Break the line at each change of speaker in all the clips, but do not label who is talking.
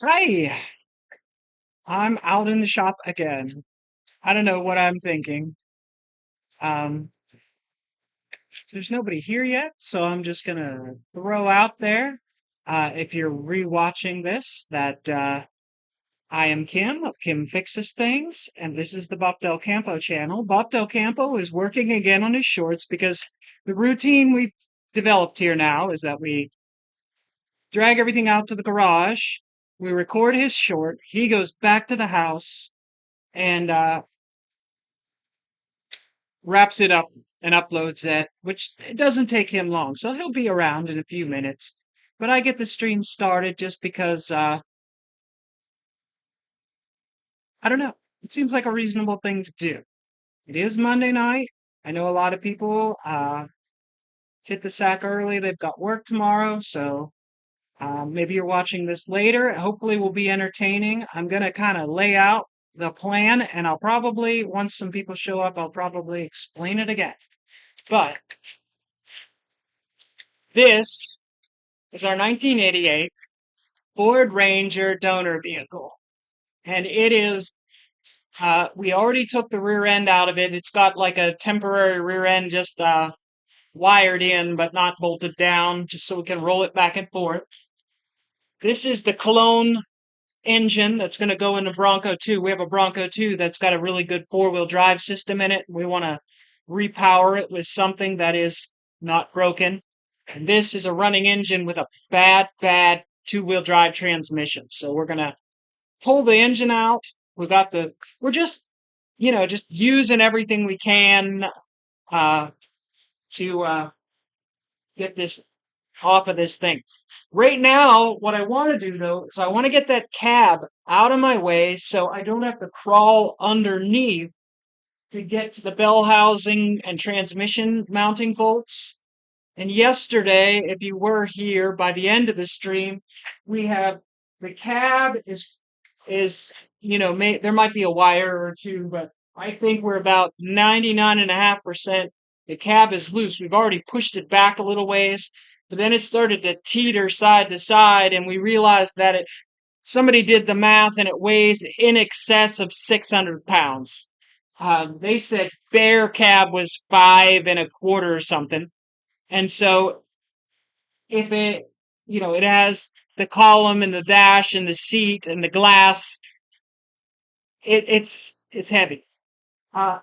Hi, I'm out in the shop again. I don't know what I'm thinking. Um, there's nobody here yet, so I'm just gonna throw out there, if you're rewatching this, that I am Kim of Kim Fixes Things, and this is the Bob Del Campo channel. Bob Del Campo is working again on his shorts because the routine we've developed here now is that we drag everything out to the garage, we record his short, he goes back to the house, and wraps it up and uploads it, which it doesn't take him long. So he'll be around in a few minutes. But I get the stream started just because I don't know. It seems like a reasonable thing to do. It is Monday night. I know a lot of people hit the sack early. They've got work tomorrow, so maybe you're watching this later. Hopefully, will be entertaining. I'm gonna kind of lay out the plan, and I'll probably once some people show up, I'll probably explain it again. But this is our 1988 Ford Ranger donor vehicle. And it is, we already took the rear end out of it. It's got like a temporary rear end just wired in, but not bolted down, just so we can roll it back and forth. This is the clone engine that's going to go in the Bronco 2. We have a Bronco 2 that's got a really good four-wheel drive system in it. We want to repower it with something that is not broken. And this is a running engine with a bad two-wheel drive transmission. So we're going to pull the engine out. We're just, just using everything we can uh, to get this off of this thing. Right now, what I want to do though is I want to get that cab out of my way so I don't have to crawl underneath to get to the bell housing and transmission mounting bolts. And yesterday, if you were here by the end of the stream, we have the cab is there might be a wire or two, but I think we're about 99.5%. The cab is loose. We've already pushed it back a little ways, but then it started to teeter side to side, and we realized that somebody did the math and it weighs in excess of 600 pounds. They said bare cab was 5 1/4 or something. And so if it has the column and the dash and the seat and the glass, it's heavy. Uh,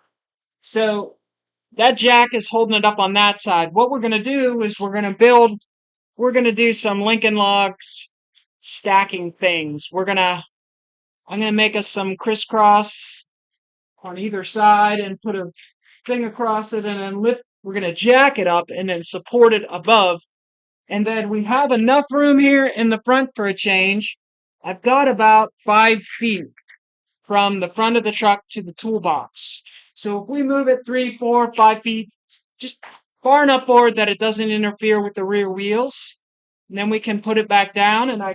so that jack is holding it up on that side. What we're going to do is we're going to do some Lincoln Logs stacking things. I'm going to make us some crisscross on either side and put a thing across it and then we're going to jack it up and then support it above. And then we have enough room here in the front for a change. I've got about 5 feet from the front of the truck to the toolbox. So if we move it 3, 4, 5 feet, just far enough forward that it doesn't interfere with the rear wheels, and then we can put it back down and I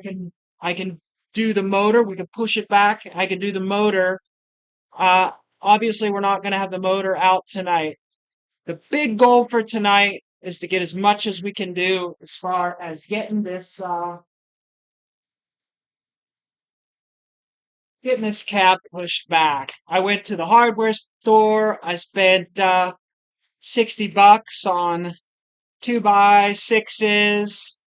can do the motor. We can push it back. I can do the motor. Uh, Obviously we're not going to have the motor out tonight. The big goal for tonight is to get as much as we can do as far as getting this cab pushed back. I went to the hardware store. I spent $60 on 2x6s.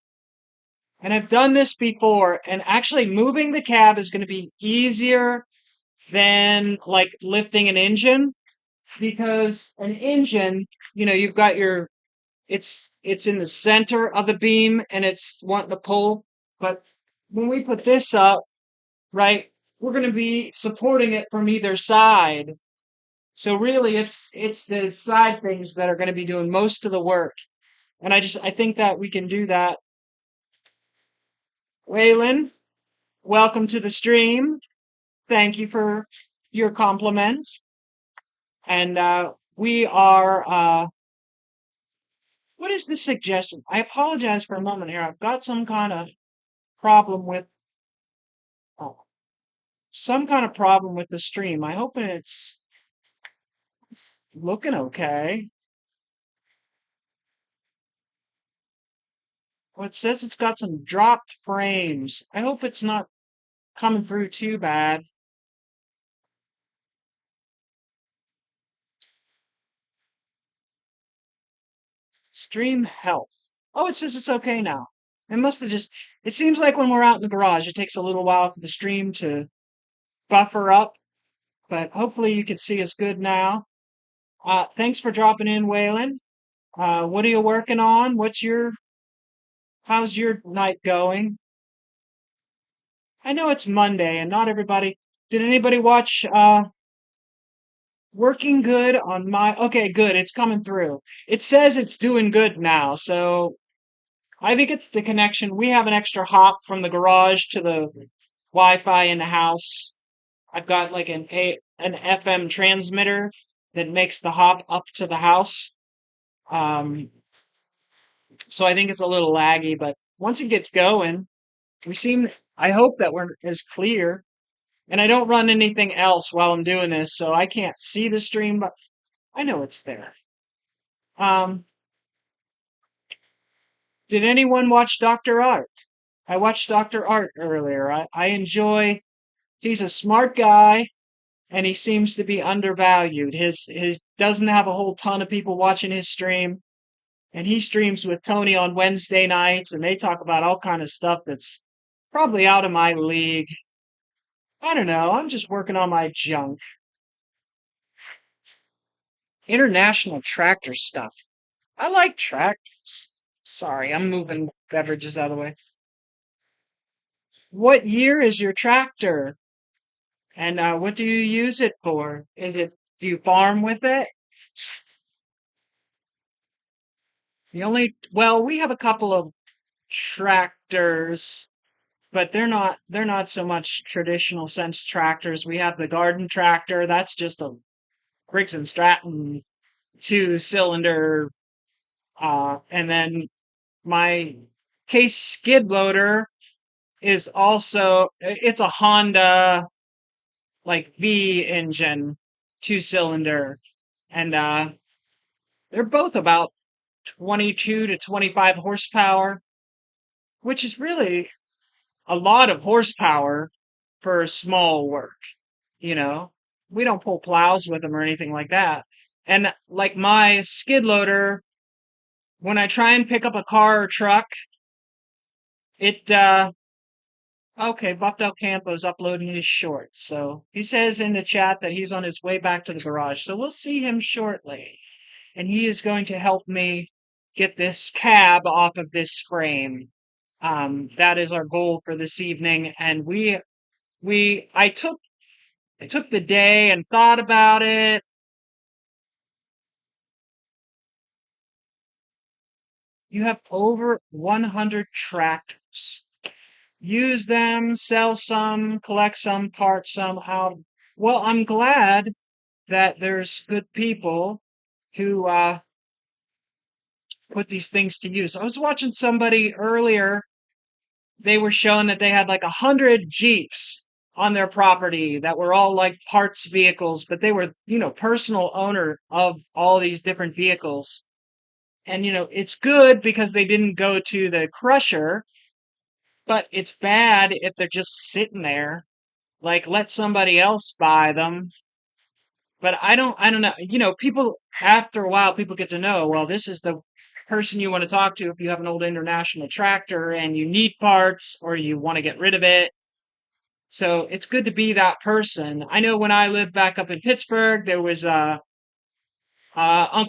And I've done this before. And actually moving the cab is going to be easier than like lifting an engine because an engine, you've got it's in the center of the beam and it's wanting to pull. But when we put this up, right, we're going to be supporting it from either side. So really it's the side things that are going to be doing most of the work. And I think that we can do that. Waylon, welcome to the stream. Thank you for your compliments. And we are what is the suggestion? I apologize for a moment here. I've got problem with oh, some kind of problem with the stream. I hope it's looking okay. Well, it says it's got some dropped frames. I hope it's not coming through too bad. Stream health. Oh, it says it's okay now. It must have just, it seems like when we're out in the garage, it takes a little while for the stream to buffer up, but hopefully you can see us good now. Thanks for dropping in, Waylon. What are you working on? How's your night going? I know it's Monday and not everybody, did anybody watch, working good on my, okay, good. It's coming through. It says it's doing good now. So I think it's the connection. We have an extra hop from the garage to the Wi-Fi in the house. I've got like an FM transmitter that makes the hop up to the house. Um, so I think it's a little laggy, but once it gets going, we seem, I hope that we're as clear. And I don't run anything else while I'm doing this, so I can't see the stream, but I know it's there. Um, did anyone watch Dr. Art? I watched Dr. Art earlier. I enjoy, he's a smart guy and he seems to be undervalued. His doesn't have a whole ton of people watching his stream, and he streams with Tony on Wednesday nights, and they talk about all kind of stuff that's probably out of my league. I don't know. I'm just working on my junk. International tractor stuff. I like tractors. Sorry, I'm moving beverages out of the way. What year is your tractor? And what do you use it for? Do you farm with it? Well, we have a couple of tractors, but they're not so much traditional sense tractors. We have the garden tractor. That's just a Briggs and Stratton two-cylinder. And then my case skid loader is also, it's a Honda like V engine two-cylinder. And they're both about 22 to 25 horsepower, which is really a lot of horsepower for small work. You know, we don't pull plows with them or anything like that. And like my skid loader, when I try and pick up a car or truck, it, okay, Buck Del Campo's uploading his shorts. So he says in the chat that he's on his way back to the garage. So we'll see him shortly. And he is going to help me get this cab off of this frame. That is our goal for this evening. And I took the day and thought about it. You have over 100 tractors. Use them, sell some, collect some, part some out. Well, I'm glad that there's good people who put these things to use. I was watching somebody earlier. They were showing that they had like 100 Jeeps on their property that were all like parts vehicles, but they were, personal owner of all these different vehicles. And, it's good because they didn't go to the crusher, but it's bad if they're just sitting there. Like, let somebody else buy them. But I don't know. People, after a while, people get to know, well, this is the person you want to talk to if you have an old international tractor and you need parts or you want to get rid of it. So it's good to be that person. I know when I lived back up in Pittsburgh, there was Uncle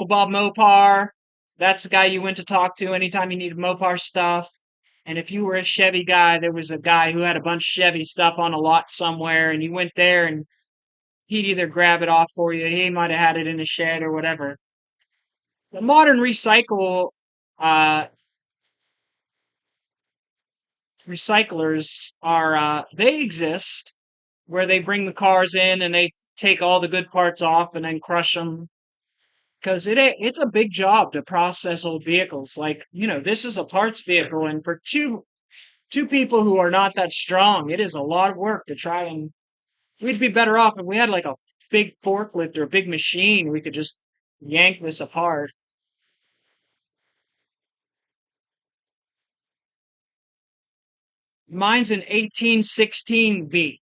Bob Mopar. That's the guy you went to talk to anytime you needed Mopar stuff. And if you were a Chevy guy, there was a guy who had a bunch of Chevy stuff on a lot somewhere, and you went there and he'd either grab it off for you, he might have had it in a shed or whatever. The modern uh, recyclers they exist where they bring the cars in and they take all the good parts off and then crush them because it's a big job to process old vehicles. Like, this is a parts vehicle, and for two people who are not that strong, it is a lot of work to try and. We'd be better off if we had like a big forklift or a big machine. We could just yank this apart. Mine's an 1816V,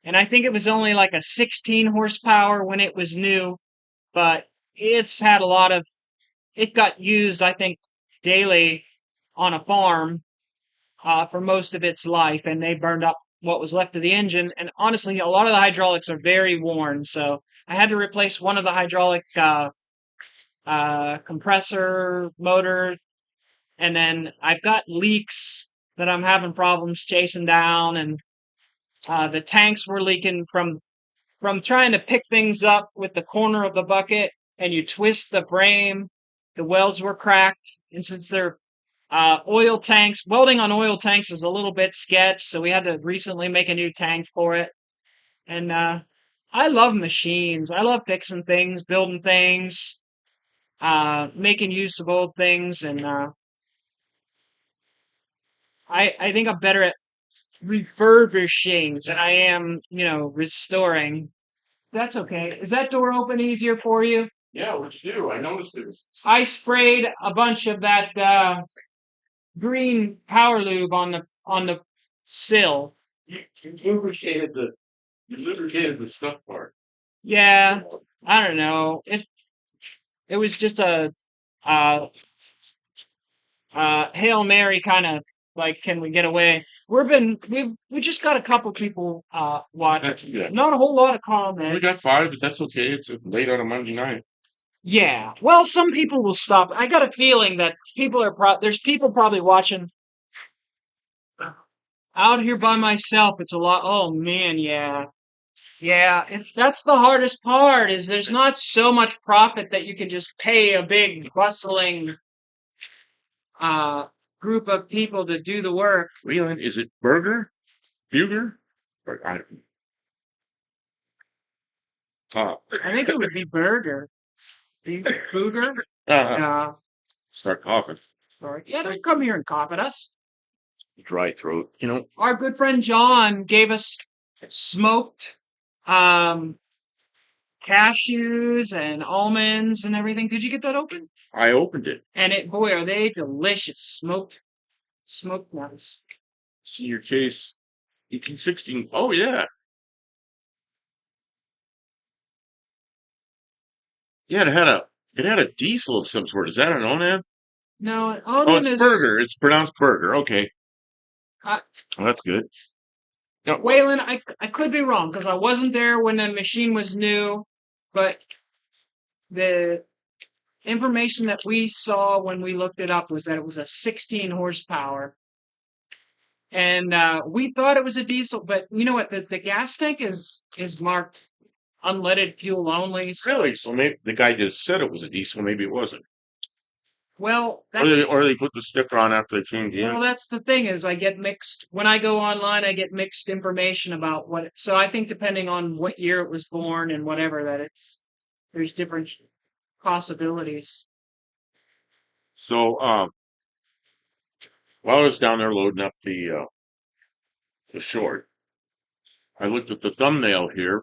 and I think it was only like a 16 horsepower when it was new, but it's had a lot of, it got used, I think, daily on a farm for most of its life, and they burned up what was left of the engine. And honestly, a lot of the hydraulics are very worn, so I had to replace one of the hydraulic compressor motor, and then I've got leaks that I'm having problems chasing down, and the tanks were leaking from trying to pick things up with the corner of the bucket, and you twist the frame. The welds were cracked, and since they're oil tanks, welding on oil tanks is a little bit sketch, so we had to recently make a new tank for it. And I love machines. I love fixing things, building things, making use of old things, and I think I'm better at refurbishing than I am, restoring. That's okay. Is that door open easier for you?
Yeah, what you do? I noticed it was.
I sprayed a bunch of that green power lube on the sill.
You lubricated the stuff part.
Yeah, I don't know. It was just a uh Hail Mary kind of like, can we get away? We just got a couple people watching.
That's good.
Not a whole lot of
We got
comments.
5, but that's okay. It's late on a Monday night.
Yeah. Well, some people will stop. I got a feeling that there's people probably watching out here by myself. It's a lot. Oh man, yeah. Yeah, that's the hardest part is there's not so much profit that you can just pay a big bustling uh group of people to do the work.
Leland, is it Burger? Buger? Or, I don't know.
I think it would be Burger. Booger?
Uh,
Uh,
start coughing.
sorry. Yeah, don't come here and cough at us.
Dry throat. You know,
Our good friend John gave us smoked um cashews and almonds and everything. Did you get that open?
I opened it.
And boy, are they delicious. Smoked nuts.
Senior case 1816. Oh, yeah. Yeah, it had a diesel of some sort. Is that an Onan?
No, an
Oh,
onion
it's
is
Burger. It's pronounced Burger. Okay.
uh,
Well, that's good. No,
Waylon, I could be wrong because I wasn't there when the machine was new, but the information that we saw when we looked it up was that it was a 16 horsepower. And we thought it was a diesel, but you know what? The gas tank is marked unleaded fuel only.
really? So maybe the guy just said it was a diesel. Maybe it wasn't.
Well,
Or they put the sticker on after they changed the
well,
engine.
that's the thing is I get mixed when I go online. I get mixed information about what. So I think depending on what year it was born and whatever, that there's different possibilities.
So, while I was down there loading up the short, I looked at the thumbnail here.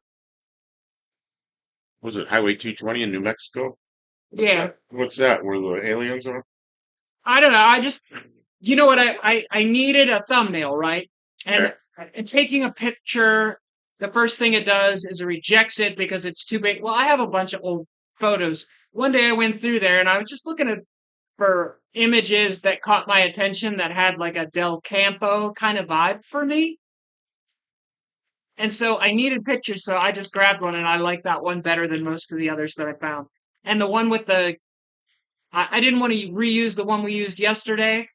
Was it Highway 220 in New Mexico?
Yeah,
What's that? Where the aliens are?
I don't know. I just you know what I needed a thumbnail, right?
Okay.
And taking a picture, the first thing it does is it rejects it because it's too big. Well, I have a bunch of old photos. One day I went through there and I was just looking for images that caught my attention that had like a Del Campo kind of vibe for me. And so I needed pictures, so I just grabbed one and I like that one better than most of the others that I found. And the one with I didn't want to reuse the one we used yesterday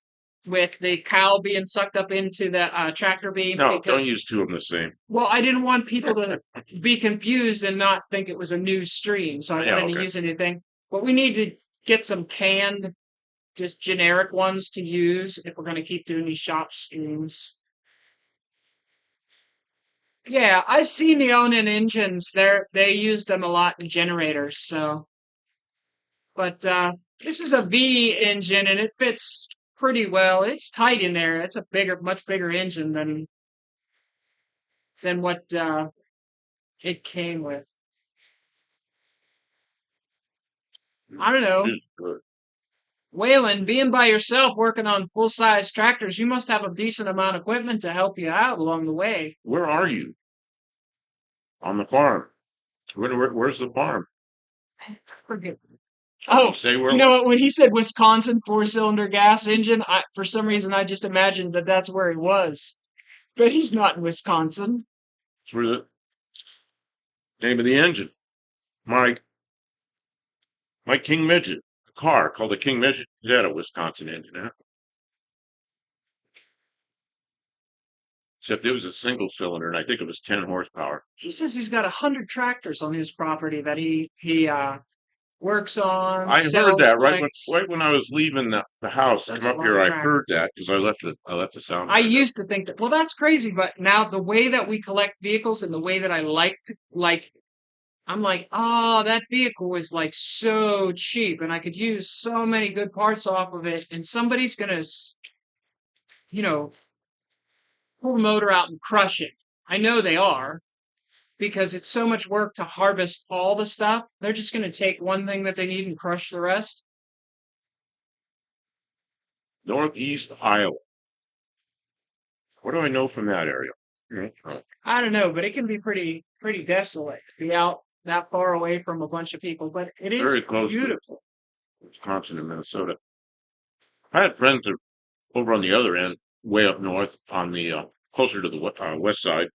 with the cow being sucked up into the tractor beam
No, don't
because,
use two of them the same.
well, I didn't want people to be confused and not think it was a new stream, so I
Yeah,
wanted to
okay.
use anything. But we need to get some canned, just generic ones to use if we're going to keep doing these shop streams. Yeah, I've seen the Onan engines. They used them a lot in generators, so. But this is a V engine and it fits pretty well. It's tight in there. It's a much bigger engine than what it came with. I don't know.
Good.
Waylon, being by yourself working on full-size tractors, you must have a decent amount of equipment to help you out along the way.
Where are you? On the farm. Where's the farm?
Forget. Oh,
Say where
you know what? When he said Wisconsin four-cylinder gas engine, for some reason I just imagined that that's where he was. But he's not in Wisconsin.
it's where the name of the engine. My King Midget, a car called the King Midget. It had a Wisconsin engine in it. Except it was a single cylinder, and I think it was 10 horsepower.
He says he's got 100 tractors on his property that he works on.
I heard
sells,
that right
likes.
when I was leaving the house to
That's
come
a
up
lot
here.
of
I heard
tractors.
that because I left the sound.
I
turned up.
used to think that, well, that's crazy, but now the way that we collect vehicles and the way that I like to, like, I'm like, oh, that vehicle is like so cheap and I could use so many good parts off of it. And somebody's going to, you know, pull the motor out and crush it. I know they are because it's so much work to harvest all the stuff. They're just going to take one thing that they need and crush the rest.
Northeast Iowa. What do I know from that area?
I don't know, but it can be pretty desolate to be out that far away from a bunch of people. But it is
Very close to
beautiful.
Wisconsin and Minnesota. I had friends that over on the other end, way up north, on the closer to the west side.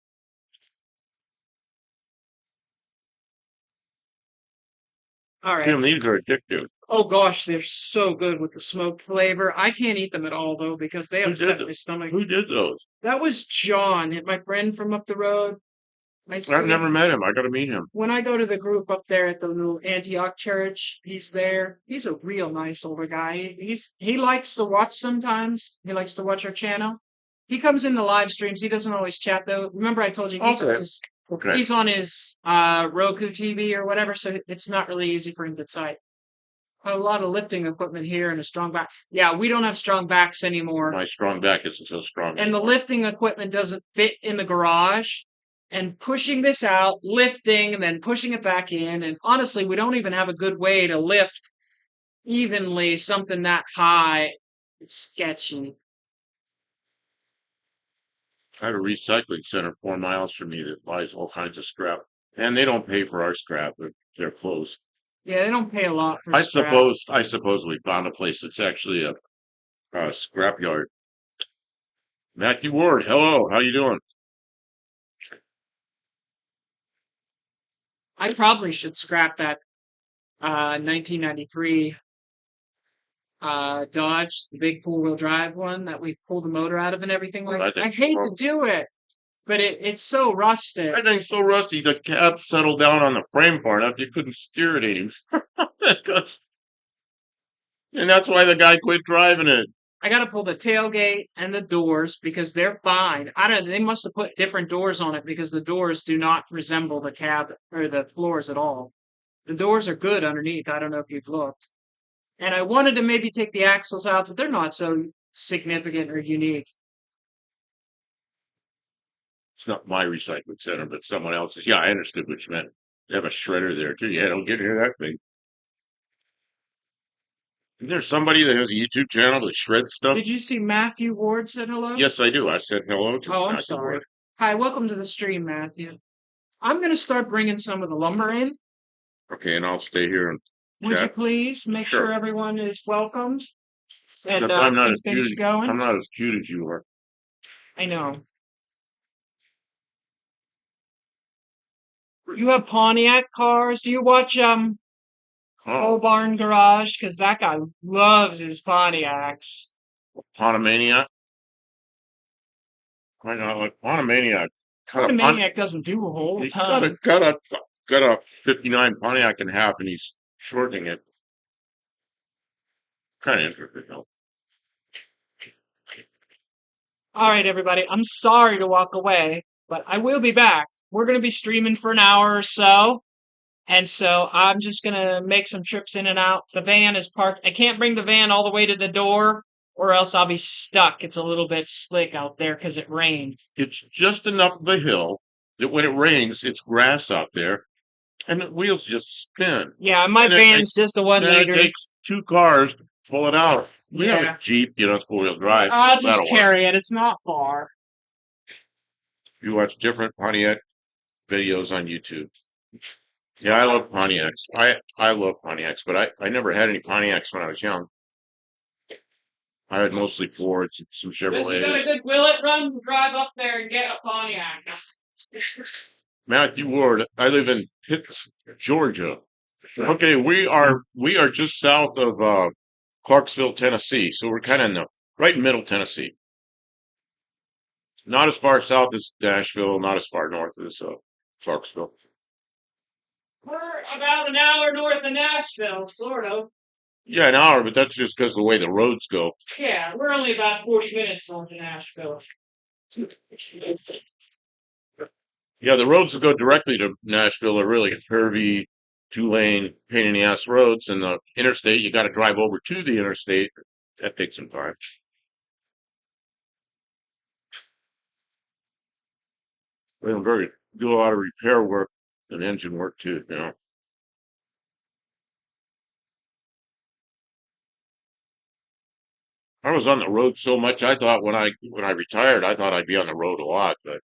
All right.
Tim, these are addictive.
Oh gosh, they're so good with the smoked flavor. I can't eat them at all though because they
Who
upset
did
my stomach.
Who did those?
That was John, my friend from up the road. I see
I've never
him
met him. I got to meet him.
when I go to the group up there at the little Antioch church. He's there. He's a real nice older guy. He likes to watch sometimes. He likes to watch our channel. He comes in the live streams. He doesn't always chat though. Remember I told you
Okay. Okay.
he's on his Roku TV or whatever, so it's not really easy for him to type. A lot of lifting equipment here and a strong back. Yeah, we don't have strong backs anymore.
My strong back isn't so strong
And the
anymore.
lifting equipment doesn't fit in the garage. And pushing this out, lifting, and then pushing it back in. And honestly, we don't even have a good way to lift evenly something that high. It's sketchy.
I have a recycling center 4 miles from me that buys all kinds of scrap, and they don't pay for our scrap, but they're close.
Yeah, they don't pay a lot for
I
scrap.
suppose we found a place that's actually a scrap yard. Matthew Ward, hello, how you doing?
I probably should scrap that 1993 Dodge, the big four-wheel drive one that we pulled the motor out of and everything like
I
that. I
think
hate
so.
to do it, but it's so rusted.
I think so rusty. The cab settled down on the frame far enough you couldn't steer it anymore. And that's why the guy quit driving it.
I got to pull the tailgate and the doors because they're fine. I don't. They must have put different doors on it because the doors do not resemble the cab or the floors at all. The doors are good underneath. I don't know if you've looked. And I wanted to maybe take the axles out, but they're not so significant or unique.
It's not my recycling center, but someone else's. Yeah, I understood what you meant. They have a shredder there too. Yeah, don't get near that thing. Isn't there somebody that has a YouTube channel that shreds stuff?
Did you see Matthew Ward said hello?
Yes, I do. I said hello to
Oh, I'm
Matthew
sorry.
Ward.
Hi, welcome to the stream, Matthew. I'm going to start bringing some of the lumber in.
Okay, and I'll stay here and
Would you
chat.
please make
Sure.
sure everyone is welcomed and
Except I'm not
keep
as
things
cute.
going?
I'm not as cute as you are.
I know. You have Pontiac cars. Do you watch
Oh,
Pole Barn Garage? Because that guy loves his Pontiacs.
Pontomaniac. I know, like Pontomaniac.
The Maniac doesn't do a whole
He's
ton.
got a 59 Pontiac in half, and he's shortening it. Kind of interesting, though.
All right, everybody. I'm sorry to walk away, but I will be back. We're going to be streaming for an hour or so. And so I'm just going to make some trips in and out. The van is parked. I can't bring the van all the way to the door or else I'll be stuck. It's a little bit slick out there because it rained.
It's just enough of a hill that when it rains, it's grass out there, and the wheels just spin.
Yeah, my
And
van's just a
Then it
one-liter.
takes two cars, pull it out. We have
Yeah.
a Jeep, it's four-wheel drive, so
I'll just
that'll work.
carry it. It's not far.
You watch different Pontiac videos on YouTube. Yeah, I love Pontiacs. I love Pontiacs, but I never had any Pontiacs when I was young. I had mostly Fords and some
Unless you got a
Chevrolets.
good Willet run, drive up there and get a Pontiac.
Matthew Ward, I live in Pitts, Georgia. Okay, we are just south of Clarksville, Tennessee, so we're kind of in the right in middle Tennessee. Not as far south as Nashville, not as far north as Clarksville.
We're about an hour north of Nashville, sort of.
Yeah, an hour, but that's just because the way the roads go.
Yeah, we're only about 40 minutes north of Nashville.
Yeah, the roads that go directly to Nashville are really curvy, two-lane, pain in the ass roads, and the interstate, you got to drive over to the interstate. That takes some time. Well, do a lot of repair work and engine work too. I was on the road so much, I thought when I retired, I thought I'd be on the road a lot, but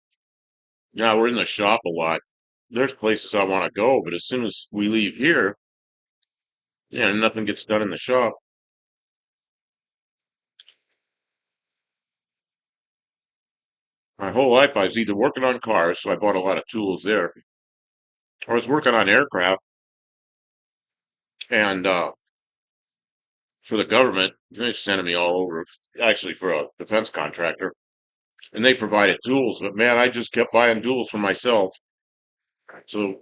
yeah, we're in the shop a lot. There's places I want to go, but as soon as we leave here, yeah, nothing gets done in the shop. My whole life I was either working on cars, so I bought a lot of tools there, or I was working on aircraft and for the government, they sending me all over, actually for a defense contractor, and they provided tools, but man, I just kept buying tools for myself. So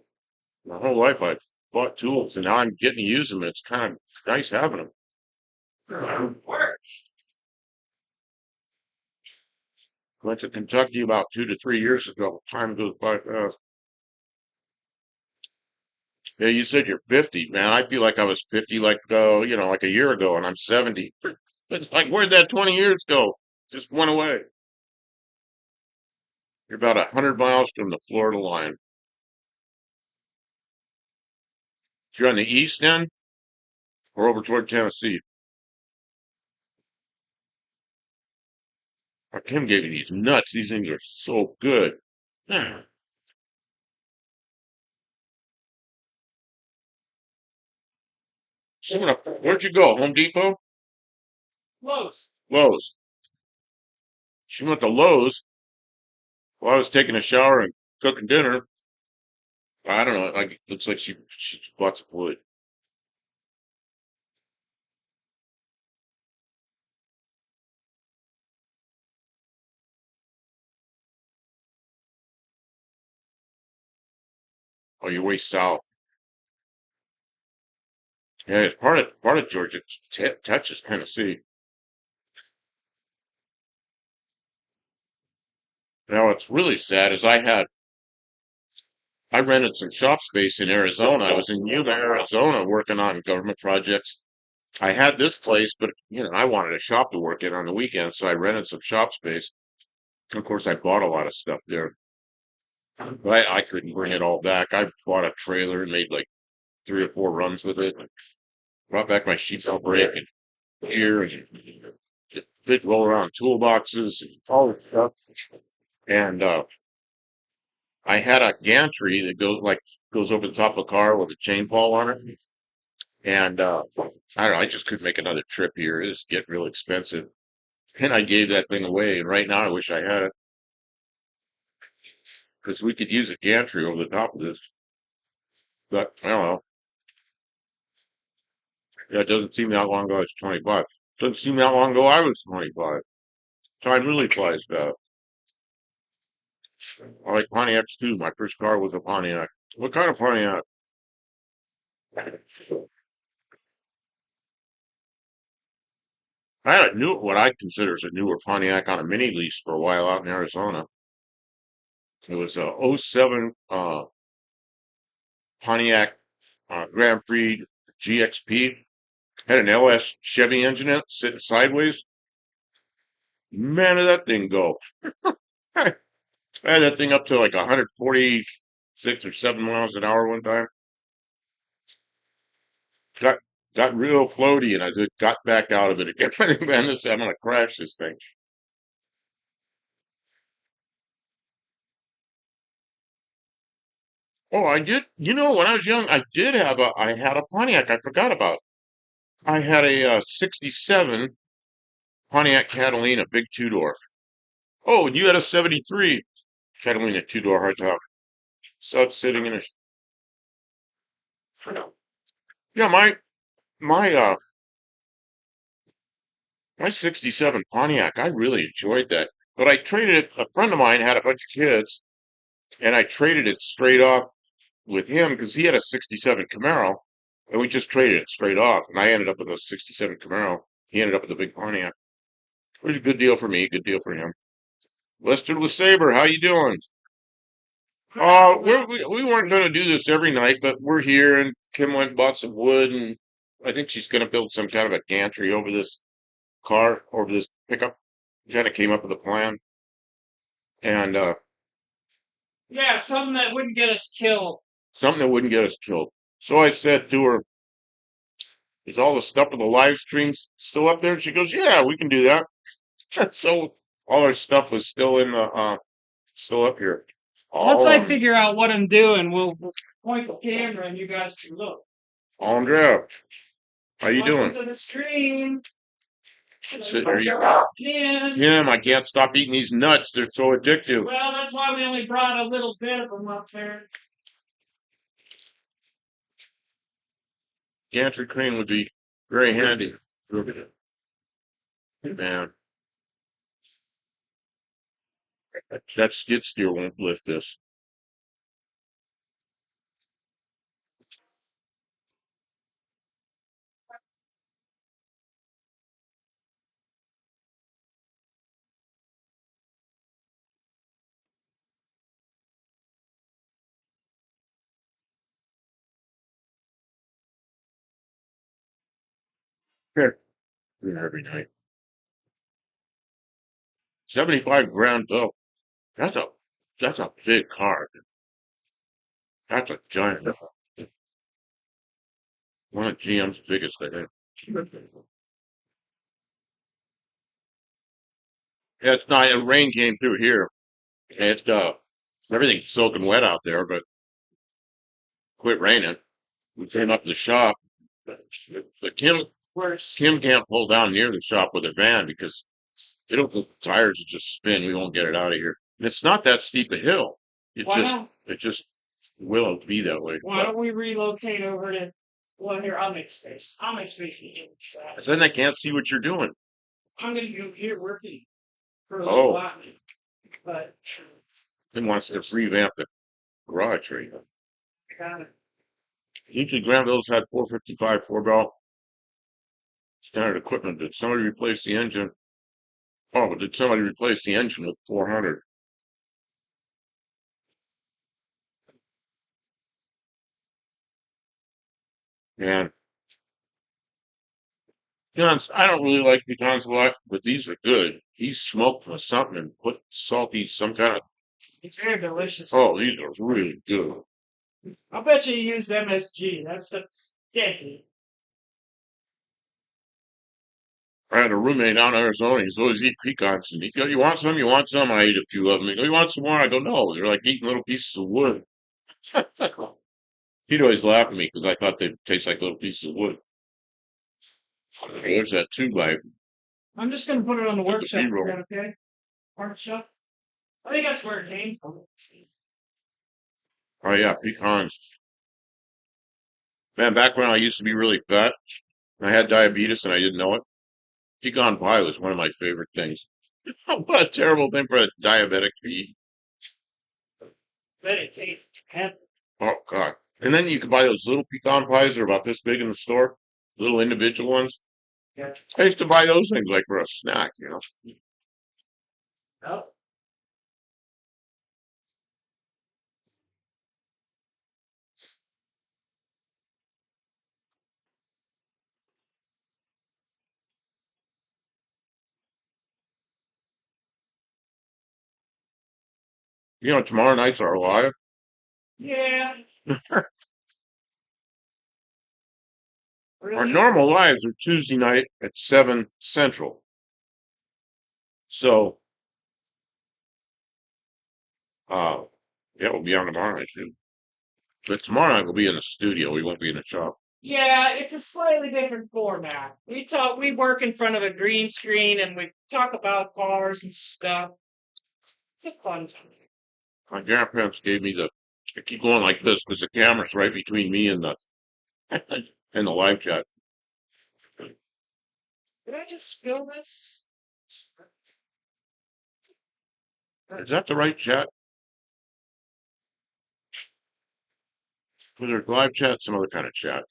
my whole life I bought tools, and now I'm getting to use them. It's kind of nice having them. Went to Kentucky about 2 to 3 years ago. Time goes by fast. Yeah, you said you're 50, man. I feel like I was 50 like a year ago, and I'm 70. It's like, where'd that 20 years go? Just went away. You're about 100 miles from the Florida line. You're on the east end or over toward Tennessee. Kim gave me these nuts. These things are so good. Yeah. Where'd you go? Home Depot?
Close.
Lowe's. She went to Lowe's while I was taking a shower and cooking dinner. I don't know. Like looks like she bought some wood. Oh, you're way south. Yeah, it's part of Georgia. Touches Tennessee. Now, what's really sad is I rented some shop space in Arizona. I was in Yuma, Arizona, working on government projects. I had this place, but I wanted a shop to work in on the weekends, so I rented some shop space. Of course, I bought a lot of stuff there, but I couldn't bring it all back. I bought a trailer and made like 3 or 4 runs with it. Brought back my sheet metal brake and gear and big roll around toolboxes and all this stuff. And I had a gantry that goes over the top of the car with a chain pawl on it. And I don't know, I just couldn't make another trip here. It was getting real expensive. And I gave that thing away. And right now I wish I had it because we could use a gantry over the top of this. But I don't know. Yeah, it doesn't seem that long ago I was 25. Doesn't seem that long ago I was 25. Time really flies fast. I like Pontiacs too. My first car was a Pontiac. What kind of Pontiac? I had what I consider as a newer Pontiac on a mini lease for a while out in Arizona. It was a '07 Pontiac Grand Prix GXP. Had an LS Chevy engine in it, sitting sideways. Man, did that thing go. I had that thing up to like 146 or 7 miles an hour one time. Got got real floaty, and I just got back out of it again. Man, I'm gonna crash this thing. Oh, I did. You know, when I was young, I had a Pontiac. I forgot about. I had a '67 Pontiac Catalina, big two door. Oh, and you had a '73 Catalina two door hardtop. So it's sitting in a. Yeah, my '67 Pontiac. I really enjoyed that, but I traded it. A friend of mine had a bunch of kids, and I traded it straight off with him because he had a '67 Camaro, and we just traded it straight off. And I ended up with a '67 Camaro. He ended up with a big Pontiac. It was a good deal for me, good deal for him. Western with Saber, how you doing? We weren't going to do this every night, but we're here, and Kim went and bought some wood, and I think she's going to build some kind of a gantry over this pickup. Kind of came up with a plan, and
Yeah, something that wouldn't get us killed.
something that wouldn't get us killed. So I said to her, "Is all the stuff with the live streams still up there?" And she goes, "Yeah, we can do that." So all our stuff was still up here.
Once
All
I figure out what I'm doing, we'll point the camera and you guys can look.
on draft. How you
Welcome
doing?
to the stream.
Sit there, you.
Yeah.
Kim, I can't stop eating these nuts. They're so addictive.
Well, that's why we only brought a little bit of them up there.
Gantry crane would be very handy. Man, that skid steer won't lift this. Here, every night. 75 grand bill. That's a that's a big car. That's a giant. One of GM's biggest, I think. Yeah, it's not. Rain came through here. It's everything's soaking wet out there, but quit raining. We came up to the shop, but Kim can't pull down near the shop with a van because it'll the tires will just spin. We won't get it out of here. And it's not that steep a hill. It just will be that way.
Why don't we relocate over to? Well, here I'll make space. I'll make space for you.
Then I can't see what you're doing.
I'm gonna be here working for a little
Oh,
while, but
Tim wants to revamp the garage right now.
I got it.
Usually Granville's had 455 4 belt standard equipment. Did somebody replace the engine? Oh, but did somebody replace the engine with 400? And pecans, I don't really like pecans a lot, but these are good. He smoked with something and put some kind of.
It's very delicious.
Oh, these are really good.
I bet you used MSG. That's sticky.
I had a roommate down in Arizona. He's always eat pecans, and he go, "You want some? You want some?" I ate a few of them. He go, "You want some more?" I go, "No, they're like eating little pieces of wood." He'd always laugh at me because I thought they'd taste like little pieces of wood. There's that two by
I'm just gonna put it on the workshop. Is
B-roll.
that okay? Workshop. I think that's where it came from.
Oh yeah, pecans. Man, back when I used to be really fat, I had diabetes and I didn't know it. Pecan pie was one of my favorite things. What a terrible thing for a diabetic to eat.
But it tastes heaven.
Oh God. And then you could buy those little pecan pies that are about this big in the store, little individual ones.
Yeah.
I used to buy those things like for a snack, you know.
Oh.
You know, tomorrow night's our live.
Yeah.
Our
Really?
normal lives are Tuesday night at 7 Central. So, uh, yeah, we'll be on tomorrow night too. But tomorrow night we'll be in the studio. We won't be in the shop.
Yeah, it's a slightly different format. We work in front of a green screen and we talk about cars and stuff. It's a fun time.
My grandparents gave me I keep going like this because the camera's right between me and the and the live chat.
Did I just spill this?
Is that the right chat? Was there live chat? Some other kind of chat.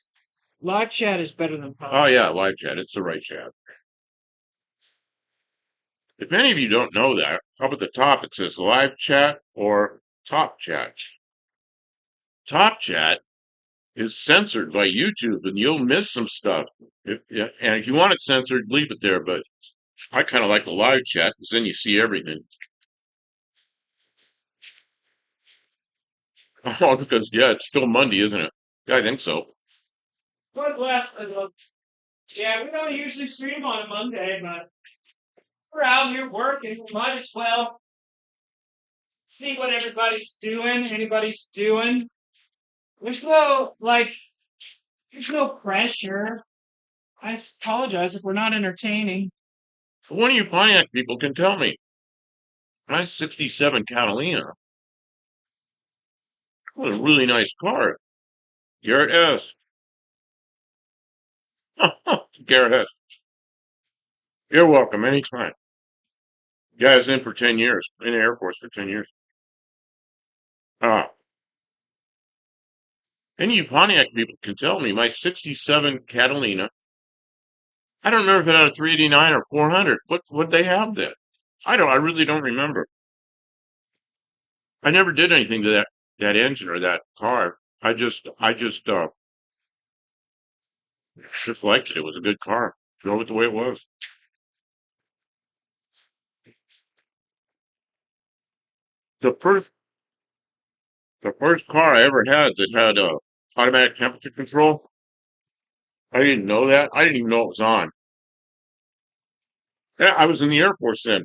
Live chat is better than
Oh
podcast.
yeah, live chat. It's the right chat. If any of you don't know that, up at the top it says live chat or top chat. Top chat is censored by YouTube and you'll miss some stuff. Yeah, and if you want it censored, leave it there. But I kind of like the live chat because then you see everything. Oh, because yeah, it's still Monday, isn't it? Yeah, I think so.
What's last? Yeah, we don't usually stream on a Monday, but we're out here working. We might as well see what everybody's doing. Anybody's doing. There's no there's no pressure. Apologize if we're not entertaining.
One of you Pontiac people can tell me. My '67 Catalina was a really nice car. Garrett S. Garrett S. You're welcome anytime. Guy's in for 10 years, in the Air Force for 10 years. Ah, any of you Pontiac people can tell me my '67 Catalina. I don't remember if it had a 389 or 400. What they have then? I really don't remember. I never did anything to that engine or that car. Just liked it. It was a good car. Drove it the way it was. The first the first car I ever had that had automatic temperature control. I didn't know that. I didn't even know it was on. Yeah, I was in the Air Force then,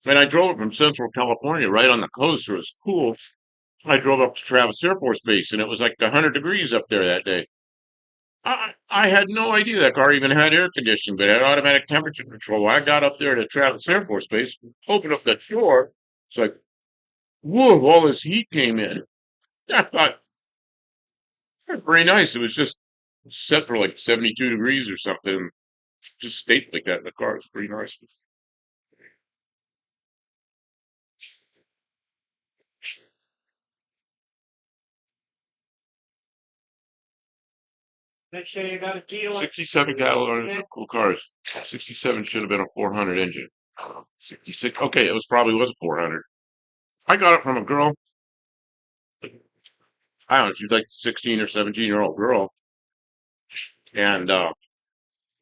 and I drove it from Central California, right on the coast. It was cool. I drove up to Travis Air Force Base, and it was like 100 degrees up there that day. I had no idea that car even had air conditioning, but it had automatic temperature control. I got up there to Travis Air Force Base, opened up that door. It's like, whoa, all this heat came in. I thought, that's very nice. It was just set for like 72 degrees or something. Just stayed like that in the car. It's pretty nice.
Make sure you got a deal.
67 Cadillacs are cool cars. 67 should have been a 400 engine. 66. Okay, it probably was a 400. I got it from a girl. I don't know. She's like 16 or 17-year-old girl. And I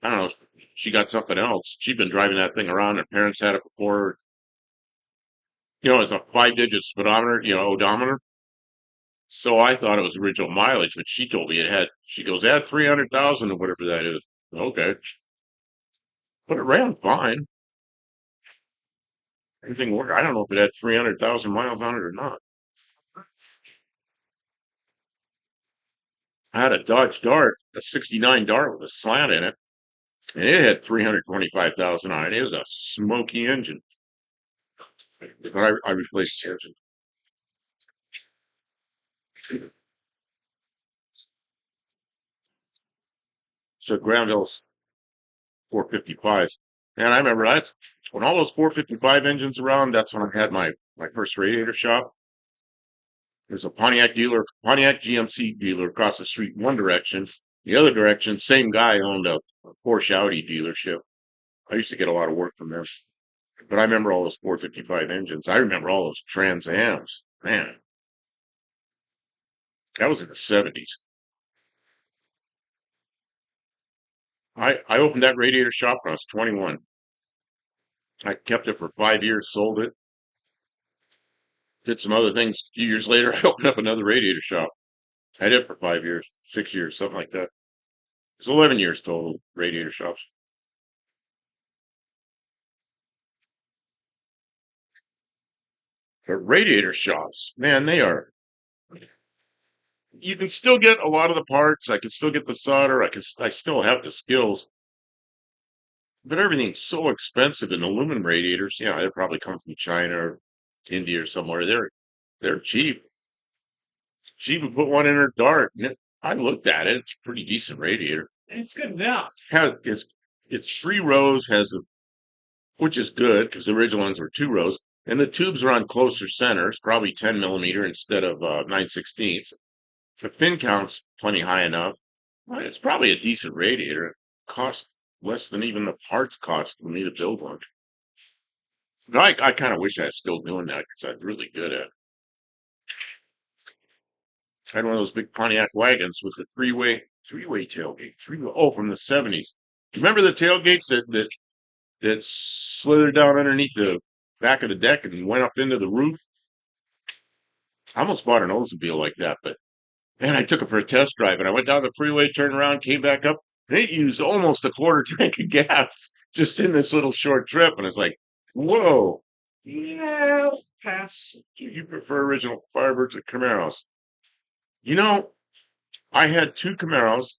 don't know. She got something else. She'd been driving that thing around. Her parents had it before. It's a 5-digit speedometer, odometer. So I thought it was original mileage, but she told me she goes, add 300,000 or whatever that is. Okay. But it ran fine. Everything worked. I don't know if it had 300,000 miles on it or not. I had a Dodge Dart, a 69 Dart with a slant in it, and it had 325,000 on it. It was a smoky engine. But I replaced the engine. So Granville's 455s. And I remember that's when all those 455 engines around, that's when I had my first radiator shop. There's a Pontiac GMC dealer across the street, one direction. The other direction, same guy owned a Porsche Audi dealership. I used to get a lot of work from them. But I remember all those 455 engines. I remember all those Trans Ams. Man, that was in the 70s. I opened that radiator shop when I was 21. I kept it for 5 years, sold it, did some other things. A few years later, I opened up another radiator shop. I did it for 5 years, 6 years, something like that. It's 11 years total, radiator shops. But radiator shops, man, they are, you can still get a lot of the parts. I can still get the solder. I still have the skills, but everything's so expensive. And aluminum radiators, yeah, they probably come from China or India or somewhere. They're cheap. She even put one in her Dart. I looked at it. It's a pretty decent radiator.
It's good enough.
It's 3 rows, which is good because the original ones were 2 rows, and the tubes are on closer centers, probably 10 millimeter instead of 9/16. The fin count's plenty high enough. Well, it's probably a decent radiator. It costs less than even the parts cost for me to build one. But I kind of wish I was still doing that because I'm really good at it. I had one of those big Pontiac wagons with the three-way tailgate. From the 70s. Remember the tailgates that slithered down underneath the back of the deck and went up into the roof? I almost bought an Oldsmobile like that, but man, I took it for a test drive and I went down the freeway, turned around, came back up, and it used almost a quarter tank of gas just in this little short trip. And it's like, whoa. Yeah, pass. Do you prefer original Firebirds or Camaros? You know, I had 2 Camaros.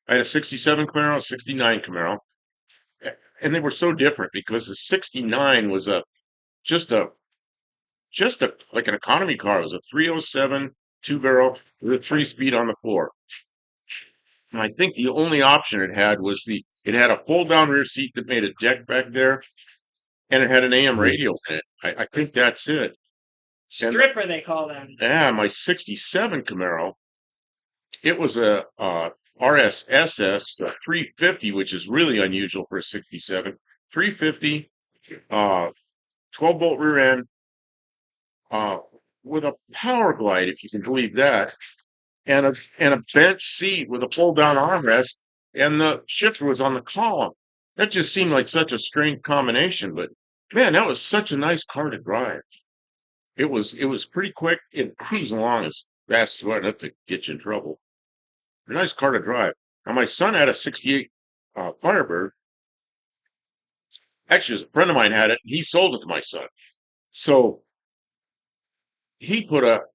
I had a 67 Camaro, a 69 Camaro, and they were so different because the 69 was just a like an economy car. It was a 307 2 barrel with a 3-speed on the floor. And I think the only option it had was it had a fold down rear seat that made a deck back there, and it had an AM radio in it. I think that's it.
Stripper, they call them.
Yeah, my 67 Camaro, it was a RSSS 350, which is really unusual for a 67. 350, 12-bolt rear end, uh, with a power glide, if you can believe that, and a bench seat with a fold down armrest, and the shifter was on the column. That just seemed like such a strange combination, but man, that was such a nice car to drive. It was pretty quick. It cruised along as fast as well enough to get you in trouble. A nice car to drive. Now my son had a 68 Firebird. Actually, a friend of mine had it. He sold it to my son. So he put a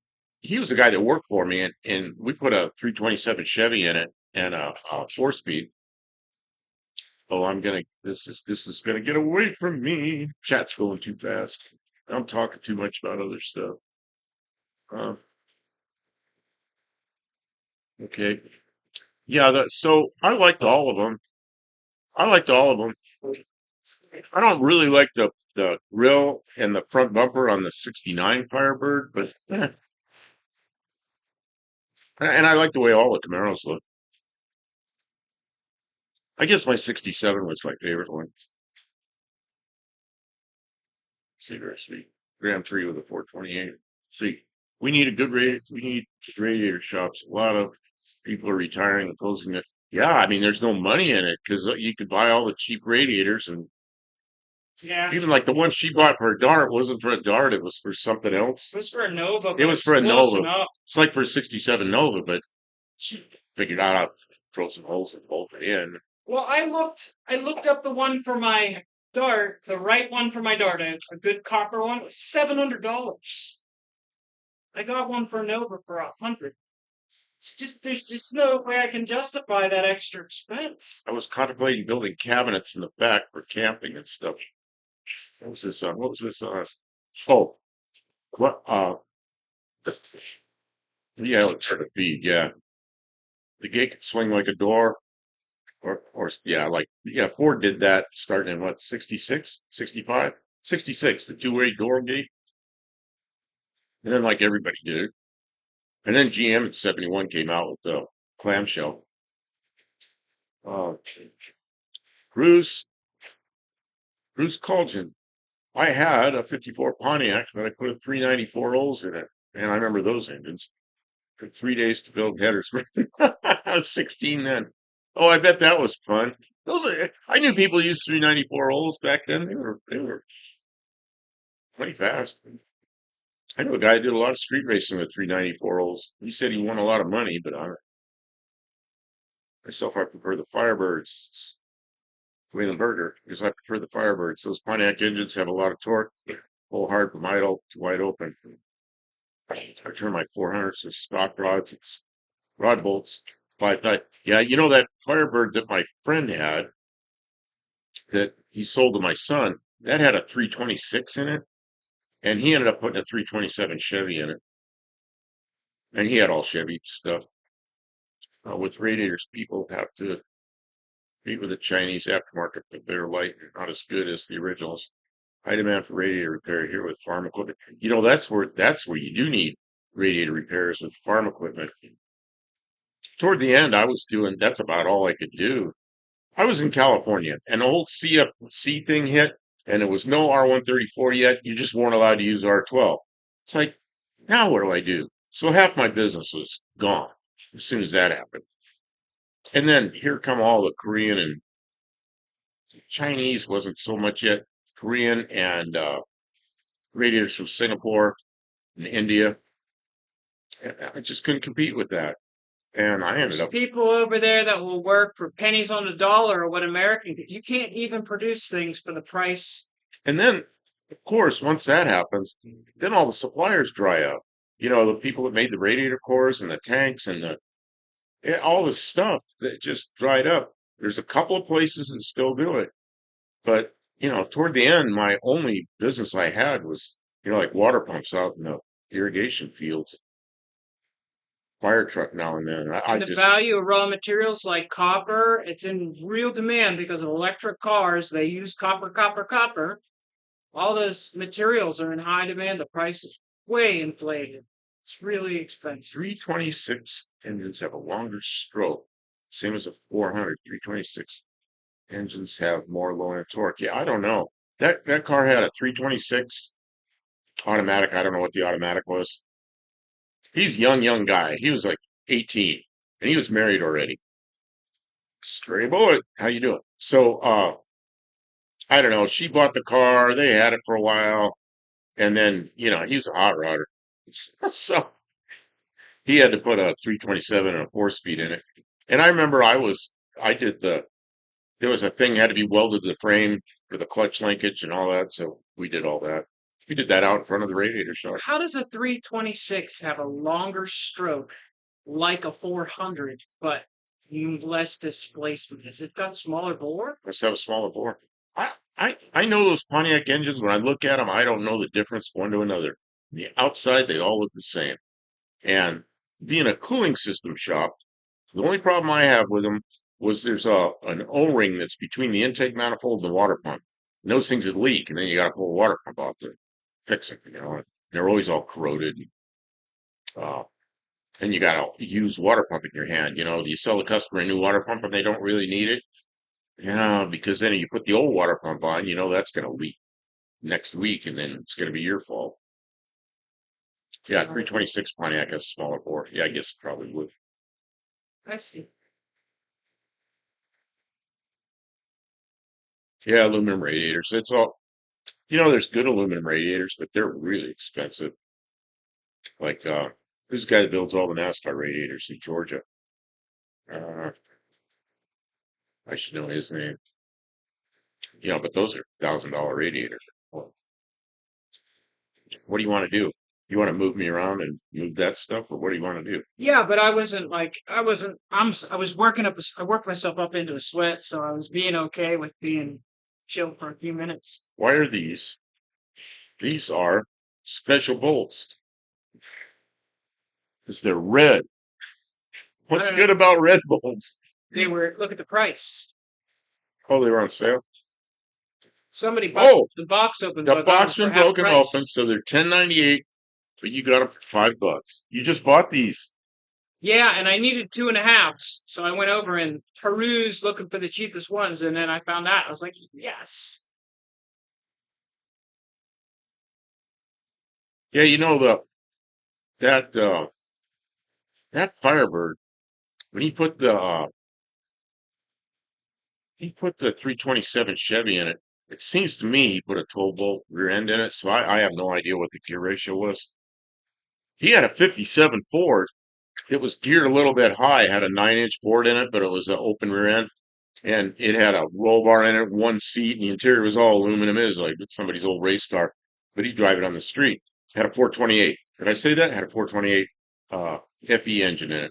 he was the guy that worked for me, and we put a 327 Chevy in it and a 4-speed. Oh, this is gonna get away from me. Chat's going too fast. I'm talking too much about other stuff. Uh, okay. Yeah, so I liked all of them. I liked all of them. I don't really like the grill and the front bumper on the 69 Firebird, but and I like the way all the Camaros look. I guess my 67 was my favorite one. See, very sweet. Grand Prix with a 428. See, we need radiator shops. A lot of people are retiring and closing it. Yeah, I mean, there's no money in it because you could buy all the cheap radiators, and
Yeah.
even like the one she bought for a Dart wasn't for a Dart, it was for something else.
It was for a Nova.
It was for a
close
Nova.
enough.
It's like for a 67 Nova, but she figured out how to drill some holes and bolt it in.
Well, I looked up the one for my Dart, the right one for my Dart, a good copper one. It was $700. I got one for Nova for $100. There's just no way I can justify that extra expense.
I was contemplating building cabinets in the back for camping and stuff. What was this on? What was this on? Oh, what? Yeah, it's hard to feed. Yeah, the gate could swing like a door, or yeah, Ford did that starting in what, 66, 65, 66, the 2-way door gate, and then like everybody did it, and then GM in 71 came out with the clamshell. Uh, Bruce Colgin. I had a 54 Pontiac, but I put a 394 Olds in it, and I remember those engines. Took 3 days to build headers for. I was 16 then. Oh, I bet that was fun. I knew people used 394 Olds back then. They were pretty fast. I knew a guy who did a lot of street racing with 394 Olds. He said he won a lot of money, but Myself, I prefer the Firebirds, Wayland Burger, because I prefer the Firebirds. Those Pontiac engines have a lot of torque, pull hard from idle to wide open. I turn my 400s with stock rods, it's rod bolts. But yeah, you know that Firebird that my friend had that he sold to my son, that had a 326 in it, and he ended up putting a 327 Chevy in it, and he had all Chevy stuff. With radiators, people have to meet with the Chinese aftermarket, but they're light and not as good as the originals. High demand for radiator repair here with farm equipment. You know, that's where you do need radiator repairs with farm equipment. Toward the end, I was doing that's about all I could do. I was in California, and the whole CFC thing hit, and it was no R134 yet. You just weren't allowed to use R12. It's like, now what do I do? So half my business was gone as soon as that happened. And then here come all the Korean and Chinese wasn't so much yet. Korean and radiators from Singapore and India. And I just couldn't compete with that. And I ended
There's
up,
people over there that will work for pennies on the dollar or what American, you can't even produce things for the price.
and then, of course, once that happens, then all the suppliers dry up. You know, the people that made the radiator cores and the tanks and all the stuff that just dried up. There's a couple of places that still do it. But, you know, toward the end, my only business I had was, you know, like water pumps out in the irrigation fields, fire truck now and then. I
And the
just,
value of raw materials like copper, it's in real demand because of electric cars. They use copper, copper, copper. All those materials are in high demand. The price is way inflated. It's really expensive.
326 engines have a longer stroke, same as a 400. 326 engines have more low end torque. Yeah, I don't know. That car had a 326 automatic. I don't know what the automatic was. He's a young guy. He was like 18, and he was married already. Stray bullet. How you doing? So, I don't know. She bought the car. They had it for a while, and then you know he was a hot rodder, so he had to put a 327 and a 4-speed in it. And I remember I did there was a thing had to be welded to the frame for the clutch linkage and all that. So we did all that. We did that out in front of the radiator shop.
How does a 326 have a longer stroke like a 400, but less displacement? Has it got smaller bore?
Must have a smaller bore. I know those Pontiac engines. When I look at them, I don't know the difference one to another. The outside, they all look the same. And being a cooling system shop, the only problem I have with them was there's an O-ring that's between the intake manifold and the water pump. And those things would leak, and then you got to pull the water pump off to fix it. You know, they're always all corroded. Uh, and you got to use water pump in your hand. You know, do you sell the customer a new water pump and they don't really need it? Yeah, because then you put the old water pump on, you know that's going to leak next week, and then it's going to be your fault. Yeah,
Right.
326 Pontiac has a smaller bore. Yeah, I guess it probably would.
I see.
Yeah, aluminum radiators. It's all, you know, there's good aluminum radiators, but they're really expensive. Like, this guy that builds all the NASCAR radiators in Georgia. Uh, I should know his name. You know, but those are $1,000 radiators. Well, what do you want to do? You want to move me around and move that stuff, or what do you want to do?
Yeah, but I wasn't like I was working up. I worked myself up into a sweat, so I was being okay with being chill for a few minutes.
Why are these? These are special bolts because they're red.
I
What's
don't know.
good about red bolts?
They were look at the price.
Oh, they were on sale.
Somebody busted
Oh,
the box open, so
the
I got them
box
for
been
half
broken open,
price.
so they're 10.98, but you got them for $5. You just bought these.
Yeah, and I needed two and a halves, so I went over and perused looking for the cheapest ones, and then I found out. I was like, yes.
Yeah, you know that that Firebird when he put the 327 Chevy in it. It seems to me he put a 12 bolt rear end in it, so I have no idea what the gear ratio was. He had a 57 Ford, it was geared a little bit high. It had a 9-inch Ford in it, but it was an open rear end, and it had a roll bar in it, one seat, and the interior was all aluminum. It was like somebody's old race car, but he'd drive it on the street. It had a 428. Did I say that? It had a 428 FE engine in it.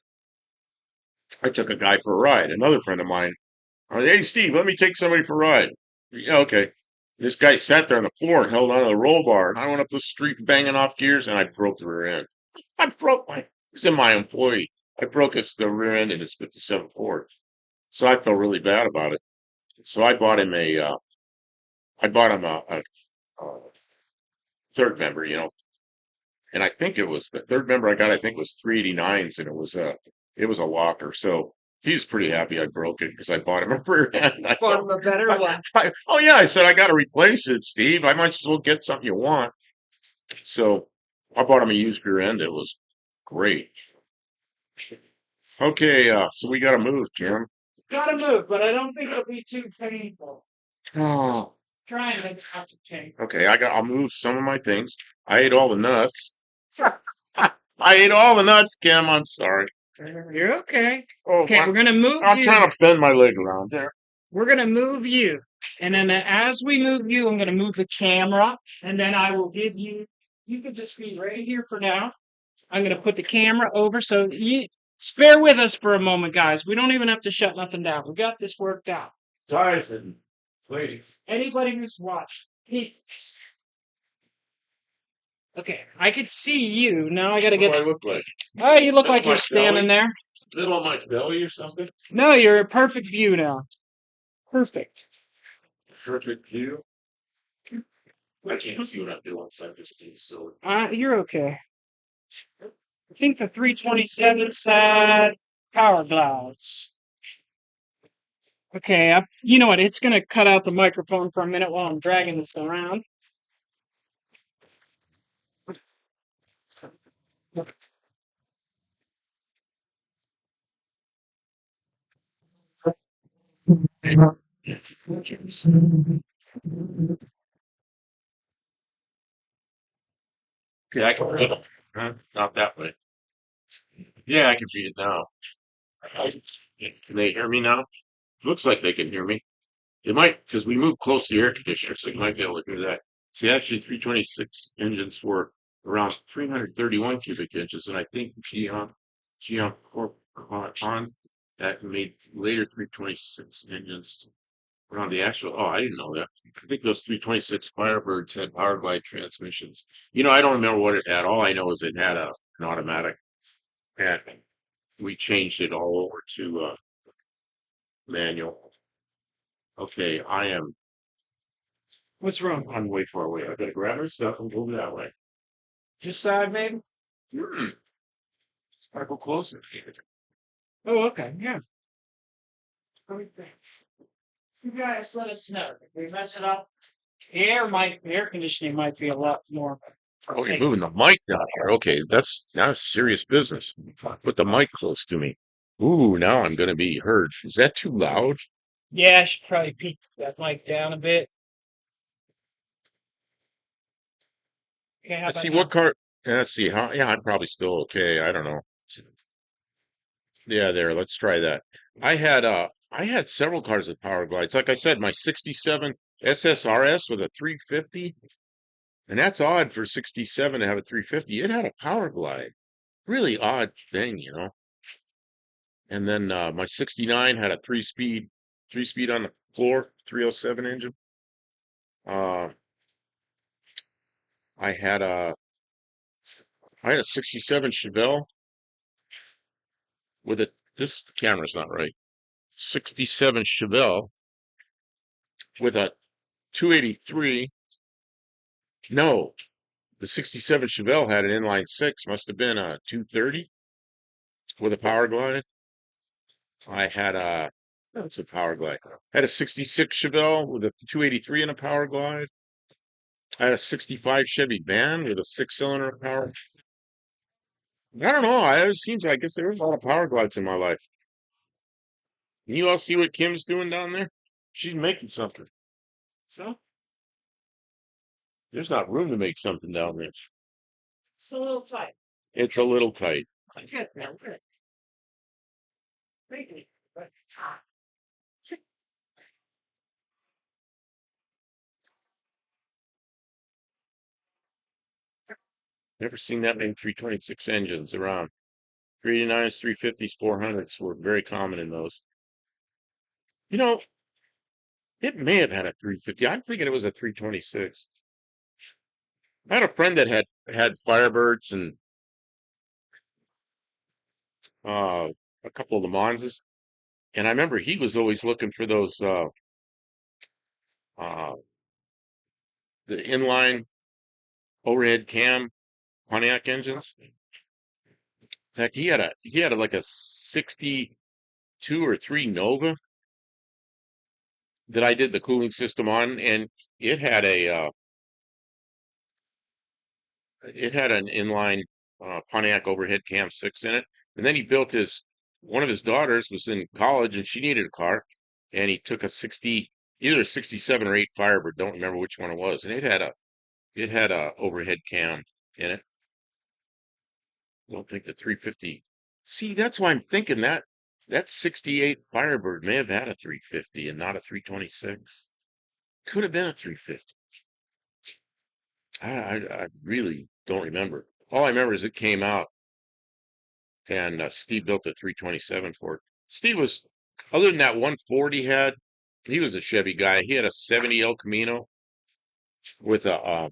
I took a guy for a ride. Another friend of mine. Hey, Steve, let me take somebody for a ride. Yeah, okay. This guy sat there on the floor and held onto the roll bar, and I went up the street banging off gears, and I broke the rear end. I broke my. He's my employee. I broke the rear end in his '57 Ford, so I felt really bad about it. So I bought him a third member, and I think it was the third member I got. I think was 389s, and it was a locker. So he's pretty happy I broke it because I bought him a rear end.
Bought him a better one.
Oh yeah, I said I got to replace it, Steve. I might as well get something you want. So I bought him a used rear end. It was great. Okay, so we got to move, Jim.
Gotta move, but I don't think it'll be too painful.
Oh,
Try and make it not too painful.
okay. I'll move some of my things. I ate all the nuts. I ate all the nuts, Kim. I'm sorry.
You're okay.
Oh,
Okay, we're gonna move
I'm
you.
trying to bend my leg around there.
We're gonna move you, and then as we move you, I'm gonna move the camera, and then I will give you. You can just be right here for now. I'm gonna put the camera over, so you spare with us for a moment, guys. We don't even have to shut nothing down. We got this worked out.
Guys and ladies.
Anybody who's watched, please. Okay, I could see you. Now I gotta
What do
get.
I look like?
Oh, you look
Middle
like
of
you're
my
standing
belly?
there.
Middle of my belly or something?
No, you're a perfect view now. Perfect.
Perfect view. I can't see what I'm doing, so I'm just being silly.
You're okay. I think the 327's had power glides. Okay, you know what? It's gonna cut out the microphone for a minute while I'm dragging this around.
Okay, I can read it. Huh? Not that way. Yeah, I can read it now. Can they hear me now? Looks like they can hear me. It might, because we moved close to the air conditioner, so you might be able to hear that. See, actually, 326 engines were around 331 cubic inches, and I think Geon Corp on that made later 326 engines around the actual. Oh, I didn't know that. I think those 326 Firebirds had power glide transmissions. I don't remember what it had. All I know is it had an automatic, and we changed it all over to manual. Okay,
What's wrong?
I'm way far away. I gotta grab my stuff and go that way.
This side, maybe?
Hmm. Gotta go closer.
Oh, okay, yeah. You guys let us know if we mess it up. Air conditioning might be a lot more.
Oh, you're moving the mic down here. Okay, that's now serious business. Put the mic close to me. Ooh, now I'm gonna be heard. Is that too loud?
Yeah, I should probably peak that mic down a bit. Okay, how
Let's
about
see
now?
what car. Let's see how. Yeah, I'm probably still okay. I don't know. Yeah, there. Let's try that. I had several cars with power glides. Like I said, my '67 SSRS with a 350, and that's odd for '67 to have a 350. It had a power glide. Really odd thing. And then my '69 had a three speed on the floor, 307 engine. Uh, I had a I had a '67 Chevelle with a. This camera's not right. '67 Chevelle with a 283. No, the '67 Chevelle had an inline six. Must have been a 230 with a power glide. I had a. That's a power glide. I had a '66 Chevelle with a 283 and a power glide. I had a '65 Chevy van with a six-cylinder power. I don't know. I guess there was a lot of power glides in my life. Can you all see what Kim's doing down there? She's making something.
So,
There's not room to make something down there.
it's a little tight.
It's a little tight.
Good. Good. Thank you.
Never seen that many 326 engines around. 389s, 350s, 400s were very common in those. You know, it may have had a 350. I'm thinking it was a 326. I had a friend that had Firebirds and uh, a couple of Le Manses, and I remember he was always looking for those uh, the inline overhead cam Pontiac engines. In fact, he had like a 62 or 3 Nova that I did the cooling system on, and it had a it had an inline Pontiac overhead cam 6 in it. And then he built his one of his daughters was in college and she needed a car, and he took a 60 either a 67 or 8 Firebird, don't remember which one it was, and it had a overhead cam in it. I don't think the 350. See, that's why I'm thinking that 68 Firebird may have had a 350 and not a 326. Could have been a 350. I really don't remember. All I remember is it came out, and Steve built a 327 for it. Steve was, other than that 140 he had, he was a Chevy guy. He had a 70 El Camino with a,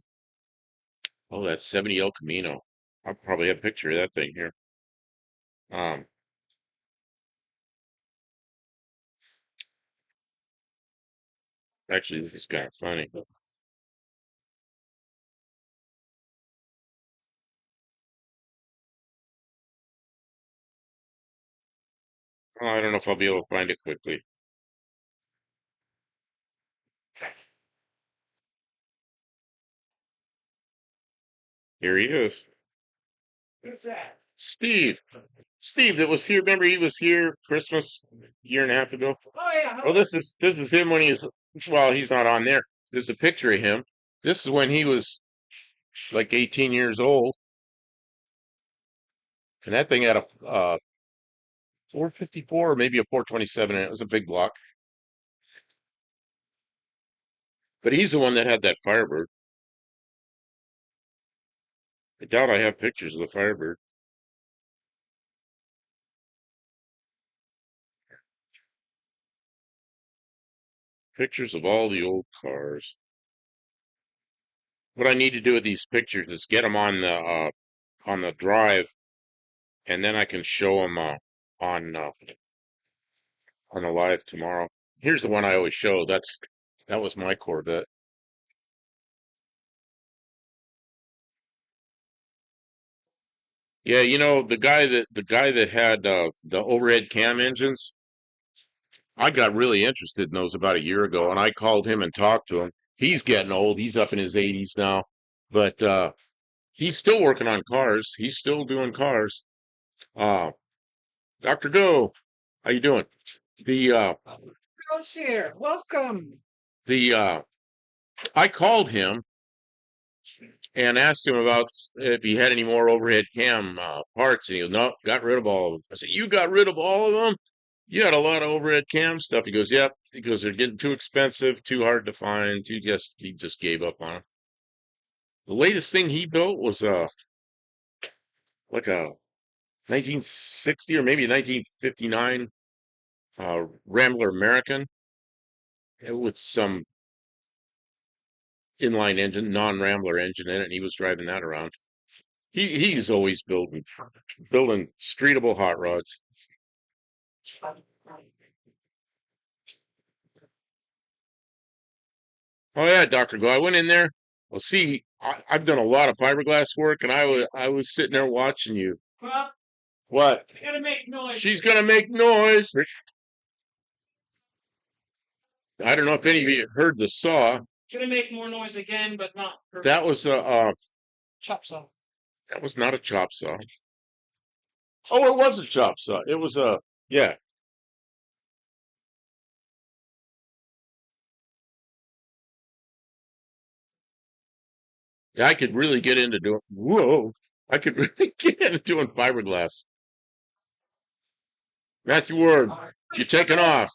oh, that 70 El Camino. I probably have a picture of that thing here. Um, Actually, this is kind of funny. Oh, I don't know if I'll be able to find it quickly. Here he is.
Who's that?
Steve. Steve that was here. Remember he was here Christmas year and a half ago?
Oh yeah.
Oh, this is him when he's well, he's not on there. There's a picture of him. This is when he was like 18 years old, and that thing had a 454 or maybe a 427, and it was a big block. But he's the one that had that Firebird. I doubt I have pictures of the Firebird. Pictures of all the old cars. What I need to do with these pictures is get them on the drive, and then I can show them on uh, on the live tomorrow. Here's the one I always show. That was my Corvette. Yeah, the guy that had the overhead cam engines. I got really interested in those about a year ago, and I called him and talked to him. He's getting old. He's up in his 80s now, but he's still working on cars. He's still doing cars. Uh, Dr. Go, how you doing? The uh,
Who's here? Welcome.
the I called him and asked him about if he had any more overhead cam parts, and he goes, "No, got rid of all of them." I said, "You got rid of all of them? You had a lot of overhead cam stuff." He goes, "Yep." He goes, "They're getting too expensive, too hard to find. He just gave up on them." The latest thing he built was like a 1960 or maybe a 1959 Rambler American with some inline engine, non-Rambler engine in it, and he was driving that around. He's always building streetable hot rods. Oh yeah, Dr. Go. I went in there. Well, see, I've done a lot of fiberglass work, and I was sitting there watching you.
Well,
What?
you gotta make noise.
She's gonna make noise. I don't know if any of you heard the saw.
Gonna make more noise again, but not for
That was a
chop saw.
that was not a chop saw. Oh, it was a chop saw. It was a yeah. Yeah, I could really get into doing. Whoa! I could really get into doing fiberglass. Matthew Ward, you're taking off.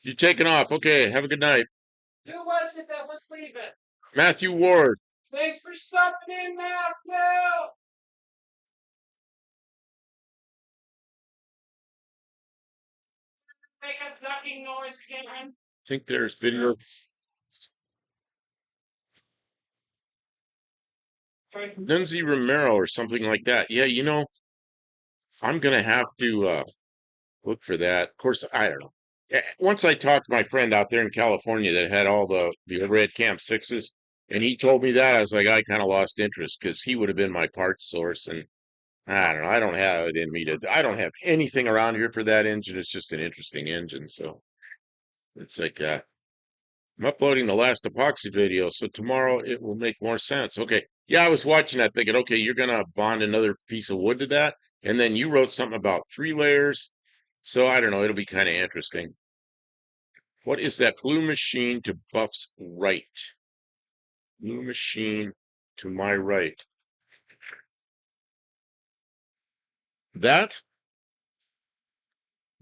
You're taking off. Okay, have a good night.
Who was it that was leaving?
Matthew Ward.
Thanks for stopping in, Matthew. Make a ducking noise again.
I think there's video. Lindsay Romero or something like that. Yeah, I'm gonna have to look for that. Of course, I don't know. Once I talked to my friend out there in California that had all the overhead Camp Sixes, and he told me that, I was like, I kind of lost interest because he would have been my parts source, and I don't know. I don't have it in me to. I don't have anything around here for that engine. It's just an interesting engine, so it's like I'm uploading the last epoxy video, so tomorrow it will make more sense. Okay. Yeah, I was watching that thinking, okay, you're gonna bond another piece of wood to that, and then you wrote something about 3 layers. So I don't know, it'll be kind of interesting. What is that blue machine to Buff's right? Blue machine to my right. That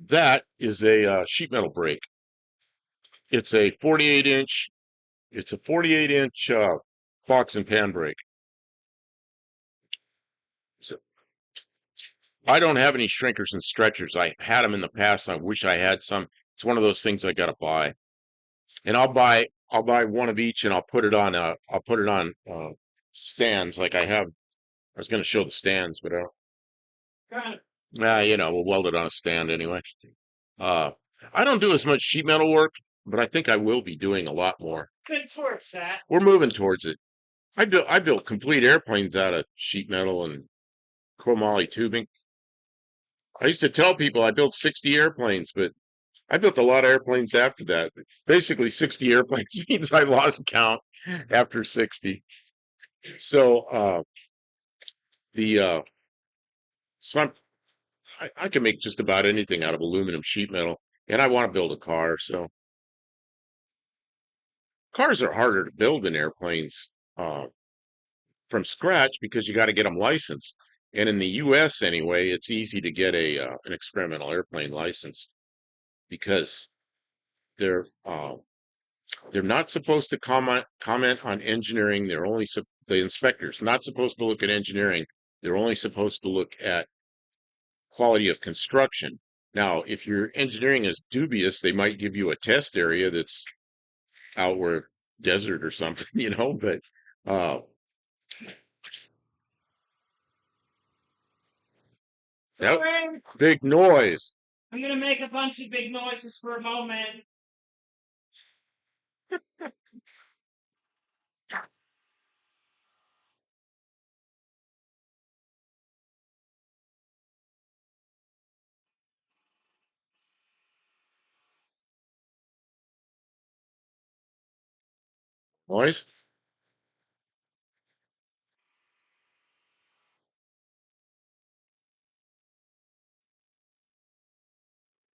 that is a sheet metal brake. It's a 48 inch. It's a 48 inch box and pan brake. So I don't have any shrinkers and stretchers. I had them in the past. I wish I had some. It's one of those things I gotta buy, and I'll buy one of each, and I'll put it on stands like I have. I was gonna show the stands, but we'll weld it on a stand anyway. Uh, I don't do as much sheet metal work, but I think I will be doing a lot more.
Good towards that.
We're moving towards it. I built complete airplanes out of sheet metal and chromoly tubing. I used to tell people I built 60 airplanes, but I built a lot of airplanes after that. Basically, 60 airplanes means I lost count after 60. So the so I can make just about anything out of aluminum sheet metal, and I want to build a car. So cars are harder to build than airplanes from scratch because you got to get them licensed. And in the U.S. anyway, it's easy to get an experimental airplane license because they're they're not supposed to comment on engineering. The inspector's not supposed to look at engineering. They're only supposed to look at quality of construction. Now, if your engineering is dubious, they might give you a test area that's out where desert or something, but uh that
Sorry,
big noise.
I'm gonna make a bunch of big noises for a moment.
Noise?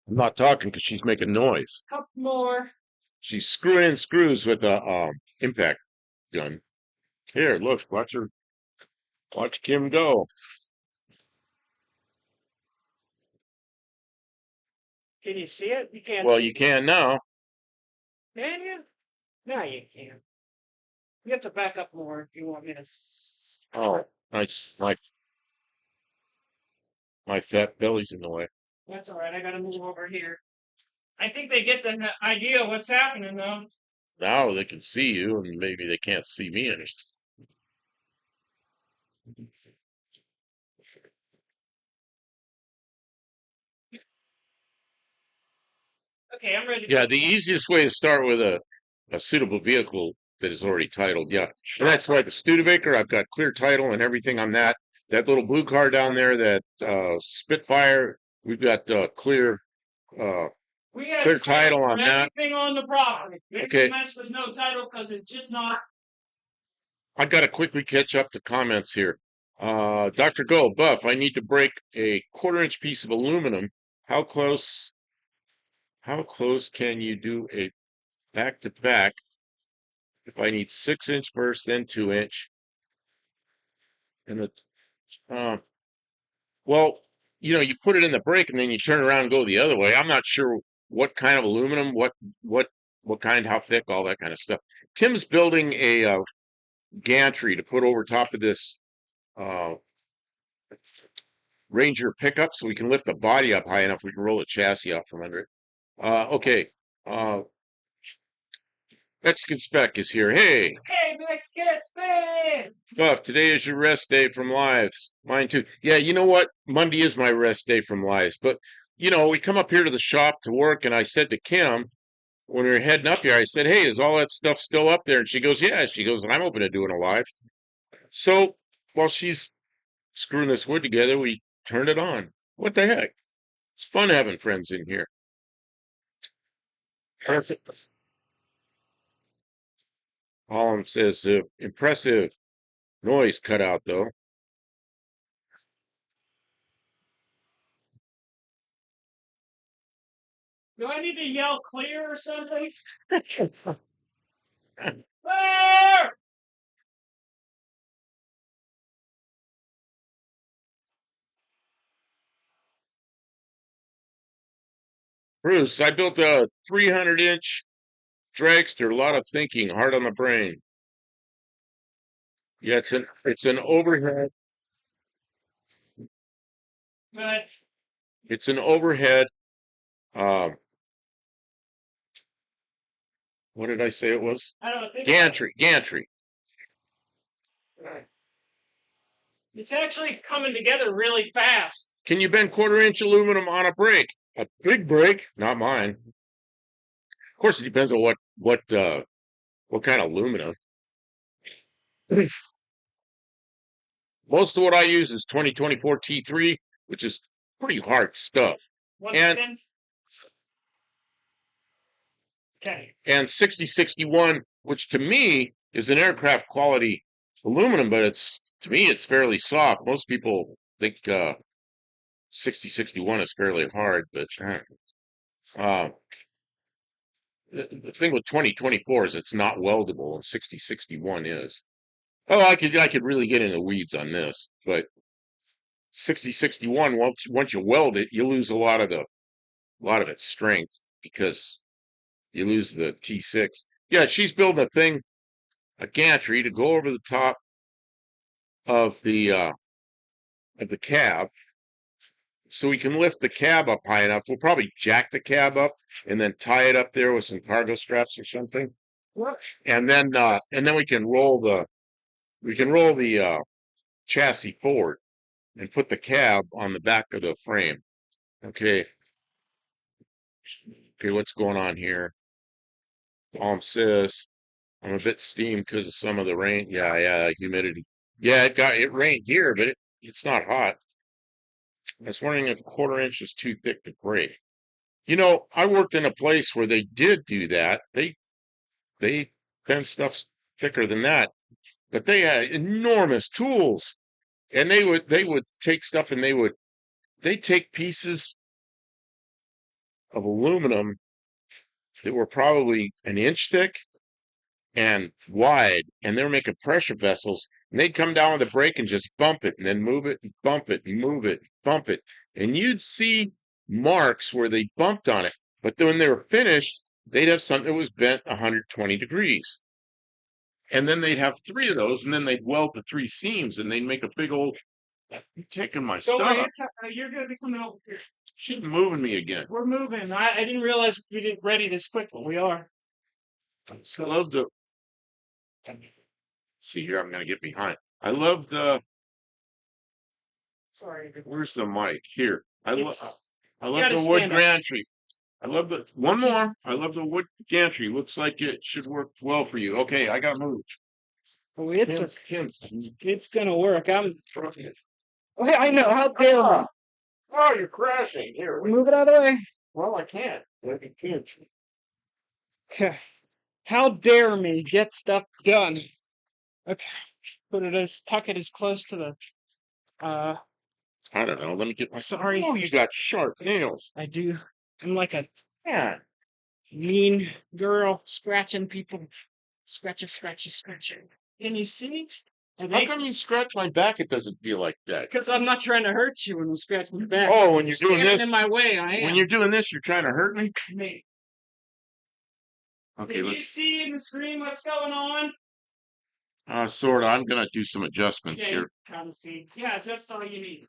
I'm not talking because she's making noise.
Couple more.
She's screwing in screws with a impact gun. Here, look, watch Kim go.
Can you see it? You can't
Well,
see
you
it.
can now.
Can you? No, you can't. You have to back up more if you want me to.
Oh, nice. My fat belly's in the way.
That's all right. I gotta move over here. I think they get the idea of what's happening, though.
Now they can see you, and maybe they can't see me anymore.
Okay, I'm ready.
Yeah, the easiest way to start with a suitable vehicle that is already titled. Yeah, and that's why the Studebaker, I've got clear title and everything on that. That little blue car down there, that Spitfire, we've got uh,
We got
clear title on that.
everything on the property. We
Okay.
mess with no title because it's just not.
I got to quickly catch up to comments here. Dr. Go, Buff, I need to break a 1/4 inch piece of aluminum. How close? How close can you do a back to back if I need 6 inch first, then 2 inch? And the well, you put it in the brake and then you turn around and go the other way. I'm not sure what kind of aluminum, what what kind, how thick, all that kind of stuff. Kim's building a gantry to put over top of this uh, Ranger pickup, so we can lift the body up high enough we can roll the chassis out from under it. Okay. Uh, Mexican Spec is here. Hey,
Hey, Mexican Spec!
Buff, today is your rest day from lives. Mine too. Yeah, you know what? Monday is my rest day from lives. But, we come up here to the shop to work, and I said to Kim, when we were heading up here, I said, hey, is all that stuff still up there? And she goes, yeah. She goes, I'm open to doing a live. So while she's screwing this wood together, we turned it on. What the heck? It's fun having friends in here. Column says, impressive noise cut out, though.
Do I need to yell clear or something? Clear!
Bruce, I built a 300-inch dragster. A lot of thinking, hard on the brain. Yeah, it's an overhead.
Good.
It's an overhead. Um, what did I say it was?
I don't think
Gantry.
it's actually coming together really fast.
Can you bend 1/4-inch aluminum on a brake? A big brake, not mine. Of course, it depends on what kind of aluminum. Most of what I use is 2024 T3, which is pretty hard stuff.
Once
And
again. Okay.
and 6061, which to me is an aircraft quality aluminum, but to me it's fairly soft. Most people think 6061 is fairly hard, but uh, the thing with 2024 is it's not weldable, and 6061 is. Oh, I could really get into the weeds on this, but 6061, once you weld it, you lose a lot of its strength because you lose the T6. Yeah, she's building a gantry to go over the top of the cab, so we can lift the cab up high enough. We'll probably jack the cab up and then tie it up there with some cargo straps or something. And then we can roll the chassis forward and put the cab on the back of the frame. Okay. Okay, what's going on here? Says I'm a bit steamed because of some of the rain. Yeah, humidity. Yeah, it rained here, but it's not hot. I was wondering if 1/4 inch is too thick to break. I worked in a place where they did do that. They bent stuff thicker than that, but they had enormous tools, and they would take stuff and they'd take pieces of aluminum that were probably an inch thick and wide, and they were making pressure vessels, and they'd come down with a brake and just bump it and then move it and bump it and move it, bump it. And you'd see marks where they bumped on it. But then when they were finished, they'd have something that was bent 120 degrees. And then they'd have 3 of those, and then they'd weld the 3 seams, and they'd make a big old. You're taking my
So
stuff.
you're going to be coming over here.
She's moving me again.
We're moving. I didn't realize we didn't ready this quick, but we are.
I love the. See here, I'm going to get behind. I love the.
Sorry.
Where's the mic? Here. I love
gotta
the wood
stand up.
gantry. I love the one more. I love the wood gantry. Looks like it should work well for you. Okay, I got moved.
Oh, it's
Kim.
it's gonna work. Okay, I know. How dare you?
Oh, you're crashing. Here.
Move it out of the way.
Well, I can't. I can't.
Okay. How dare me get stuff done? Okay. Tuck it as close to the
I don't know. Let me get my.
sorry.
Oh, you got sharp nails.
I do. I'm like a
Yeah.
mean girl scratching people. Scratch. Can you see? And
How come you scratch my back? It doesn't feel like that.
because I'm not trying to hurt you when I'm scratching your back.
Oh, when you're doing
Standing
this,
in my way, I am.
when you're doing this, you're trying to hurt me.
Me.
Okay,
Can you
let's.
see in the screen what's going on?
Sort of. I'm gonna do some adjustments
Okay,
here.
kind of see. Yeah, just all you need.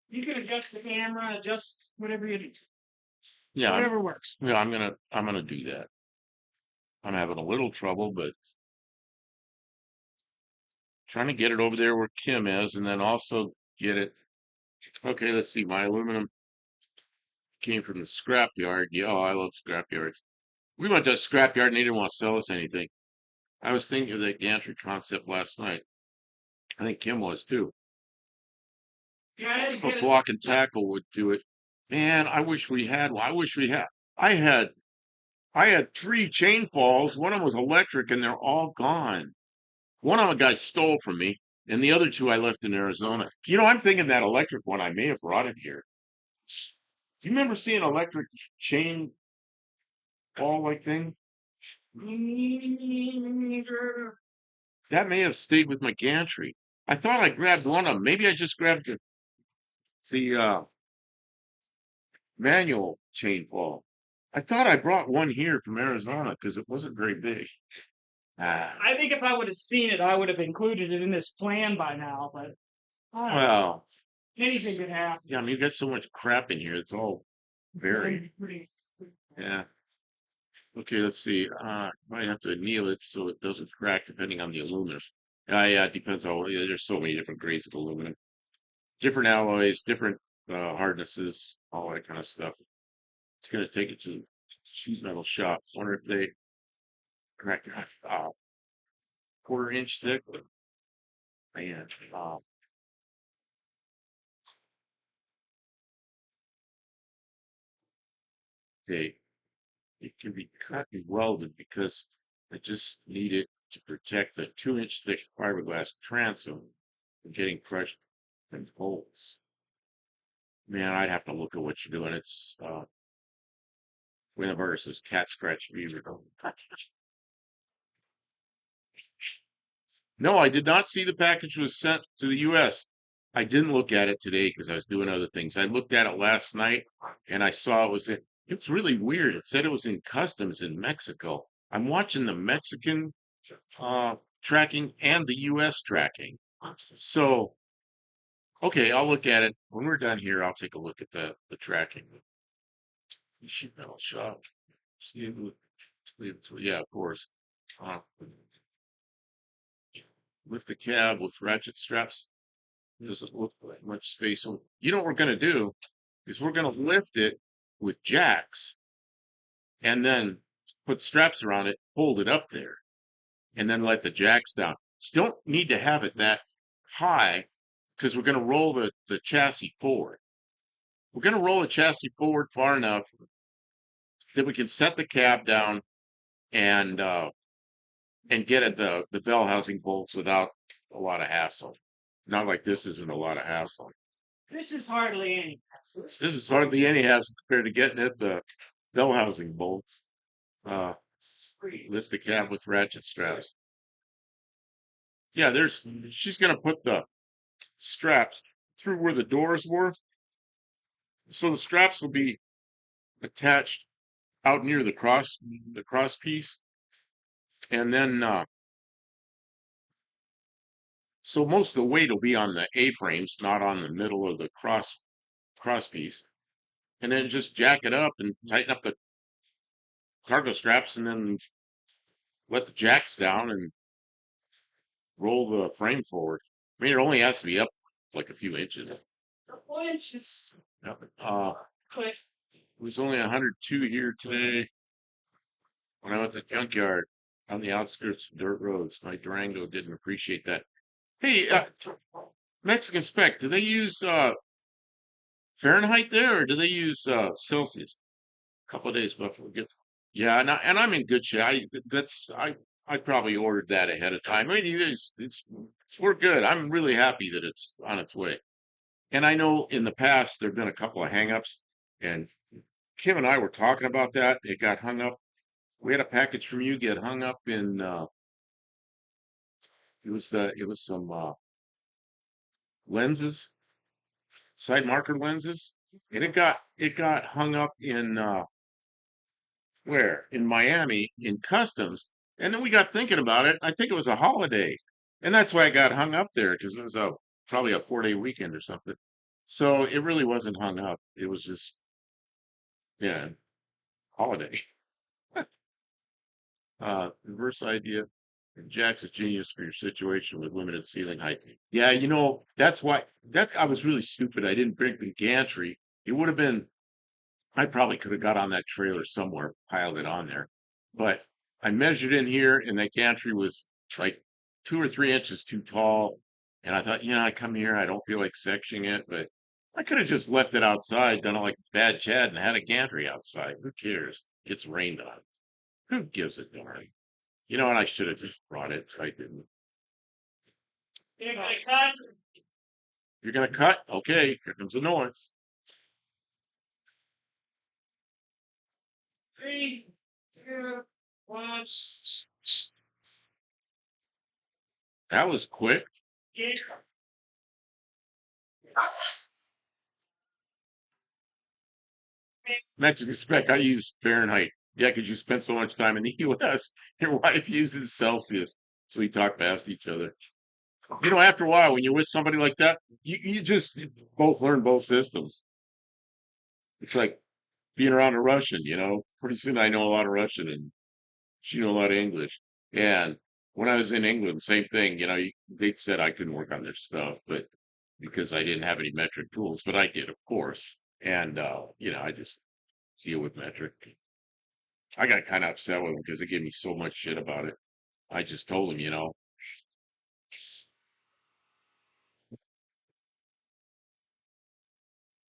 You can adjust the camera, adjust whatever you need.
Yeah,
Whatever works.
I'm gonna do that. I'm having a little trouble, but trying to get it over there where Kim is, and then also get it. Okay, let's see. My aluminum came from the scrapyard. Yeah, oh, I love scrapyards. We went to a scrapyard and they didn't want to sell us anything. I was thinking of that gantry concept last night. I think Kim was too.
Yeah,
If a block and tackle would do it, man, I wish we had one. I wish we had. I had I had three chain falls. One of them was electric, and they're all gone. One of them a guy stole from me, and the other two I left in Arizona. You know, I'm thinking that electric one I may have brought it here. Do you remember seeing electric chain fall like thing? That may have stayed with my gantry. I thought I grabbed one of them. Maybe I just grabbed the manual chain fall. I thought I brought one here from Arizona because it wasn't very big. Ah,
I think if I would have seen it, I would have included it in this plan by now, but I don't know.
well,
Anything could happen.
yeah, I mean, you got so much crap in here. It's all buried.
Pretty-
Yeah. Okay, let's see. Might have to anneal it so it doesn't crack depending on the aluminum. Yeah, it depends on, yeah, there's so many different grades of aluminum. Different alloys, different hardnesses, all that kind of stuff. It's gonna take it to sheet metal shop. Wonder if they crack quarter-inch thick. Man, okay, it can be cut and welded because I just need it to protect the 2-inch thick fiberglass transom from getting crushed in bolts. Man, I'd have to look at what you're doing. It's Winnebago says cat scratch beaver. No, I did not see the package was sent to the US. I didn't look at it today because I was doing other things. I looked at it last night and I saw it's really weird. It said it was in customs in Mexico. I'm watching the Mexican tracking and the US tracking. So, okay, I'll look at it. When we're done here, I'll take a look at the tracking. Sheet metal shop. See it yeah, of course. Uh, lift the cab with ratchet straps. It doesn't look like much space. So, you know what we're going to do is we're going to lift it with jacks and then put straps around it, hold it up there, and then let the jacks down. You don't need to have it that high because we're going to roll the chassis forward. We're going to roll the chassis forward far enough that we can set the cab down and get at the bell housing bolts without a lot of hassle. Not like this isn't a lot of hassle.
This is hardly any.
This is hardly any hassle compared to getting at the bell housing bolts. Uh, lift the cab with ratchet straps. Yeah, she's gonna put the straps through where the doors were. So the straps will be attached out near the cross piece. And then so most of the weight will be on the A-frames, not on the middle of the cross piece. And then just jack it up and tighten up the cargo straps and then let the jacks down and roll the frame forward. I mean, it only has to be up like a few inches.
Couple inches.
Yep.
Quick.
It was only 102 here today when I went to the junkyard on the outskirts of dirt roads. My Durango didn't appreciate that. Hey, Mexican Spec, do they use Fahrenheit there or do they use Celsius? A couple of days before we get. Yeah, and I'm in good shape. I probably ordered that ahead of time. I mean, we're good. I'm really happy that it's on its way. And I know in the past there've been a couple of hangups, and Kim and I were talking about that. It got hung up. We had a package from you get hung up in it was some lenses, side marker lenses, and it got hung up in where? In Miami in customs. And then we got thinking about it. I think it was a holiday. And that's why I got hung up there because it was a probably a 4-day weekend or something. So it really wasn't hung up. It was just, yeah, holiday. Reverse idea. Jack's a genius for your situation with limited ceiling height. Yeah, that's why that I was really stupid. I didn't bring the gantry. It would have been I probably could have got on that trailer somewhere, piled it on there. But I measured in here and that gantry was like 2 or 3 inches too tall. And I thought, I come here, I don't feel like sectioning it, but I could have just left it outside, done it like bad Chad and had a gantry outside. Who cares? Gets rained on. Who gives a darn? And I should have just brought it. I didn't.
If I cut
You're gonna cut? Okay, here comes the noise.
3, 2, 1,
That was quick.
get
Mexican spec, I use Fahrenheit. Yeah, because you spent so much time in the US. Your wife uses Celsius. So we talk past each other. After a while, when you're with somebody like that, you just both learn both systems. It's like being around a Russian. Pretty soon I know a lot of Russian and she know a lot of English. And when I was in England, same thing. They said I couldn't work on their stuff, but because I didn't have any metric tools, but I did, of course. And I just deal with metric. I got kind of upset with them because they gave me so much shit about it. I just told them.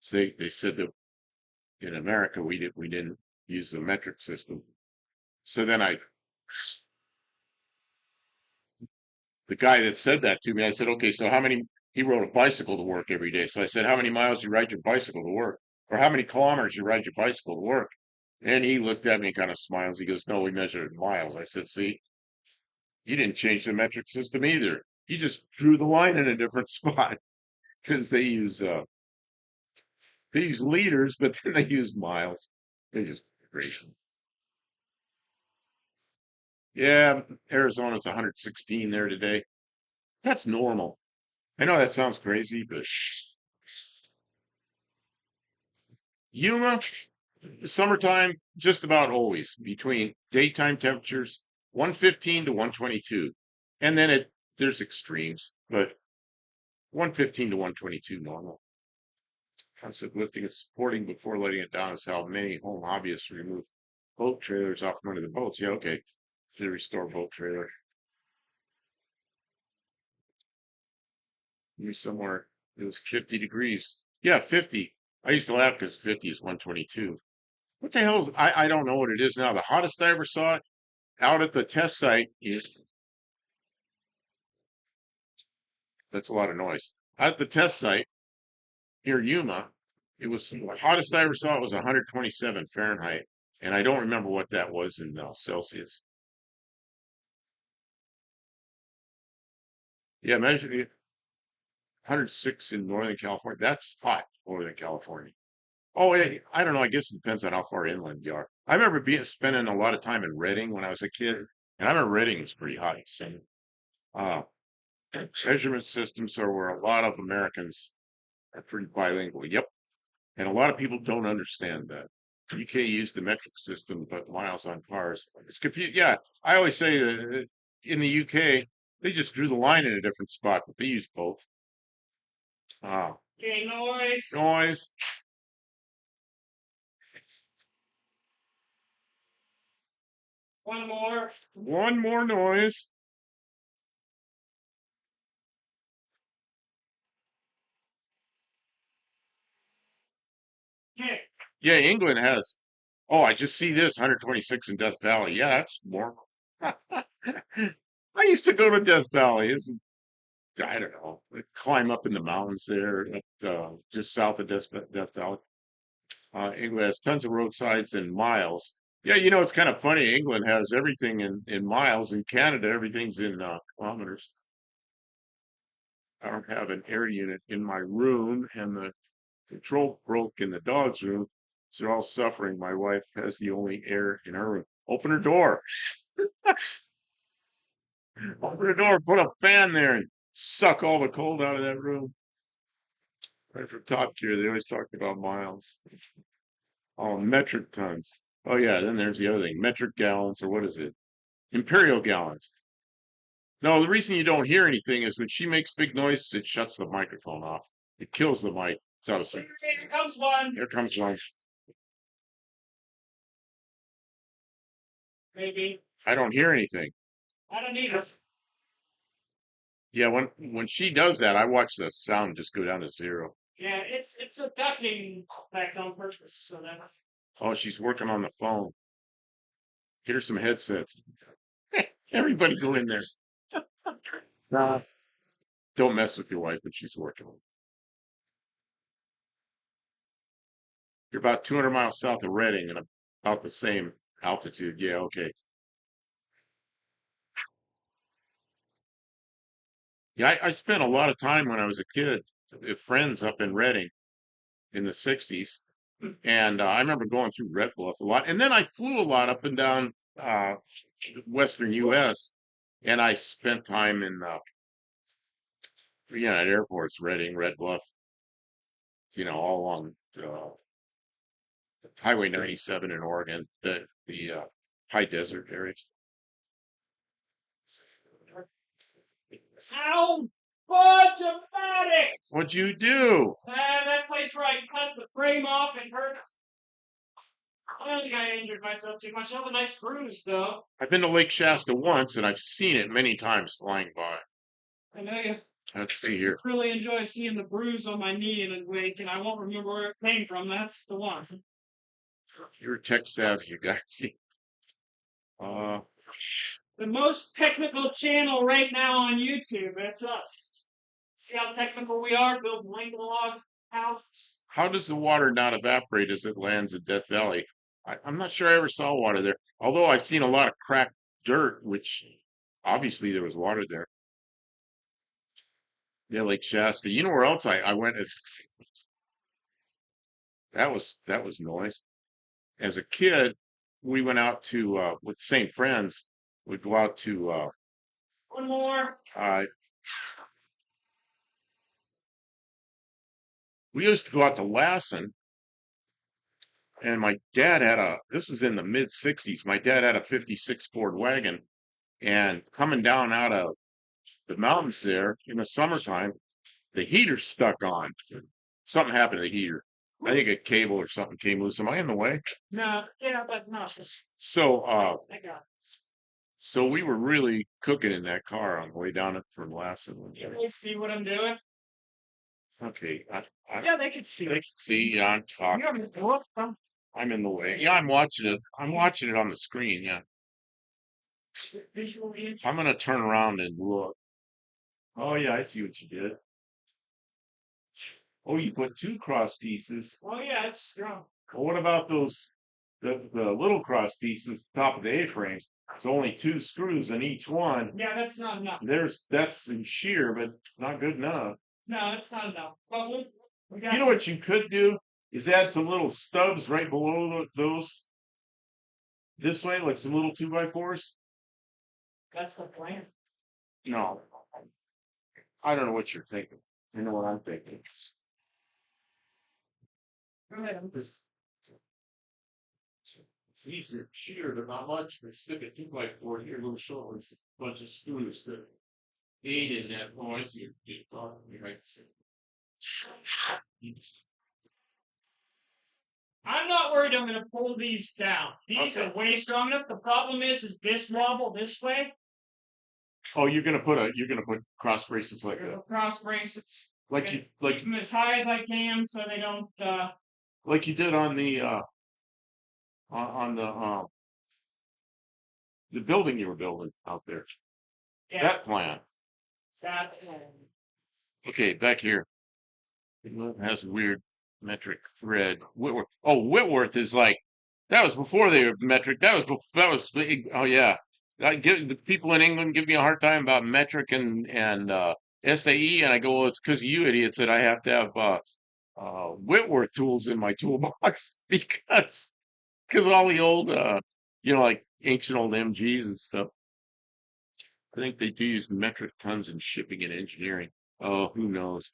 So they said that in America we didn't use the metric system. So then the guy that said that to me, I said, okay, so how many? He rode a bicycle to work every day. So I said, how many miles you ride your bicycle to work, or how many kilometers you ride your bicycle to work? And he looked at me and kind of smiles. He goes, no, we measure it in miles. I said, see, you didn't change the metric system either. You just drew the line in a different spot because they use liters, but then they use miles. They're just crazy. Yeah, Arizona's 116 there today. That's normal. I know that sounds crazy, but Yuma, summertime, just about always between daytime temperatures 115 to 122. And then there's extremes, but 115 to 122 normal. Concept lifting and supporting before letting it down is how many home hobbyists remove boat trailers off from under the boats. Yeah, okay. To restore boat trailer. Maybe somewhere it was 50 degrees. Yeah, 50. I used to laugh because 50 is 122. What the hell is, I don't know what it is now. The hottest I ever saw it out at the test site is, that's a lot of noise. At the test site near Yuma, it was the hottest I ever saw it was 127 Fahrenheit. And I don't remember what that was in Celsius. Yeah, imagine 106 in Northern California. That's hot, Northern California. Oh, yeah, I don't know. I guess it depends on how far inland you are. I remember spending a lot of time in Redding when I was a kid, and I remember Redding was pretty hot. So, uh, measurement systems are where a lot of Americans are pretty bilingual. Yep, and a lot of people don't understand that. UK used the metric system, but miles on cars. It's confused. Yeah, I always say that in the UK they just drew the line in a different spot, but they use both. Ah,
okay, noise.
noise.
One more.
One more noise.
Okay.
Yeah, England has. Oh, I just see this 126 in Death Valley. Yeah, that's more. I used to go to Death Valley. I don't know, climb up in the mountains there, just south of Death Valley. England has tons of roadsides and miles. Yeah, it's kind of funny. England has everything in miles. In Canada, everything's in kilometers. I don't have an air unit in my room, and the control broke in the dog's room, so they're all suffering. My wife has the only air in her room. Open her door. Open the door. Put a fan there and suck all the cold out of that room. Right from Top Gear, they always talked about miles. Oh, metric tons. Oh yeah, then there's the other thing, metric gallons, or what is it? Imperial gallons. No, the reason you don't hear anything is when she makes big noises, it shuts the microphone off. It kills the mic. It's out of sync.
Here comes one.
Here comes one.
Maybe.
I don't hear anything.
I don't need her.
Yeah, when she does that, I watch the sound just go down to zero.
Yeah, it's a ducking effect on purpose, so that.
Oh, she's working on the phone. Get her some headsets. Everybody go in there. Don't mess with your wife when she's working. You're about 200 miles south of Reading and about the same altitude. Yeah, okay. Yeah, I spent a lot of time when I was a kid with friends up in Reading in the 60s. And I remember going through Red Bluff a lot. And then I flew a lot up and down Western U.S. And I spent time in, at airports, Reading, Red Bluff, all along Highway 97 in Oregon, the high desert areas.
How dramatic!
What'd you do?
That place where I cut the frame off and hurt. I don't think I injured myself too much. I have a nice bruise, though.
I've been to Lake Shasta once, and I've seen it many times flying by.
I know you
Let's see here.
really enjoy seeing the bruise on my knee in a wake, and I won't remember where it came from. That's the one.
You're tech savvy, you guys.
The most technical channel right now on YouTube. That's us. See how technical we are? Building Lincoln log houses.
How does the water not evaporate as it lands at Death Valley? I'm not sure I ever saw water there. Although I've seen a lot of cracked dirt, which obviously there was water there. Yeah, Lake Shasta. You know where else I went? That was noise. As a kid, we went out to with the same friends. We'd go out to
One more.
We used to go out to Lassen, and my dad had this was in the mid 60s. My dad had a 56 Ford wagon, and coming down out of the mountains there in the summertime, the heater stuck on. Something happened to the heater. I think a cable or something came loose. Am I in the way?
No, yeah, but no.
So,
I got it.
so we were really cooking in that car on the way down it from Lassen.
Can they see what I'm doing?
Okay,
Yeah, they could see
they
it.
can see. Yeah, I'm talking.
You haven't looked, huh?
I'm in the way. Yeah, I'm watching it. I'm watching it on the screen. Yeah,
Is it visually
I'm gonna turn around and look. Oh yeah, I see what you did. Oh, you put two cross pieces.
Oh yeah, it's strong.
Well, what about those the little cross pieces, top of the A-frame? It's only two screws in each one.
Yeah, that's not enough.
That's in shear, but not good enough.
No, that's not enough. Well, we got.
You know what you could do is add some little stubs right below those. This way, like some little 2x4s.
That's the plan.
No, I don't know what you're thinking. You know what I'm thinking.
Go ahead.
It's easier shear, but not much. They stick a 2x4 here, a little short ones, a bunch of screws that aid in that. Oh, I see.
I'm not worried I'm going to pull these down. These
Okay.
are way strong enough. The problem is this wobble this way.
Oh, you're gonna put cross braces like that,
Cross braces.
like you
Keep them as high as I can so they don't.
like you did on the on the building you were building out there.
Yeah.
That plan.
That.
Okay, back here. It has a weird metric thread. Whitworth. Oh, Whitworth is like that was before they were metric. That was oh yeah. The people in England give me a hard time about metric and SAE, and I go, well, it's because of you idiots that I have to have Whitworth tools in my toolbox because all the old like ancient old MGs and stuff. I think they do use metric tons in shipping and engineering. Oh, who knows?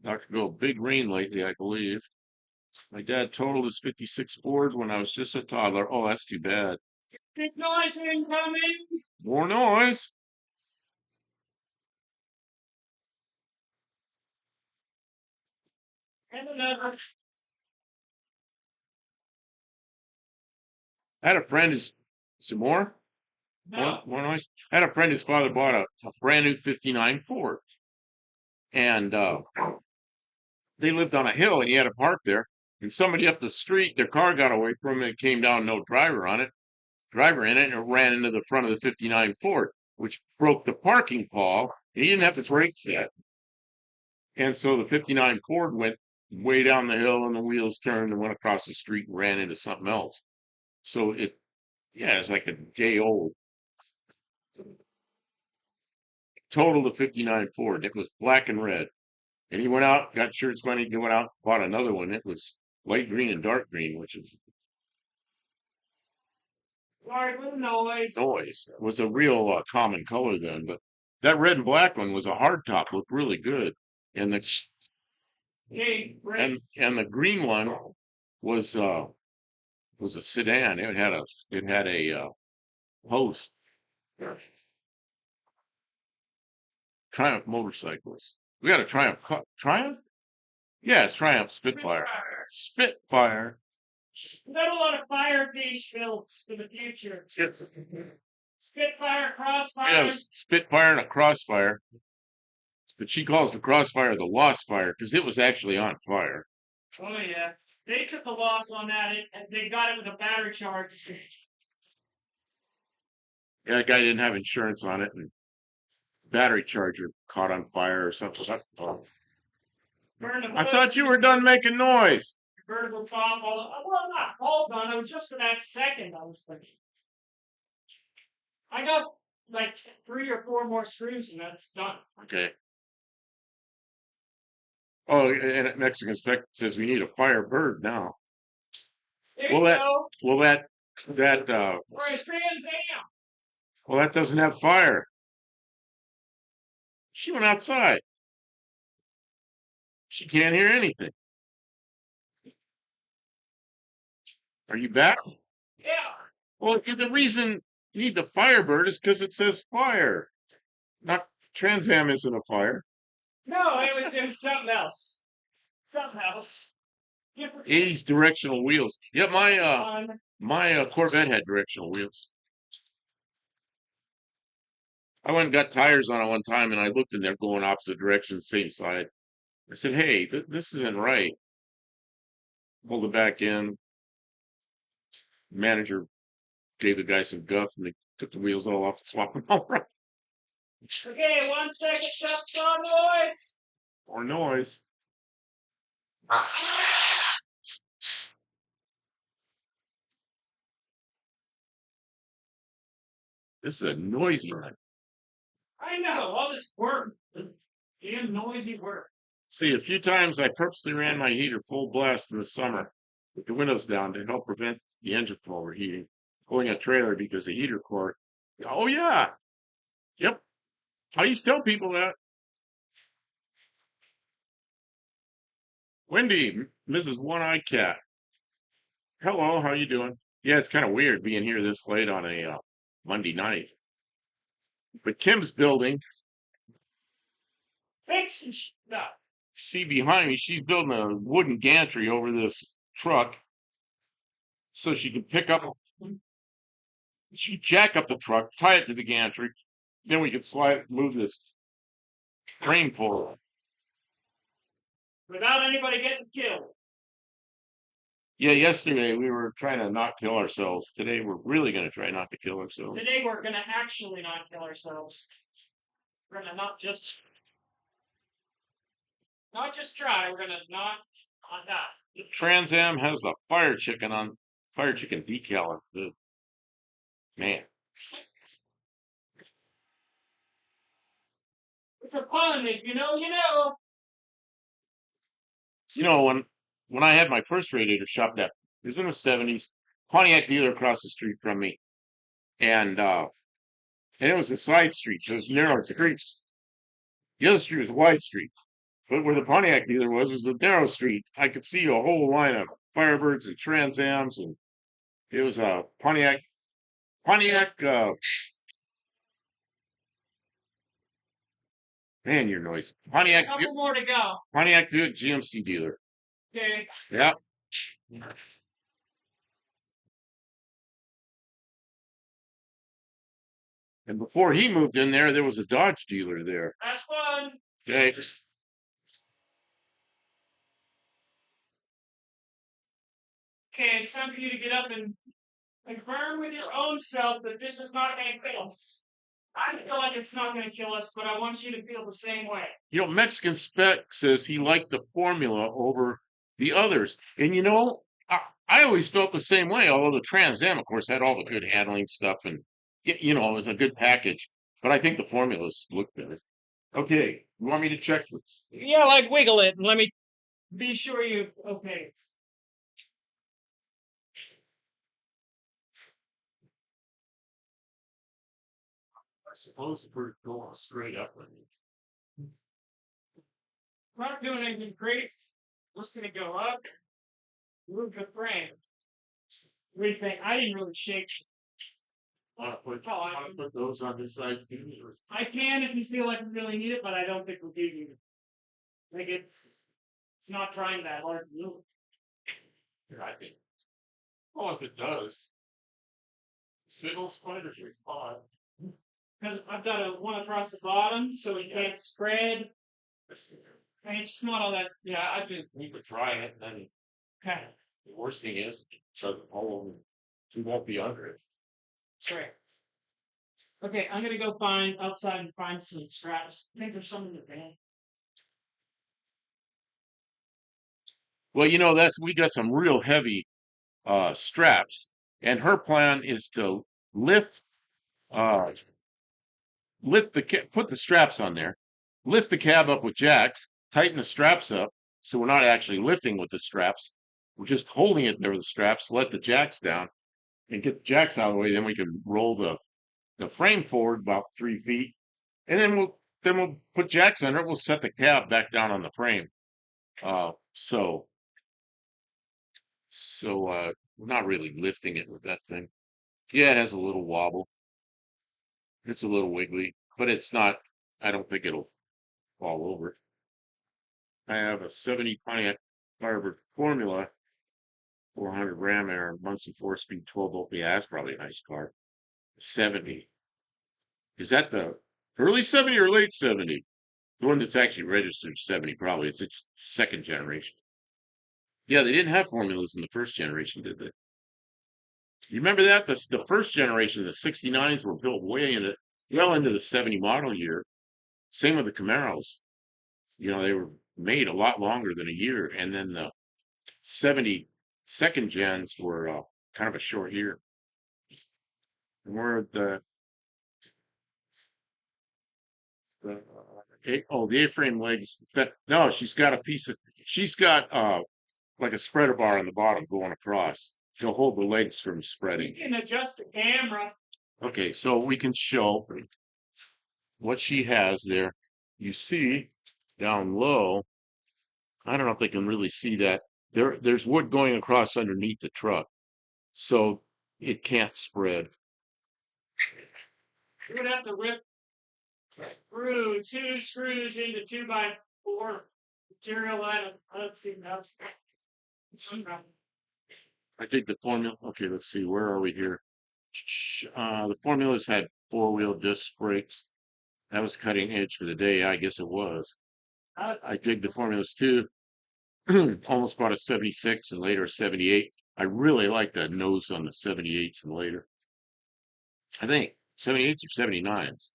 Not to go big rain lately, I believe. My dad totaled his 56 Ford when I was just a toddler. Oh, that's too bad.
Big noise incoming.
More noise.
And another.
I had a friend who's some more.
No.
More noise. I had a friend whose father bought a brand new 59 Ford. And they lived on a hill and he had to park there. And somebody up the street, their car got away from him and came down, no driver in it, and it ran into the front of the 59 Ford, which broke the parking pall. And he didn't have to brake yet. And so the 59 Ford went way down the hill and the wheels turned and went across the street and ran into something else. So it's like a day old. Totaled a 59 Ford. It was black and red. And he went out, got insurance money, he went out, bought another one. It was light green and dark green, which is
Sorry for the noise.
noise. It was a real common color then, but that red and black one was a hardtop, looked really good. And the
Okay, Rick.
and the green one was a sedan. It had a host. Triumph motorcycles. We got a Triumph? Yeah, it's Triumph Spitfire. Spitfire.
We got a lot of fire being built for the future. Spitfire, Crossfire.
Yeah, Spitfire and a Crossfire. But she calls the Crossfire the Lost Fire because it was actually on fire.
Oh yeah, they took a loss on that, and they got it with a battery charge.
Yeah, that guy didn't have insurance on it, and battery charger caught on fire or something. I thought you were done making noise.
Burned the top. Well, not all done. It was just for that second. I was thinking. I got like 3 or 4 more screws, and that's done.
Okay. Oh, and Mexican Spec says we need a Firebird now.
There
Well,
you
that
go.
well that
Or a Trans Am.
well that doesn't have fire. She went outside. She can't hear anything. Are you back?
Yeah.
Well, the reason you need the Firebird is because it says fire. Not Trans Am isn't a fire.
No, it was something else. Something else. Different.
80s directional wheels. Yeah, my
one.
my Corvette had directional wheels. I went and got tires on it one time, and I looked and they're going opposite direction, same side. I said, "Hey, this isn't right." Pulled it back in. Manager gave the guy some guff, and they took the wheels all off and swapped them all around.
Okay, 1 second. Stop the noise.
Or noise. This is a noisy one.
I know all this work. Damn noisy work.
See, a few times I purposely ran my heater full blast in the summer with the windows down to help prevent the engine from overheating. Pulling a trailer because the heater core. Oh yeah. Yep. I used to tell people that. Wendy, Mrs. One-Eyed Cat. Hello, how you doing? Yeah, it's kind of weird being here this late on a Monday night. But Kim's building.
Fixing stuff.
See behind me, she's building a wooden gantry over this truck so she can she can jack up the truck, tie it to the gantry, then we can move this frame forward.
Without anybody getting killed.
Yeah, yesterday we were trying to not kill ourselves. Today we're really going to try not to kill ourselves.
Today we're going to actually not kill ourselves. We're going to not just try. We're going to not die.
The Trans Am has the fire chicken decal on it. Man.
It's a pun. If you know, you know.
You know, when I had my first radiator shop, that it was in the '70s, Pontiac dealer across the street from me, and it was a side street, so it was narrow streets. The other street was a wide street, but where the Pontiac dealer was a narrow street. I could see a whole line of Firebirds and Trans Ams, and it was a Pontiac. Man, your noise.
A couple more to go.
Pontiac Buick GMC dealer.
Okay.
Yeah. And before he moved in there was a Dodge dealer there.
That's fun.
Okay.
Okay, it's time for you to get up and confirm with your own self that this is not going to kill us. I feel like it's not going to kill us, but I want you to feel the same way.
You know, Mexican Spec says he liked the Formula over the others. And you know, I always felt the same way, although the Trans Am, of course, had all the good handling stuff and, you know, it was a good package. But I think the Formulas look better. Okay, you want me to check this?
Yeah, like wiggle it and let me be sure you. Okay.
I suppose if we're going straight up.
Not doing anything crazy. Just going to go up, move the frame. What do you think? I didn't really shake.
Want to put those on this side too?
I can if you feel like we really need it, but I don't think we do need it. Like it's not trying that hard to move.
Here, I think. Oh, if it does. Single spiders are fine.
Because I've got one across the bottom, so it can't spread. And it's just not all that.
Yeah, I think we could try it, and then
Okay.
the worst thing is, so the hole, we won't be under it.
Great. Okay, I'm gonna go outside and find some straps. I think there's some in the van.
Well, you know, we got some real heavy straps, and her plan is to lift uh put the straps on there, lift the cab up with jacks, tighten the straps up so we're not actually lifting with the straps. We're just holding it there with the straps, let the jacks down and get the jacks out of the way, then we can roll the frame forward about 3 feet, and then we'll put jacks under it. We'll set the cab back down on the frame. So we're not really lifting it with that thing. Yeah, it has a little wobble. It's a little wiggly, but it's not. I don't think it'll fall over. I have a '70 Pontiac Firebird Formula, 400 ram air, Muncie 4-speed 12-volt. Yeah, that's probably a nice car. '70. Is that the early '70 or late '70? The one that's actually registered '70, probably. It's its second generation. Yeah, they didn't have formulas in the first generation, did they? You remember that? The first generation, the '69s were built well into the '70 model year. Same with the Camaros. You know, they were made a lot longer than a year. And then the '70 second gens were kind of a short year. And we're the A-frame legs. No, she's got like a spreader bar on the bottom going across. She'll hold the legs from spreading.
You can adjust the camera.
Okay, so we can show what she has there. You see down low, I don't know if they can really see that. There's wood going across underneath the truck, so it can't spread.
You're gonna have to rip through 2 screws into 2x4 material. Let's see now.
I think the formula. Okay, let's see. Where are we here? The formulas had 4-wheel disc brakes. That was cutting edge for the day. I guess it was. I dig the formulas too. Almost bought a '76 and later a '78. I really like the nose on the '78s and later. I think '78s or '79s.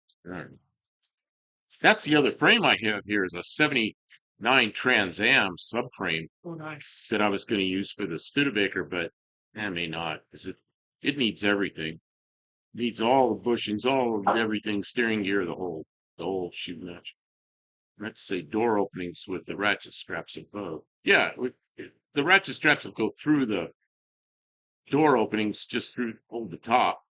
That's the other frame I have here is a '79 Trans Am subframe.
Oh, nice.
That I was going to use for the Studebaker, but I may not because it needs everything. Needs all the bushings, all of everything, steering gear, the whole shoot match. Let's say door openings with the ratchet straps above. Yeah, the ratchet straps will go through the door openings just through over the top.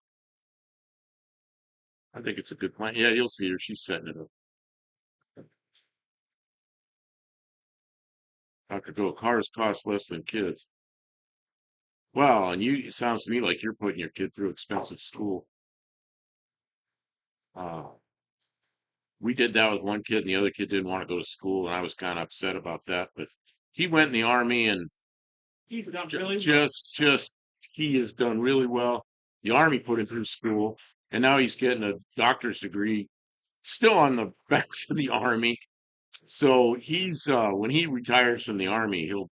I think it's a good plan. Yeah, you'll see her. She's setting it up. Dr. Go, cars cost less than kids. Well, and it sounds to me like you're putting your kid through expensive school. Uh, we did that with one kid, and the other kid didn't want to go to school, and I was kind of upset about that. But he went in the army, and
He's done really well.
just he has done really well. The army put him through school, and now he's getting a doctor's degree, still on the backs of the army. So he's when he retires from the army, he'll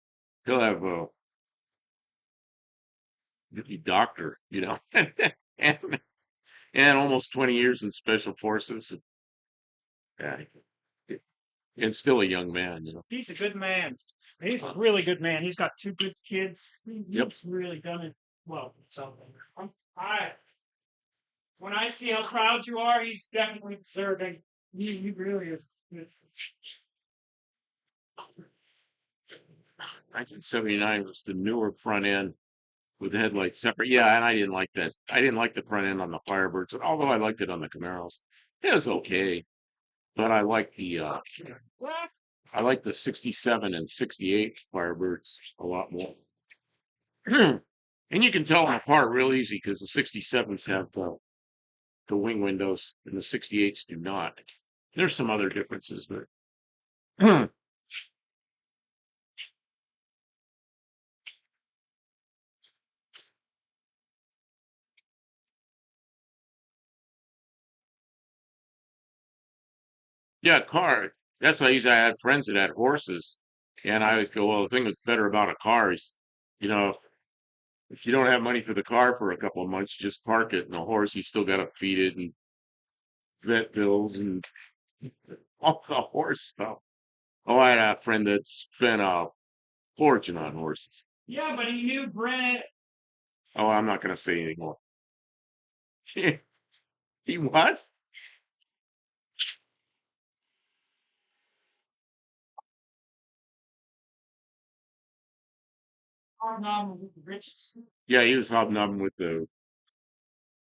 have a doctor, and and almost 20 years in special forces. Yeah, and still a young man.
He's a good man. He's a really good man. He's got two good kids.
Yep.
He's really done it well. So, I when I see how proud you are, he's definitely deserving. He really is.
1979 was the newer front end with the headlights separate. Yeah, and I didn't like that. I didn't like the front end on the Firebirds, although I liked it on the Camaros. It was okay, but I like the 67 and 68 Firebirds a lot more. And you can tell them apart real easy because the 67s have the wing windows and the 68s do not. There's some other differences, but yeah, car. That's why I had friends that had horses, and I always go, well, the thing that's better about a car is, you know, if you don't have money for the car for a couple of months, just park it. And a horse, you still got to feed it and vet bills and all the horse stuff. Oh, I had a friend that spent a fortune on horses.
Yeah, but he knew Brent.
Oh, I'm not going to say anymore. He what?
Hobnobbing with the riches.
Yeah, he was hobnobbing with the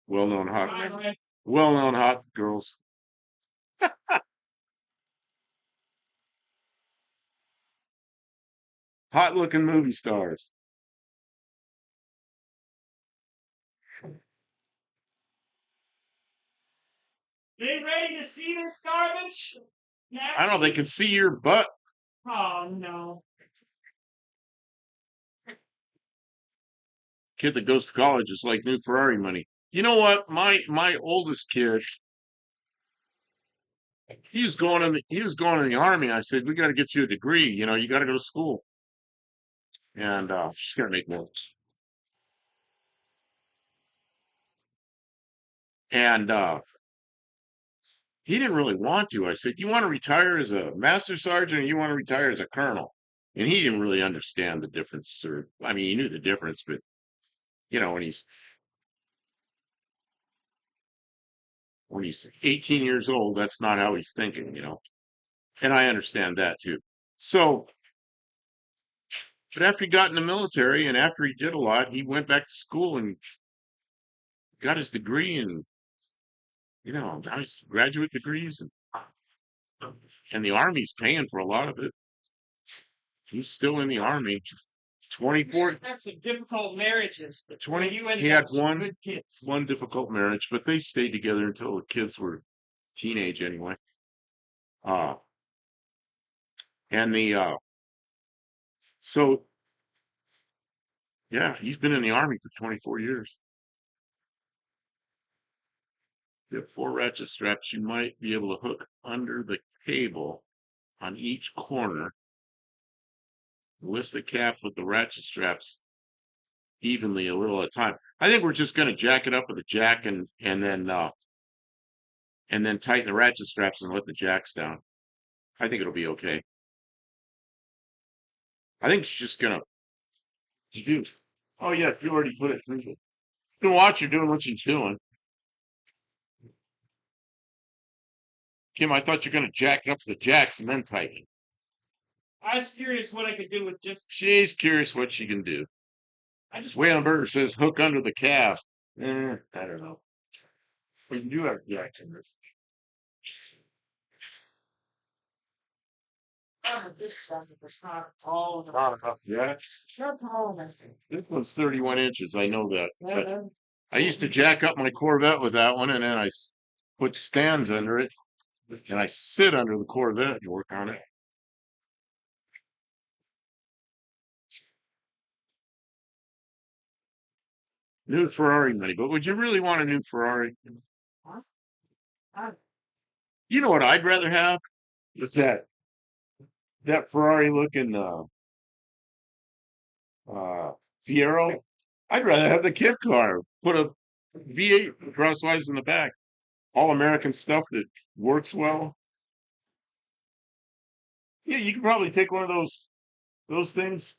well-known hot,
Right.
well-known hot girls. Hot-looking movie stars.
They ready to see this garbage?
I don't know, they can see your butt.
Oh no.
Kid that goes to college is like new Ferrari money. You know what? My oldest kid, he was going in the army. I said, we got to get you a degree. You got to go to school. And she's gonna make more. And he didn't really want to. I said, you want to retire as a master sergeant or you want to retire as a colonel? And he didn't really understand the difference, or I mean, he knew the difference, but when he's 18 years old, that's not how he's thinking. And I understand that too. So, but after he got in the military and after he did a lot, he went back to school and got his degree, and now he's graduate degrees, and the army's paying for a lot of it. He's still in the army. 24,
That's some difficult marriages. But
20.
you
He
ended
had
up with some good kids.
one difficult marriage, but they stayed together until the kids were teenage anyway. Uh, and the so yeah, he's been in the army for 24 years. You have 4 ratchet straps you might be able to hook under the cable on each corner. Lift the calf with the ratchet straps evenly a little at a time. I think we're just going to jack it up with a jack and then tighten the ratchet straps and let the jacks down. I think it'll be okay. I think she's just gonna do. Oh yeah, you already put it through. You can watch her doing what she's doing. Kim, I thought you're going to jack up the jacks and then tighten.
I was curious what I could do with just.
She's curious what she can do.
I just
Whalenberger says hook under the cab. I don't know. We can do have jacks in this.
This stuff is not tall enough.
Not enough jacks.
Not tall enough.
This one's 31 inches. I know that. But
Yeah,
I used to jack up my Corvette with that one, and then put stands under it, and I sit under the Corvette and work on it. New Ferrari money, but would you really want a new Ferrari? You know what I'd rather have? Is that Ferrari looking uh Fiero? I'd rather have the kit car. Put a V8 crosswise in the back. All American stuff that works well. Yeah, you could probably take one of those things.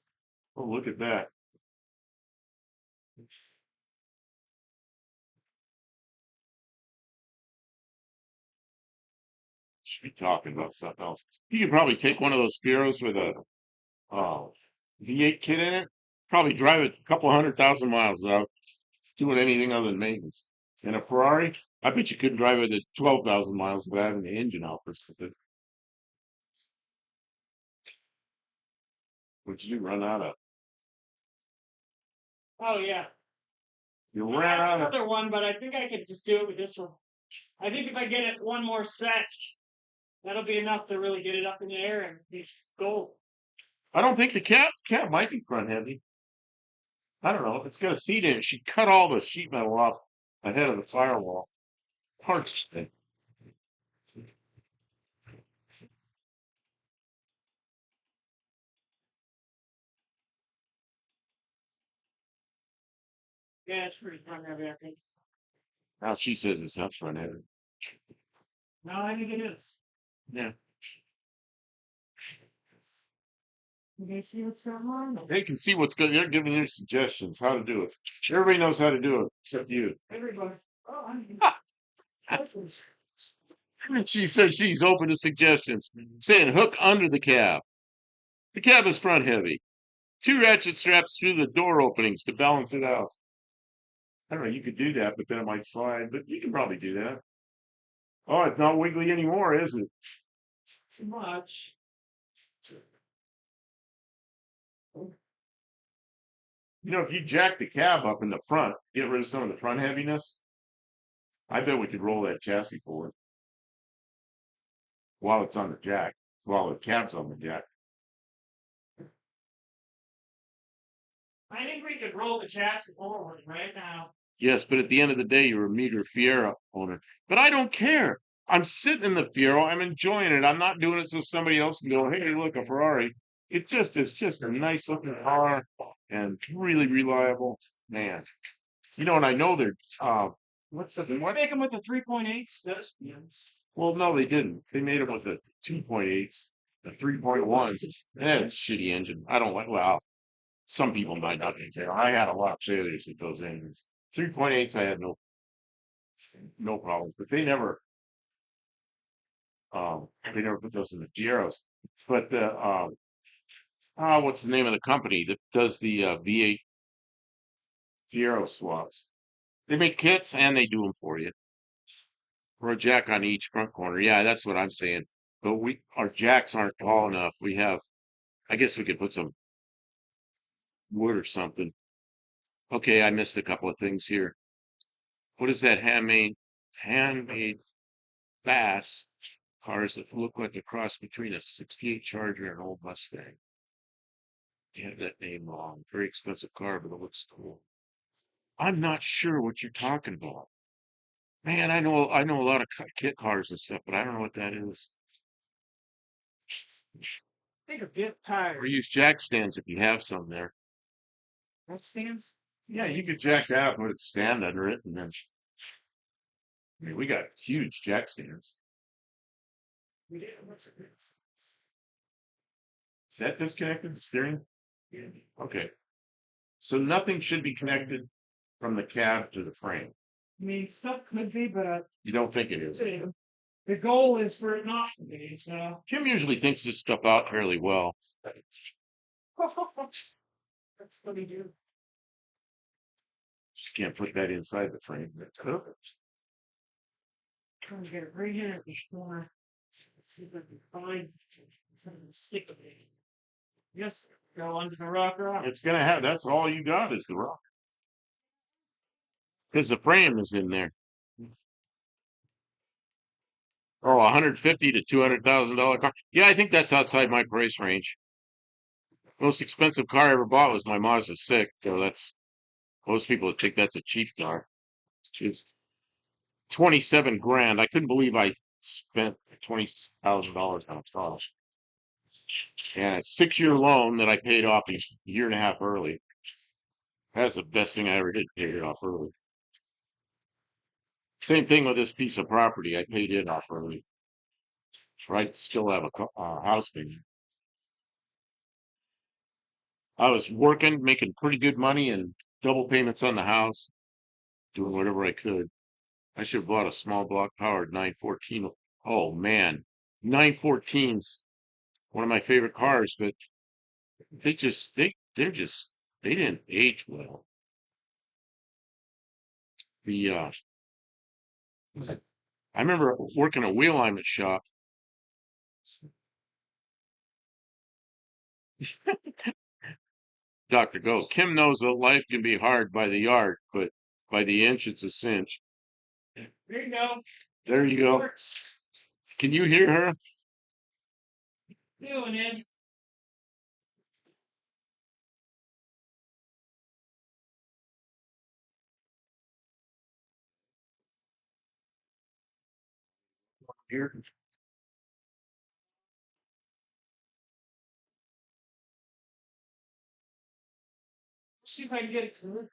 Oh, look at that. Should be talking about something else. You could probably take one of those Fieros with a V8 kit in it. Probably drive it a couple 100,000 miles without doing anything other than maintenance. And a Ferrari, I bet you couldn't drive it at 12,000 miles without having the engine out for something. Would you run out of?
oh yeah.
You
I
ran
have
out of.
another one, but I think I could just do it with this one. I think if I get it one more set, that'll be enough to really get it up in the air and it's gold.
I don't think the cab might be front heavy. I don't know. It's got a seat in it. She cut all the sheet metal off ahead of the firewall. Hard to say.
Yeah, it's pretty front heavy, I think.
Now she says it's not front heavy.
No, I think it is.
Yeah.
You can see what's going on.
They can see what's good. They're giving you suggestions how to do it. Everybody knows how to do it except you.
Everybody. Oh,
She says she's open to suggestions, saying hook under the cab. The cab is front heavy. 2 ratchet straps through the door openings to balance it out. I don't know, you could do that, but then it might slide, but you can probably do that. Oh, it's not wiggly anymore, is it?
too much.
You know, if you jack the cab up in the front, get rid of some of the front heaviness, I bet we could roll that chassis forward while it's on the jack, while the cab's on the jack.
I think we could roll the chassis forward right now.
Yes, but at the end of the day, you're a meter Fiero owner. But I don't care. I'm sitting in the Fiero. I'm enjoying it. I'm not doing it so somebody else can go, hey, look, a Ferrari. It's just a nice looking car and really reliable. Man. You know, and I know they're what's the
We
what?
make them with the 3.8s. Those yes.
Well, no, they didn't. They made them with the 2.8s, the 3.1s. That's a shitty engine. I don't like well, some people might not care. I had a lot of failures with those engines. 3.8s I had no problem. But they never put those in the Fieros. But the what's the name of the company that does the V8 Fiero swaps? They make kits and they do them for you. Or a jack on each front corner. Yeah, that's what I'm saying. But our jacks aren't tall enough. I guess we could put some wood or something. Okay, I missed a couple of things here. What is that handmade fast cars that look like a cross between a 68 Charger and an old Mustang? You have that name wrong. Very expensive car, but it looks cool. I'm not sure what you're talking about. Man, I know a lot of kit cars and stuff, but I don't know what that is.
I think a bit
Or
tired.
use jack stands if you have some there.
What stands?
Yeah, you could jack that up, put a stand under it, and then I mean, we got huge jack stands.
We did. What's it?
Is that disconnected? The steering? Okay. So nothing should be connected from the cab to the frame.
I mean, stuff could be, but
You don't think it is?
The goal is for it not to be, so.
Kim usually thinks this stuff out fairly well.
That's what he do.
Just can't put that inside the frame.
Trying to get it right here at the corner. See if I can find something to stick with it. Yes, go under the rocker.
It's gonna have, that's all you got is the rock. Because the frame is in there. Oh, 150 to $200,000 car. Yeah, I think that's outside my price range. Most expensive car I ever bought was my Mazda 6. So that's, most people would think that's a cheap car. It's 27 grand. I couldn't believe I spent $20,000 on a car. And a 6-year loan that I paid off a year and a half early. That's the best thing I ever did, paid it off early. Same thing with this piece of property. I paid it off early. Right, still have a house payment. I was working, making pretty good money and double payments on the house, doing whatever I could. I should have bought a small block powered 914. Oh man, 914's one of my favorite cars, but they didn't age well. The I remember working a wheel alignment shop. Dr. Go. Kim knows that life can be hard by the yard, but by the inch it's a cinch.
There you go.
There you go.
Works.
Can you hear her?
Doing it.
Here.
See if I can get it to move.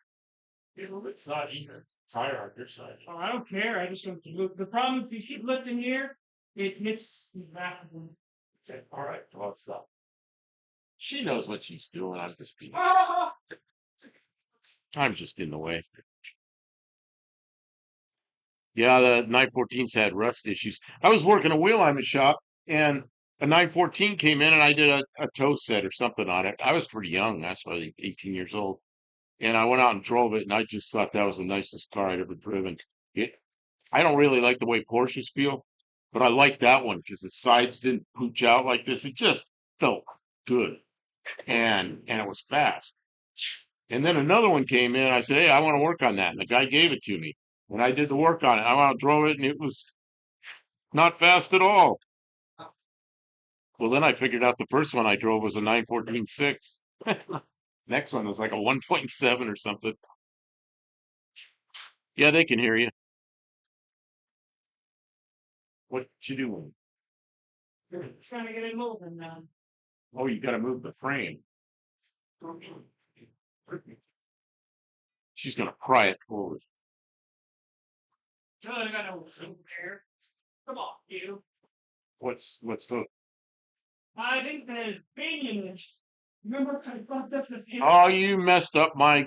It's not even. It's higher on your side.
Oh, I don't care. I just want to move. The problem if you keep lifting here, it hits the back of them.
Okay, all right, well, stop. She knows what she's doing.
Ah!
I'm just in the way. Yeah, the 914's had rust issues. I was working a wheel alignment shop and a 914 came in and I did a toe set or something on it. I was pretty young. I was probably 18 years old. And I went out and drove it and I just thought that was the nicest car I'd ever driven. It, I don't really like the way Porsches feel, but I like that one because the sides didn't pooch out like this. It just felt good and it was fast. And then another one came in. I said, "Hey, I want to work on that." And the guy gave it to me. And I did the work on it. I went out and drove it and it was not fast at all. Well, then I figured out the first one I drove was a 914.6. Next one was like a 1.7 or something. Yeah, they can hear you. What you doing?
Trying to get it moving now.
Oh, you got to move the frame. She's gonna pry it forward.
No, I got no food there. Come on, you.
What's the?
I think the pinion is. Remember, I fucked up the pinion.
Oh, you messed up my.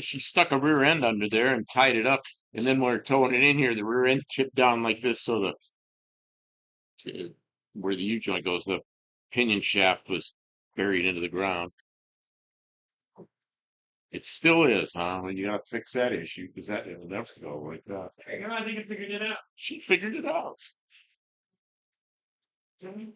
She stuck a rear end under there and tied it up, and then when we're towing it in here, the rear end tipped down like this, so where the U joint goes, the pinion shaft was buried into the ground. It still is, huh? Well, you got to fix that issue because that it'll never go like that.
I think I figured it out.
She figured it out. Kind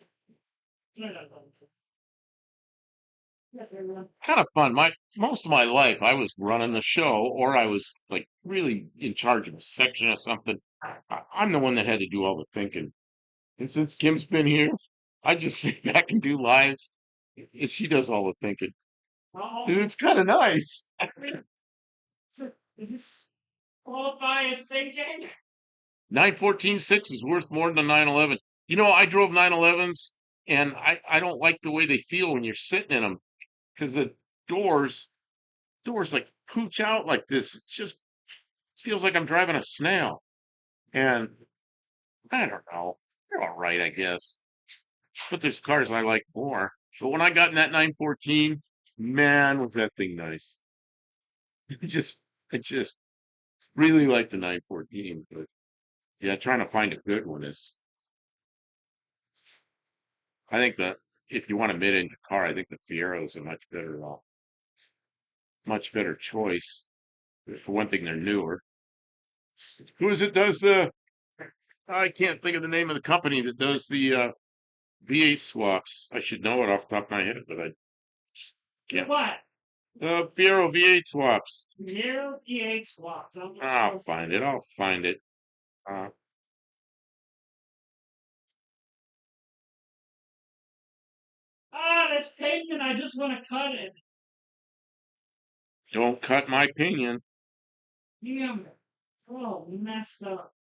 of fun. Most of my life, I was running the show, or I was like really in charge of a section or something. I'm the one that had to do all the thinking. And since Kim's been here, I just sit back and do lives. And she does all the thinking. And it's kind of nice.
So, does this qualify as thinking?
914.6 is worth more than a 911. You know, I drove 911s and I don't like the way they feel when you're sitting in them because the doors like pooch out like this. It just feels like I'm driving a snail. And I don't know. They're all right, I guess. But there's cars I like more. But when I got in that 914, man, was that thing nice. I just really like the 914. But yeah, trying to find a good one is I think that if you want a mid-engine car, I think the Fiero is a much better choice. For one thing, they're newer. Who is it does the? I can't think of the name of the company that does the V8 swaps. I should know it off the top of my head, but I just
Get
can't.
what?
Fiero V8 swaps.
Near PH swaps.
I'll find it. I'll find it. Uh,
Ah, this pavement, I just want to cut it.
don't cut my pinion.
Damn it. Oh, messed up.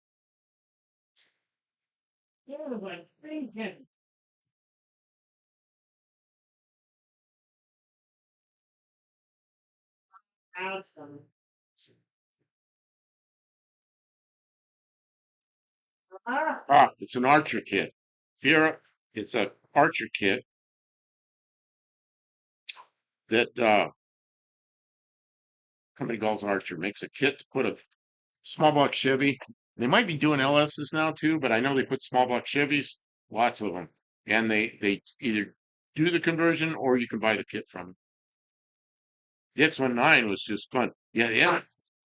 What was I thinking? Now it's done. Ah,
It's an Archer kit. Fiero, it's a Archer kit that company calls Archer makes a kit to put a small block Chevy. They might be doing LSs now too, but I know they put small block Chevys, lots of them, and they either do the conversion or you can buy the kit from them. The X19 was just fun. Yeah, yeah.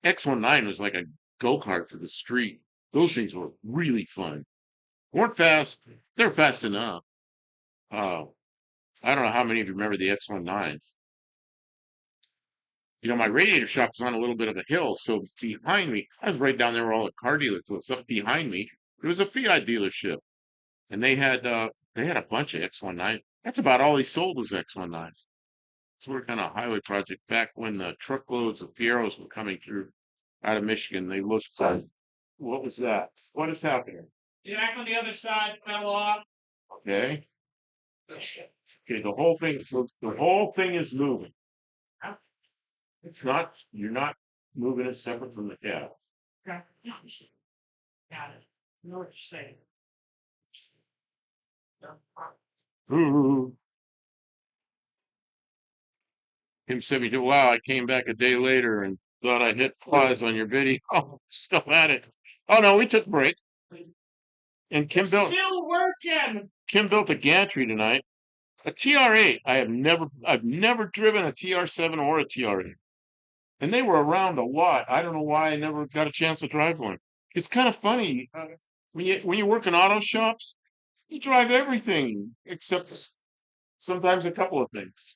X19 was like a go-kart for the street. Those things were really fun. Weren't fast. They're fast enough. Uh, I don't know how many of you remember the X19. My radiator shop was on a little bit of a hill, so behind me, I was right down there where all the car dealers was. Up behind me, there was a Fiat dealership, and they had a bunch of X19. That's about all he sold was X19s. So we're kind of highway project back when the truckloads of Fieros were coming through out of Michigan. They looked like, what was that? What is happening?
Jack on the other side fell off.
Okay. Okay, the whole thing is moving. It's not, you're not moving it separate from the cab.
Got it. You know what you're saying.
Ooh. Him sent me to, wow, I came back a day later and thought I hit pause on your video. Oh, still at it. Oh no, we took a break. And
Still working.
Kim built a gantry tonight. A TR8. I've never driven a TR7 or a TR8. And they were around a lot. I don't know why I never got a chance to drive one. It's kind of funny. When you work in auto shops, you drive everything except sometimes a couple of things.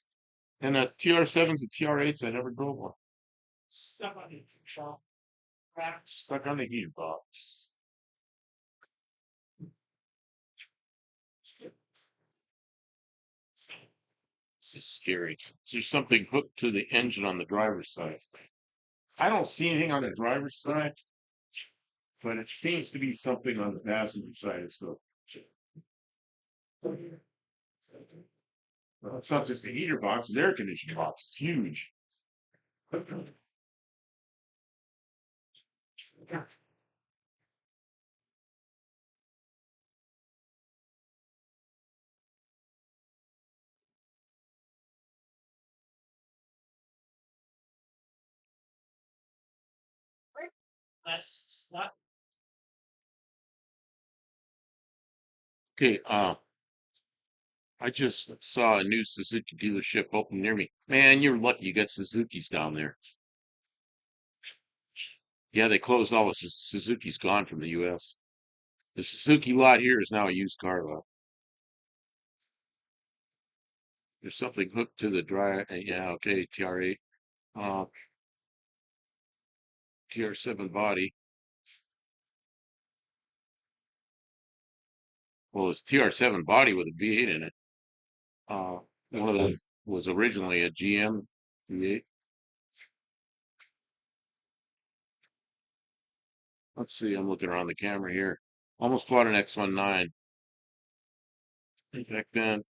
And TR7s and TR8s, I never drove one.
Stuck on the control.
Stuck on the heater box. This is scary. There's something hooked to the engine on the driver's side. I don't see anything on the driver's side, but it seems to be something on the passenger side as well. Well, it's not just a heater box, it's an air conditioning box. It's huge.
That's not.
Okay, I just saw a new Suzuki dealership open near me. Man, you're lucky you got Suzuki's down there. Yeah, they closed all the Suzuki's gone from the US. The Suzuki lot here is now a used car lot. There's something hooked to the drive. Yeah, okay, TR8. Uh, TR7 body. Well, it's TR7 body with a V8 in it. One of them was originally a GM V8. Let's see, I'm looking around the camera here. Almost bought an X19. Back then,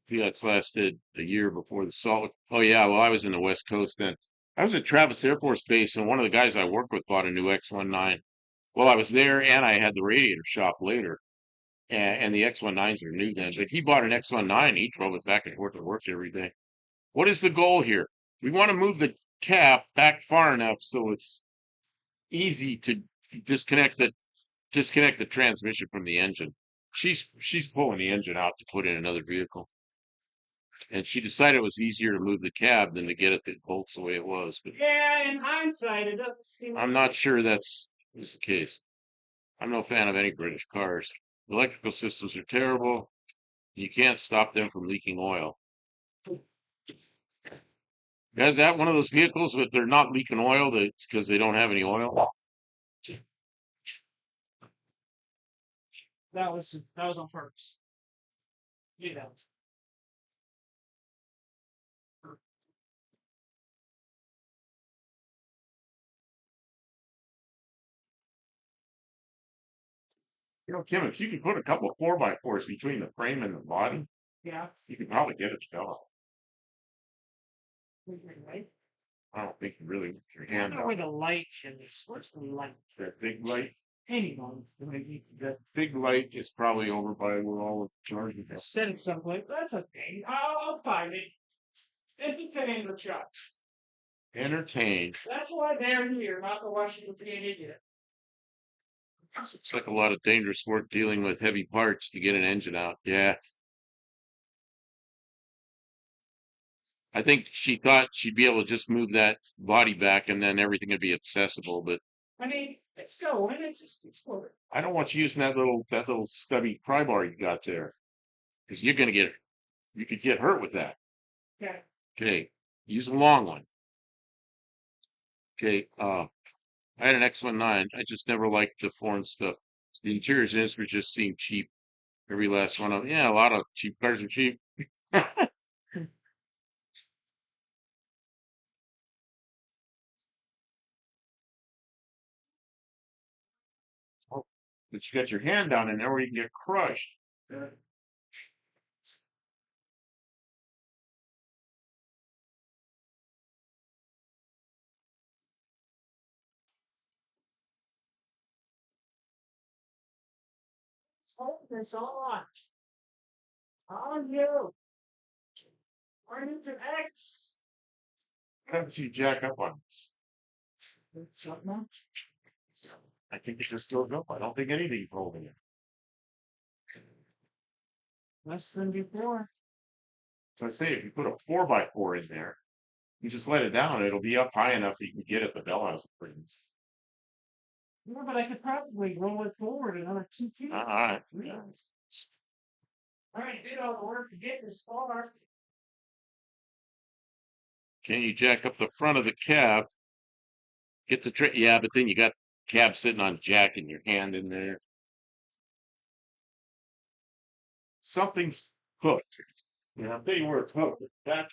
Fiat's lasted a year before the Salt. Oh yeah, well I was in the West Coast then. I was at Travis Air Force Base, and one of the guys I worked with bought a new X19. Well, I was there, and I had the radiator shop later, and the X19s are new then. But he bought an X19. He drove it back and forth to work every day. What is the goal here? We want to move the cap back far enough so it's easy to disconnect the transmission from the engine. She's pulling the engine out to put in another vehicle, and she decided it was easier to move the cab than to get it that bolts the way it was. But
Yeah, in hindsight, it doesn't seem.
I'm not sure that's is the case. I'm no fan of any British cars. Electrical systems are terrible. You can't stop them from leaking oil. Is that one of those vehicles that they're not leaking oil that's because they don't have any oil?
That was on purpose. Yeah, that was.
You know, Kim, if you could put a couple of 4x4s between the frame and the body,
Yeah.
you could probably get it to go.
Right?
I don't think you really put your
I don't
hand
know
on
where the light is. Where's the light?
that big light.
Anyone.
That big light is probably over by where all the charging is.
Set it someplace. That's okay. I'll find it. Entertain the truck.
Entertained.
That's why they're here, not to watch you be an idiot.
It's like a lot of dangerous work dealing with heavy parts to get an engine out. Yeah. I think she thought she'd be able to just move that body back and then everything would be accessible, but
I mean, it's going. It's just exploding.
I don't want you using that little stubby pry bar you got there. Because you could get hurt with that.
Okay.
Okay. Use a long one. Okay. I had an X19. I just never liked the foreign stuff. The interiors in this were just seemed cheap. Every last one of them. Yeah, a lot of cheap cars are cheap. Oh, but you got your hand down in there where you can get crushed.
Focus on you. Turn to X.
How did you jack up on this?
Something.
I think it just goes up. I don't think anything's holding it.
Less than before.
So I say if you put a 4x4 in there, you just let it down, it'll be up high enough that you can get it the bell house springs.
Yeah, but I could probably roll it forward another 2 feet.
All right.
All right, did all the work to get this far.
Can you jack up the front of the cab? Get the trick. Yeah, but then you got cab sitting on jack and your hand in there. Something's hooked. Yeah, I'll tell you where it's hooked. What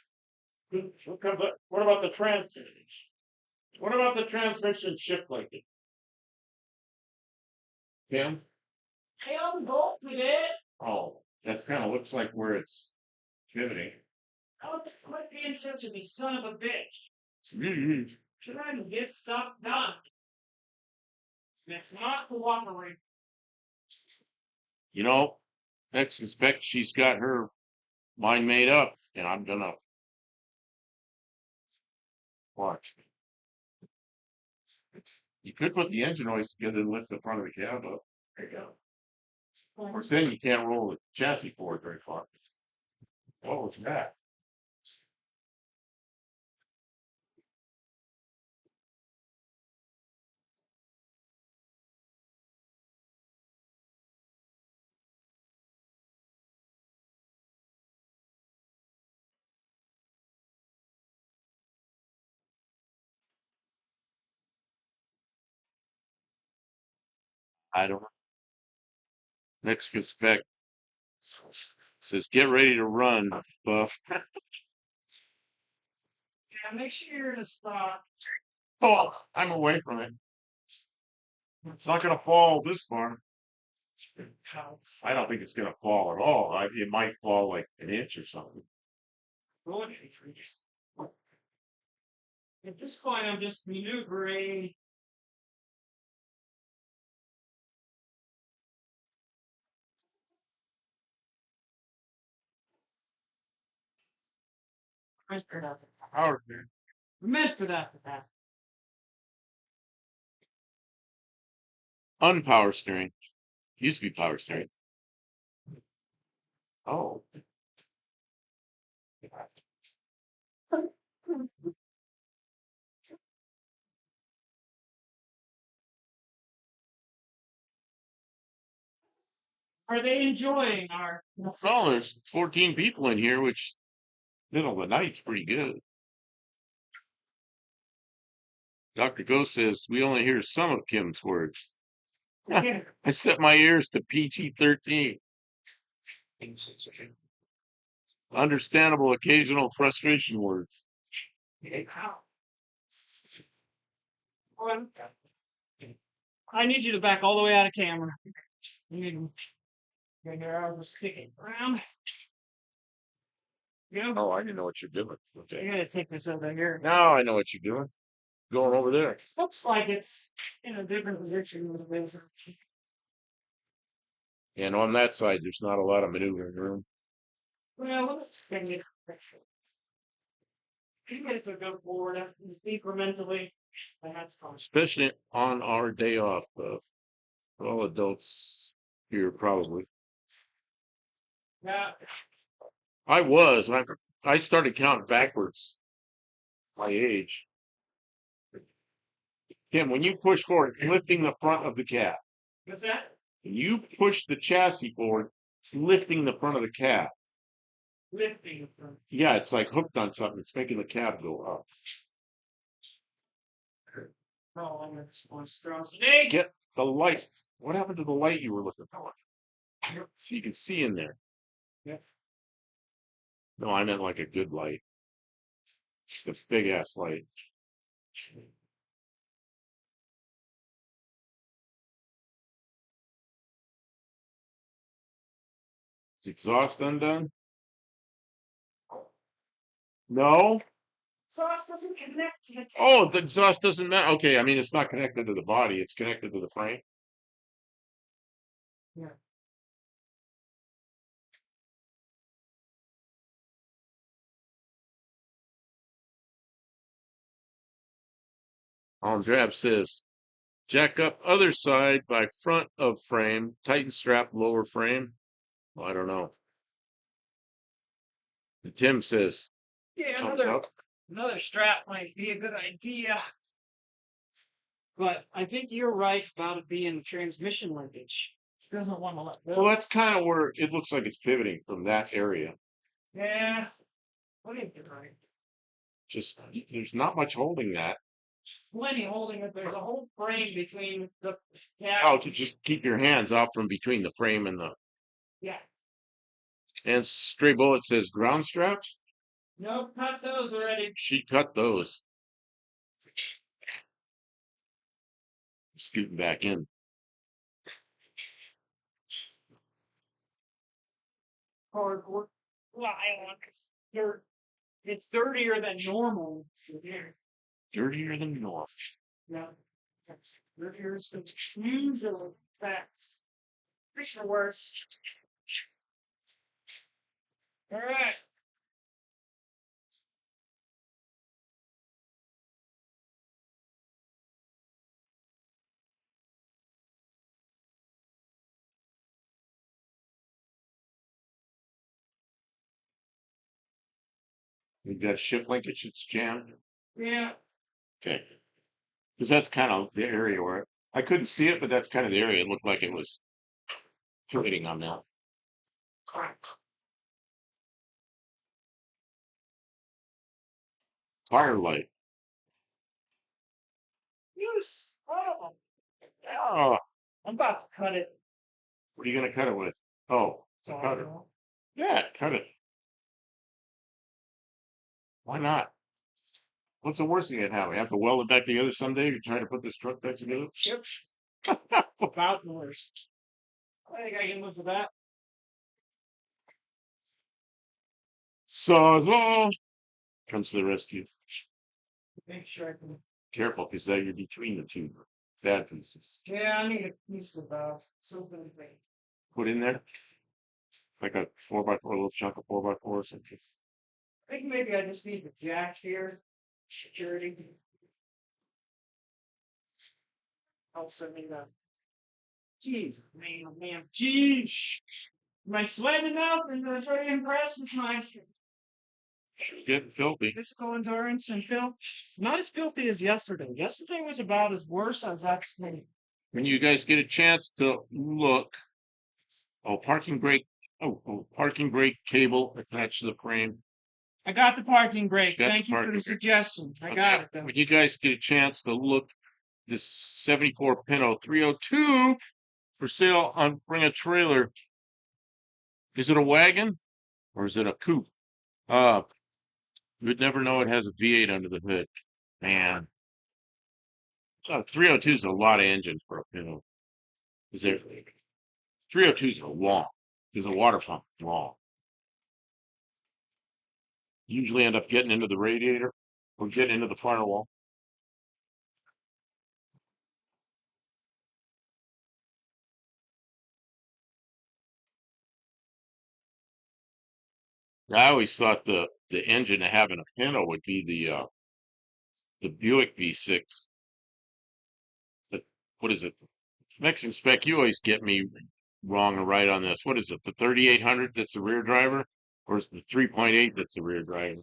about the transmission? What about the transmission shift like it? Kim?
I unbolted it.
Oh, that's kind of looks like where it's pivoting.
Oh, quit being such a son of a bitch.
Mm-hmm.
Trying to get stuff done. It's not cooperating.
You know, I suspect she's got her mind made up, and I'm gonna watch. You could put the engine hoist together and lift the front of the cab up. There you go. Of course, then you can't roll the chassis forward very far. What was that? I don't know. Mexican spec says, "Get ready to run, Buff."
Yeah, make sure you're in a spot.
Oh, I'm away from it. It's not gonna fall this far. I don't think it's gonna fall at all. It might fall like an inch or something.
At this point, I'm just maneuvering.
Power steering.
Meant for that to happen.
Unpower steering. Used to be power steering. Oh.
Are they enjoying our?
Well, there's 14 people in here, which middle of the night's pretty good. Dr. Ghost says we only hear some of Kim's words.
Yeah.
I set my ears to PG-13. Understandable occasional frustration words.
I need you to back all the way out of camera. You need to get your arms sticking around. You know,
Oh, I didn't know what you're doing.
I
Okay.
gotta take this over here.
Now I know what you're doing. Going over there.
Looks like it's in a different position than it is.
And on that side, there's not a lot of maneuvering room.
Well, let's bring it. You get it to go forward incrementally. And that's fine.
Especially on our day off. All adults here probably.
Yeah.
I started counting backwards. My age. Kim, when you push forward, lifting the front of the cab.
What's that?
When you push the chassis forward, it's lifting the front of the cab.
Lifting from.
Yeah, it's like hooked on something. It's making the cab go up.
Oh, I'm gonna monstrosity.
Get the light. What happened to the light you were looking for? So you can see in there.
Yeah.
No, I meant like a good light. A big ass light. Is exhaust undone? No?
Sauce doesn't connect to the.
Oh, the exhaust doesn't matter. Okay, I mean it's not connected to the body, it's connected to the frame.
Yeah.
On Drab says, jack up other side by front of frame, tighten strap lower frame. Well, I don't know. And Tim says,
Yeah,
thumbs up.
another strap might be a good idea. But I think you're right about it being transmission linkage. Doesn't want to let go.
Well, that's kind of where it looks like it's pivoting from that area.
Yeah. What think you're right.
Just there's not much holding that.
Plenty holding it. There's a whole frame between the. Yeah.
Oh, to just keep your hands out from between the frame and the.
Yeah.
And Stray Bullet says ground straps.
Nope, cut those already.
She cut those. Scooting back in.
Hard work. Well, it's dirtier than normal.
Dirtier than north.
Yeah. It's dirtier than usual. Facts. It's the worst. All right.
We've got ship linkage. It's jammed.
Yeah.
Okay. Because that's kind of the area where I couldn't see it, but that's kind of the area. It looked like it was pivoting on that. Firelight.
Use. Oh,
Oh,
I'm about to cut it.
what are you going to cut it with? Oh, it's a cutter. Yeah, cut it. Why not? What's the worst thing that happen? You have to weld it back together someday? You're trying to put this truck back together?
Yep. About the worst. I think I can live with that.
Sawzall comes to the rescue.
Make sure I can.
Careful, because you're between the two bad pieces.
Yeah, I need a piece of something to
Put in there, like a 4x4, a little chunk of 4x4 or something.
I think maybe I just need the jack here. Security. Also need a. Jeez, man, oh man, jeez. Am I sweating enough? And you're very impressed with my
Getting filthy.
physical endurance and filth? Not as filthy as yesterday. Yesterday was about as worse as actually.
When you guys get a chance to look, parking brake. Parking brake cable attached to the frame.
I got the parking brake.
Got the
Thank you for
parking
the
brake.
suggestion. I
Okay,
got it though.
when you guys get a chance to look, this 74 Pinto 302 for sale on Bring a Trailer. Is it a wagon or is it a coupe? You would never know it has a V8 under the hood. Man. So 302 is a lot of engine for a Pinto. Is there 302s are long. Is a water pump long. Usually end up getting into the radiator or getting into the firewall. I always thought the engine to having a Pinto would be the Buick V6. But what is it? Mexican spec, you always get me wrong or right on this. What is it? The 3800 that's the rear driver? Or is it the 3.8 that's the rear driver?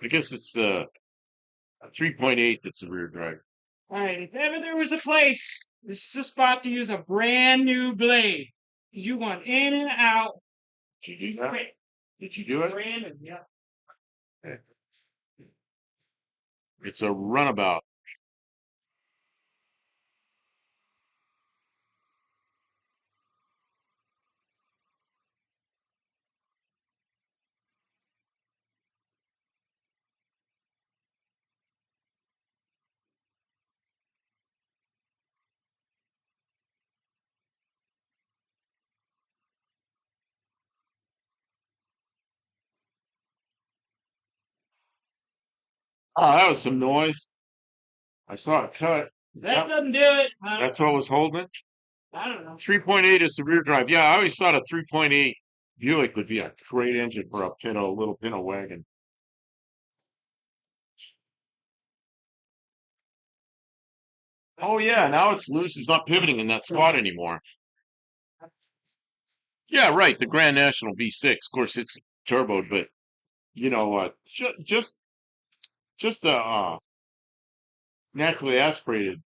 I guess it's the 3.8 that's the rear driver.
All right, if ever there was a place, this is a spot to use a brand new blade. 'Cause you want in and out.
Did you do that?
Quick.
Did you do it?
Brandon, yeah.
It's a runabout. Oh, that was some noise. I saw it cut.
That doesn't do it.
That's what was holding it?
I don't know.
3.8 is the rear drive. Yeah, I always thought a 3.8 Buick would be a great engine for a Pinto, little Pinto wagon. Oh yeah, now it's loose. It's not pivoting in that spot anymore. Yeah, right. The Grand National V6. Of course, it's turboed, but you know, just the naturally aspirated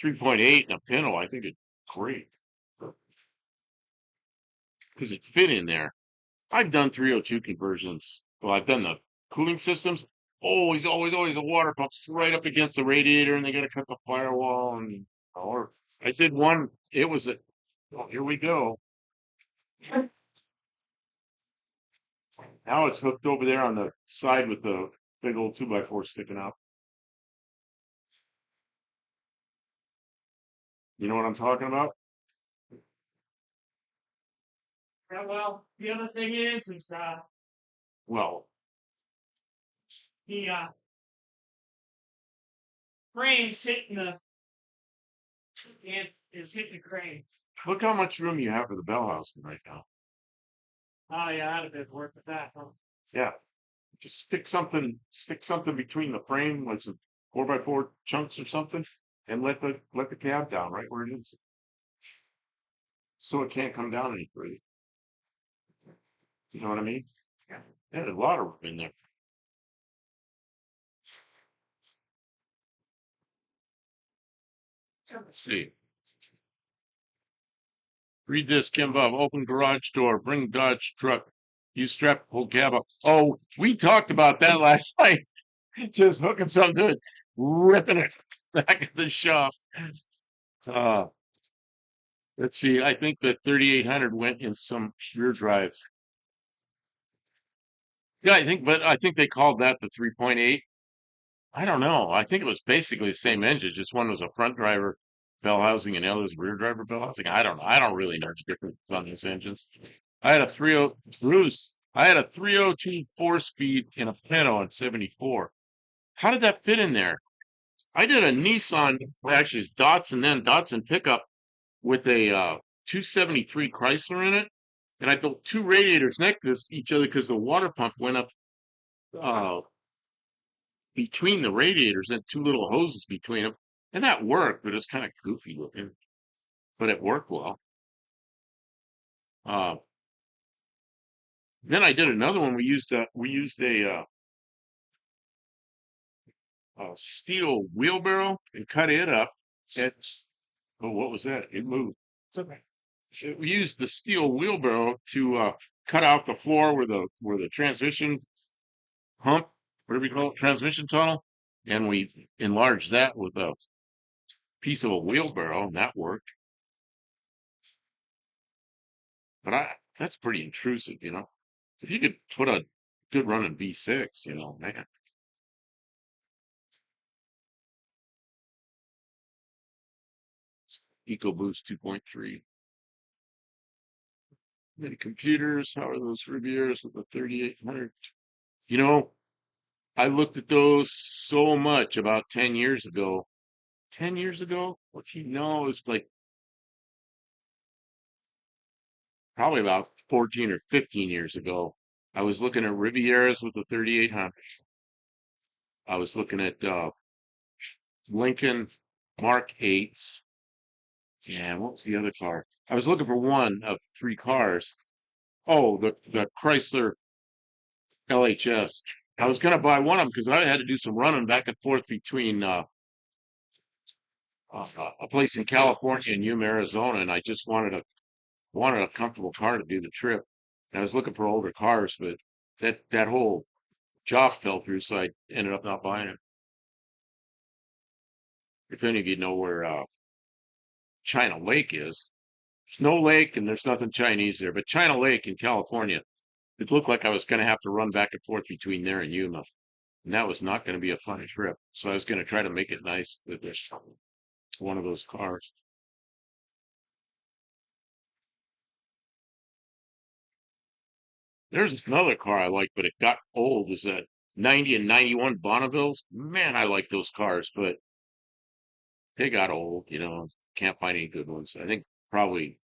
3.8 and a Pinto, I think it's great because it fit in there. I've done 302 conversions. Well, I've done the cooling systems. Always a water pump's right up against the radiator, and they got to cut the firewall. And or I did one. It was a. Oh, here we go. Now it's hooked over there on the side with the big old 2x4 sticking out. You know what I'm talking about?
Yeah, well, the other thing is
Well,
the crane's hitting the is hitting the crane.
look how much room you have for the bell housing right now.
Oh yeah, I'd have been work with that, huh?
Yeah, just stick something between the frame, like some 4x4 chunks or something, and let the cab down right where it is, so it can't come down any further. You know what I mean?
Yeah.
There's a lot of room in there. Let's see. Read this, Kim Bob. Open garage door. Bring Dodge truck. Use strap pull cab up. Oh, we talked about that last night. Just hooking something to it, ripping it back at the shop. Uh, let's see. I think the 3800 went in some rear drives. Yeah, I think they called that the 3.8. I don't know. I think it was basically the same engine. Just one was a front driver bell housing and the other was rear driver bell housing. I don't know. I don't really know the difference on these engines. I had a 30 Bruce. I had a 302 4-speed in a Pinto in 74. How did that fit in there? I did a Nissan, well, actually it's Datsun pickup with a 273 Chrysler in it. And I built two radiators next to each other because the water pump went up uh, between the radiators and two little hoses between them. And that worked, but it's kind of goofy looking. but it worked well. Uh, then I did another one. We used a steel wheelbarrow and cut it up. It's oh, what was that? It moved.
It's okay.
We used the steel wheelbarrow to cut out the floor where the transmission hump, whatever you call it, transmission tunnel, and we enlarged that with a piece of a wheelbarrow, and that worked. But that's pretty intrusive, you know. If you could put a good running V6, you know, man. EcoBoost 2.3. Many computers, how are those Rivieras with the 3800? You know, I looked at those so much about 10 years ago. 10 years ago? What you know, it was like probably about 14 or 15 years ago. I was looking at Rivieras with the 3800. I was looking at Lincoln Mark 8s. And what was the other car? I was looking for one of three cars. Oh, the Chrysler LHS. I was going to buy one of them because I had to do some running back and forth between a place in California and Yuma, Arizona, and I just wanted a comfortable car to do the trip. And I was looking for older cars, but that whole job fell through, so I ended up not buying it. If any of you know where China Lake is, there's no lake and there's nothing Chinese there, but China Lake in California, it looked like I was going to have to run back and forth between there and Yuma, and that was not going to be a fun trip. So I was going to try to make it nice with this one of those cars. There's another car I like, but it got old. Was that 90 and 91 Bonnevilles? Man, I like those cars, but they got old, you know. Can't find any good ones. I think probably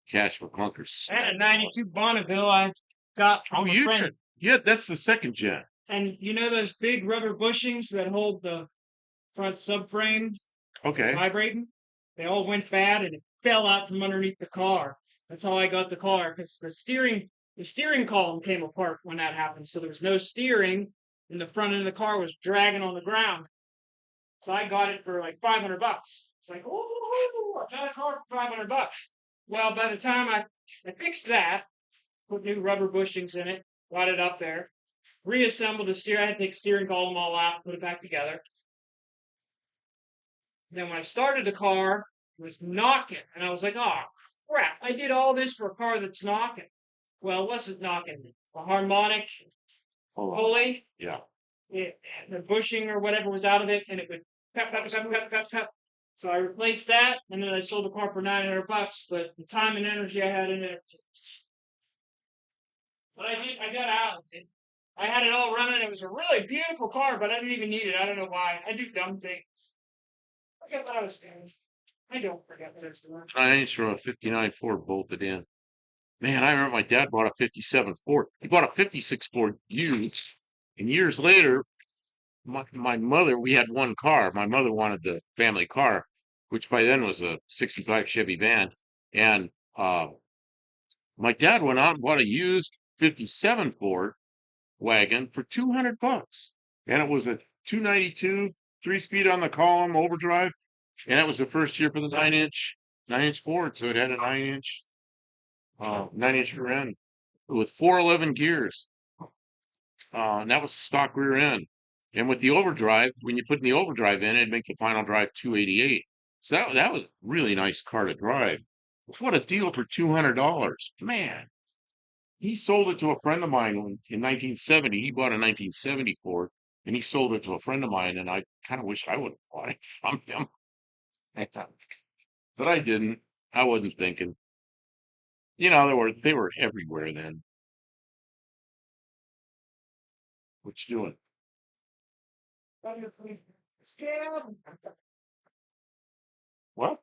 Cash for Clunkers.
I had a 92 Bonneville I got
Oh,
from a
you
friend.
did? Yeah, that's the second gen.
And you know those big rubber bushings that hold the front subframe
Okay.
vibrating? They all went bad and it fell out from underneath the car. That's how I got the car because the steering column came apart when that happened. So there was no steering and the front end of the car was dragging on the ground. So I got it for like $500. It's like, oh, I got a car for $500. Well, by the time I fixed that, put new rubber bushings in it, got it up there, reassembled the steer. I had to take the steering column all out, put it back together. Then when I started the car, it was knocking, and I was like, "Oh crap! I did all this for a car that's knocking." Well, it wasn't knocking. The harmonic
Oh,
pulley,
yeah.
the bushing or whatever was out of it, and it would pep, pep, pep, pep, pep, pep. So I replaced that, and then I sold the car for $900. But the time and energy I had in it, but I got out of it. I had it all running. It was a really beautiful car, but I didn't even need it. I don't know why. I do dumb things. I forget what I was doing. I don't forget what I was doing.
9 inch from a 59 Ford bolted in. Man, I remember my dad bought a 57 Ford. He bought a 56 Ford used. And years later, my mother, we had one car. My mother wanted the family car, which by then was a 65 Chevy van. And my dad went out and bought a used 57 Ford wagon for $200. And it was a 292, 3-speed on the column, overdrive. And that was the first year for the 9 inch Ford. So it had a 9 inch rear end with 411 gears. And that was stock rear end. And with the overdrive, when you put in the overdrive in, it'd make the final drive 288. So that was a really nice car to drive. What a deal for $200. Man, he sold it to a friend of mine in 1970. He bought a 1970 Ford and he sold it to a friend of mine. And I kind of wish I would have bought it from him. But I didn't. I wasn't thinking. You know, they were everywhere then. What you doing?
Scam.
What?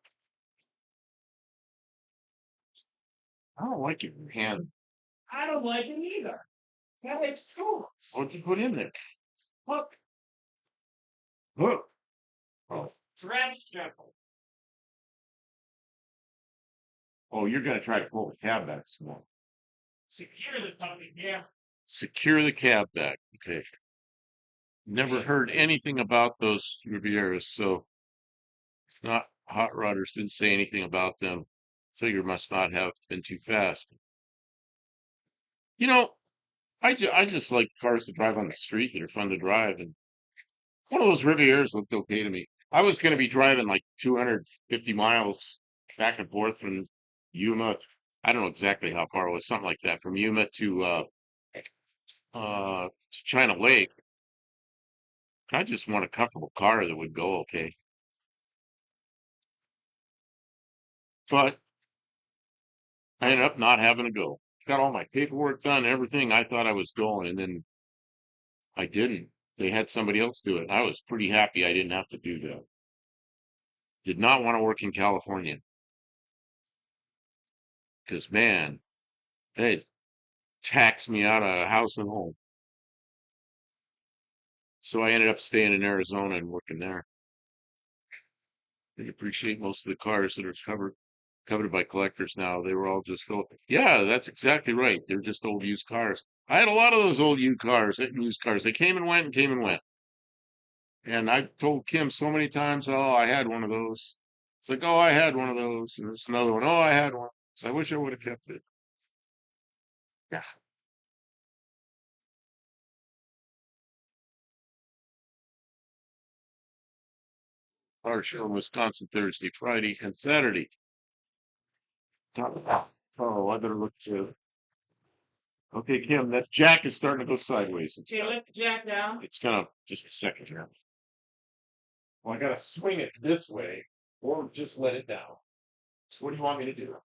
I don't like your hand.
I don't like it either. That makes tools.
What'd you put in there?
Look,
Look. Oh,
dredge devil.
Oh, you're gonna try to pull the cab back some more.
Secure the puppy, yeah.
Secure the cab back. Okay. Never heard anything about those Rivieras, so not hot rodders didn't say anything about them. Figure must not have been too fast. You know, I just like cars to drive on the street that are fun to drive, and one of those Rivieras looked okay to me. I was going to be driving like 250 miles back and forth from Yuma. I don't know exactly how far it was, something like that, from Yuma to China Lake. I just want a comfortable car that would go okay. But I ended up not having to go. Got all my paperwork done, everything. I thought I was going, and then I didn't. They had somebody else do it. I was pretty happy I didn't have to do that. Did not want to work in California because, man, they taxed me out of house and home. So I ended up staying in Arizona and working there. They appreciate most of the cars that are covered by collectors now. They were all just old. Yeah, that's exactly right. They're just old used cars. I had a lot of those old used cars. They came and went and came and went. And I told Kim so many times, oh, I had one of those. It's like, oh, I had one of those. And there's another one. Oh, I had one. So I wish I would have kept it. Yeah. Car show in Wisconsin Thursday, Friday, and Saturday. Oh, I better look to. Okay, Kim, that jack is starting to go sideways.
Okay, let the jack down.
It's gonna just a second here. Well, I gotta swing it this way, or just let it down. So what do you want me to do?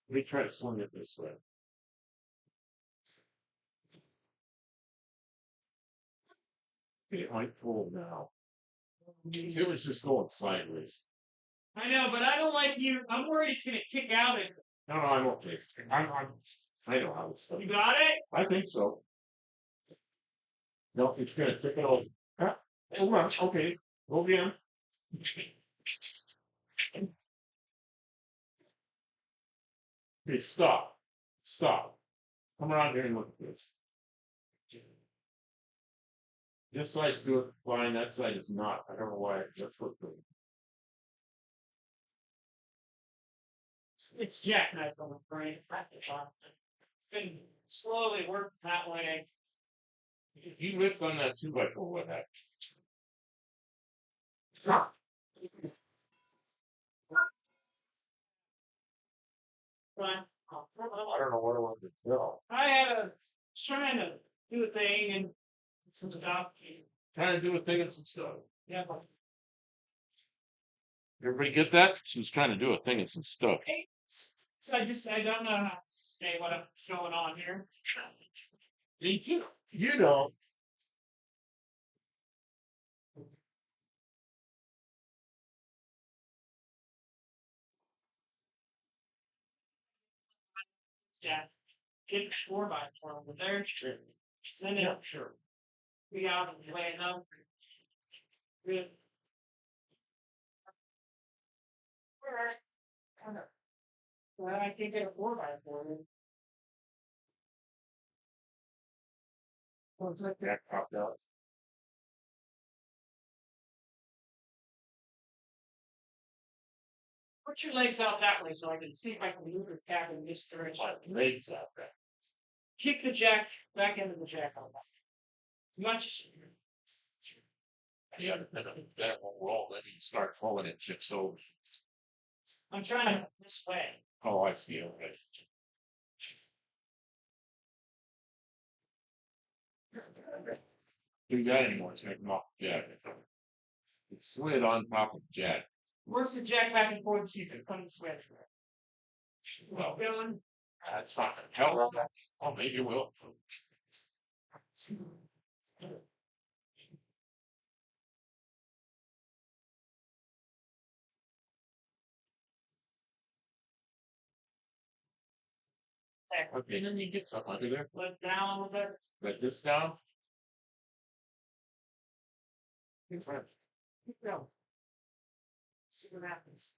Let me try to swing it this way. It might fold now. It was just going sideways.
I know, but I don't like you. I'm worried it's gonna kick out. And
No, I'm okay. I know how it's
you
done.
got it?
I think so. No, it's gonna kick it over. Ah, hold on. Okay, go again. Okay, stop. Stop. Come around here and look at this. This side's doing fine. That side is not. I don't know why. That's what the.
It's jackknife on the brain. Been slowly working that way.
If you lift on that 2x4, what happens?
But
I don't know what I want to do.
I had a trying to do a thing and some stuff.
Trying to do a thing and some stuff.
Yeah.
Everybody get that? She was trying to do a thing and some stuff.
Hey, so I don't know how to say what's going on here.
Me too. You know.
Yeah. Get 4x4 over there. Sure. Then it
Sure.
be out of the way enough. Good. Well, I can get a 4x4.
What's that jack popped out?
Put your legs out that way so I can see if I can move the cab in this direction.
My legs out there.
Kick the jack back into the jack on that. Much.
Yeah, that won't roll. Then you start pulling it chips over.
I'm trying to this way.
Oh, I see. Okay. Do that anymore. Take them off the jack. It slid on top of the jack.
Where's the jack back and forth? See if it comes with.
Well,
Going.
that's not gonna help. Oh, maybe it will. Okay, then you get something under there.
Let down a little bit.
Let this down.
Keep going. See what happens.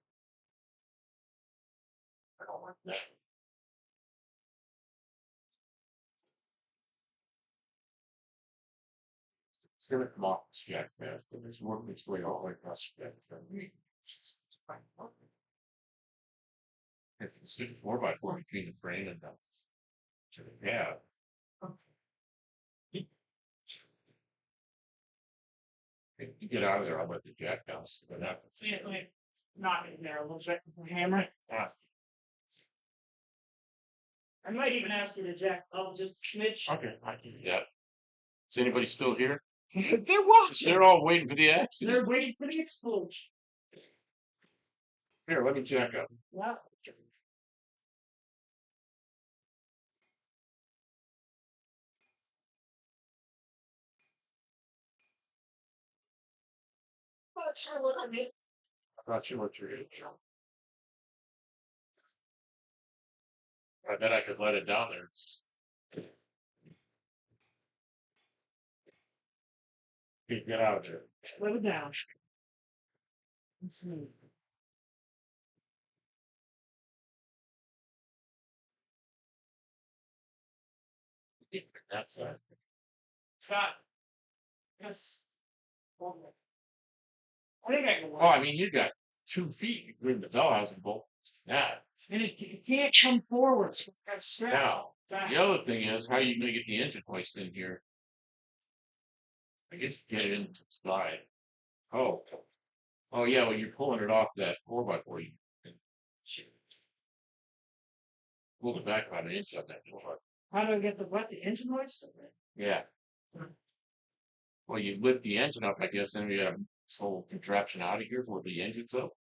It's gonna come off this jack, man. It's working its way all the way across the jack. If it's stick 4x4 between the frame and the cab. If you get out of there, I'll let the jack down. But that,
Not in there a little bit with the hammer. I might even ask you to jack up just a smidge.
okay, I can do that. Is anybody still here?
They're watching.
They're all waiting for the accident.
They're waiting for the explosion.
Here, let me jack up.
Yeah. Not sure what I did.
I'm not sure what you're doing. I bet I could let it down there. Get out of there.
Let it down. Let's see.
That side.
Scott. Yes. I think I can
Oh, I mean, you got 2 feet between the bell house and bolt. That.
And it can't come forward.
Now, the other thing is, how are you gonna get the engine hoist in here? I guess get it in the side. Oh. Oh yeah, well you're pulling it off that 4x4. You can pull it back about an inch on that 4x4.
How do I get the engine hoist?
Yeah. Well, you lift the engine up, I guess, and we got this whole contraption out of here for the engine's up.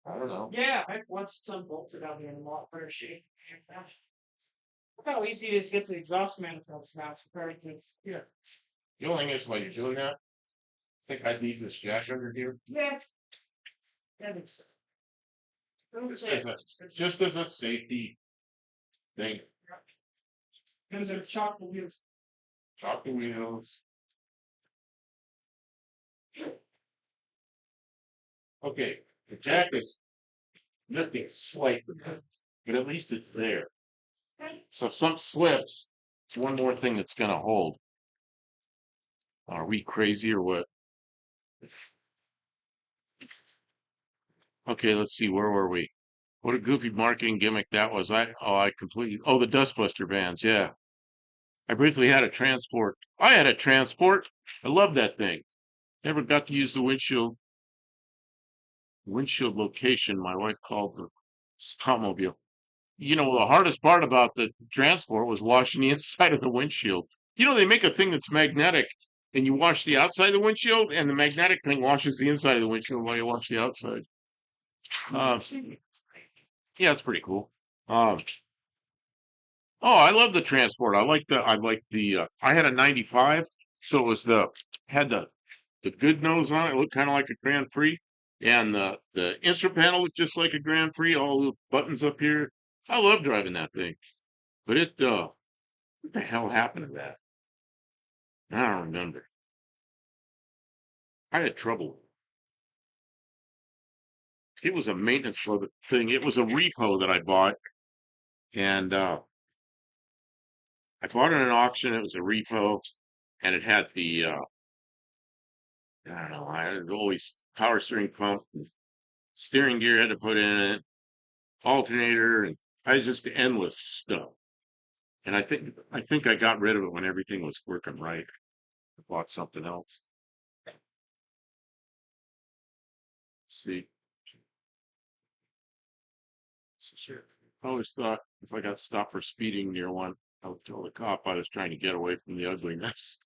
I don't know.
Yeah, I once some bolted out here in a lot better shape. Look how easy it is to get the exhaust manifolds now compared to here.
The only thing is, while you're doing that, I think I'd leave this jack under here.
Yeah. Yeah, I think so.
Just as a safety thing.
Because it's chock the wheels.
Chop the wheels. Okay, the jack is lifting slightly, but at least it's there. So if something slips, it's one more thing that's gonna hold. Are we crazy or what? Okay, let's see, where were we? What a goofy marketing gimmick that was. I completely, oh, the Dustbuster bands, yeah. I briefly had a transport. I had a transport. I love that thing. Never got to use the windshield location. My wife called the Stompmobile. You know, the hardest part about the transport was washing the inside of the windshield. You know, they make a thing that's magnetic, and you wash the outside of the windshield, and the magnetic thing washes the inside of the windshield while you wash the outside. Yeah, it's pretty cool. Um, oh, I love the transport. I had a 95, so it was had the good nose on it. It looked kind of like a Grand Prix. And the instrument panel looked just like a Grand Prix, all the buttons up here. I love driving that thing. But what the hell happened to that? I don't remember. I had trouble. It was a maintenance for the thing. It was a repo that I bought. And I bought it at an auction. It was a repo. And it had I don't know, I had always power steering pump, and steering gear had to put in it, alternator, and I was just endless stuff. And I think I got rid of it when everything was working right. I bought something else. Let's see. I always thought if I got stopped for speeding near one, I would tell the cop I was trying to get away from the ugliness.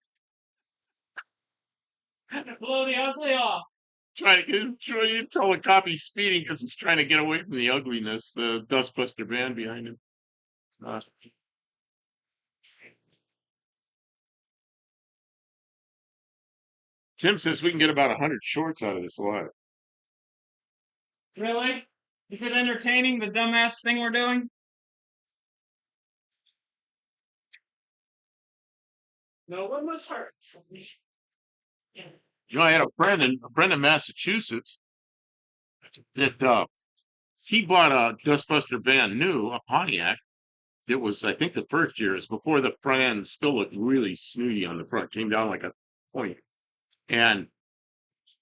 Blow the ugly off.
Trying to tell the cop he's speeding because he's trying to get away from the ugliness, the Dustbuster band behind him. Uh, Tim says we can get about 100 shorts out of this live.
Really? Is it entertaining, the dumbass thing we're doing? No one was hurt.
You know, I had a friend in Massachusetts that he bought a Dustbuster van new, a Pontiac. It was, I think, the first year. It's before the front end still looked really snooty on the front. Came down like a point. And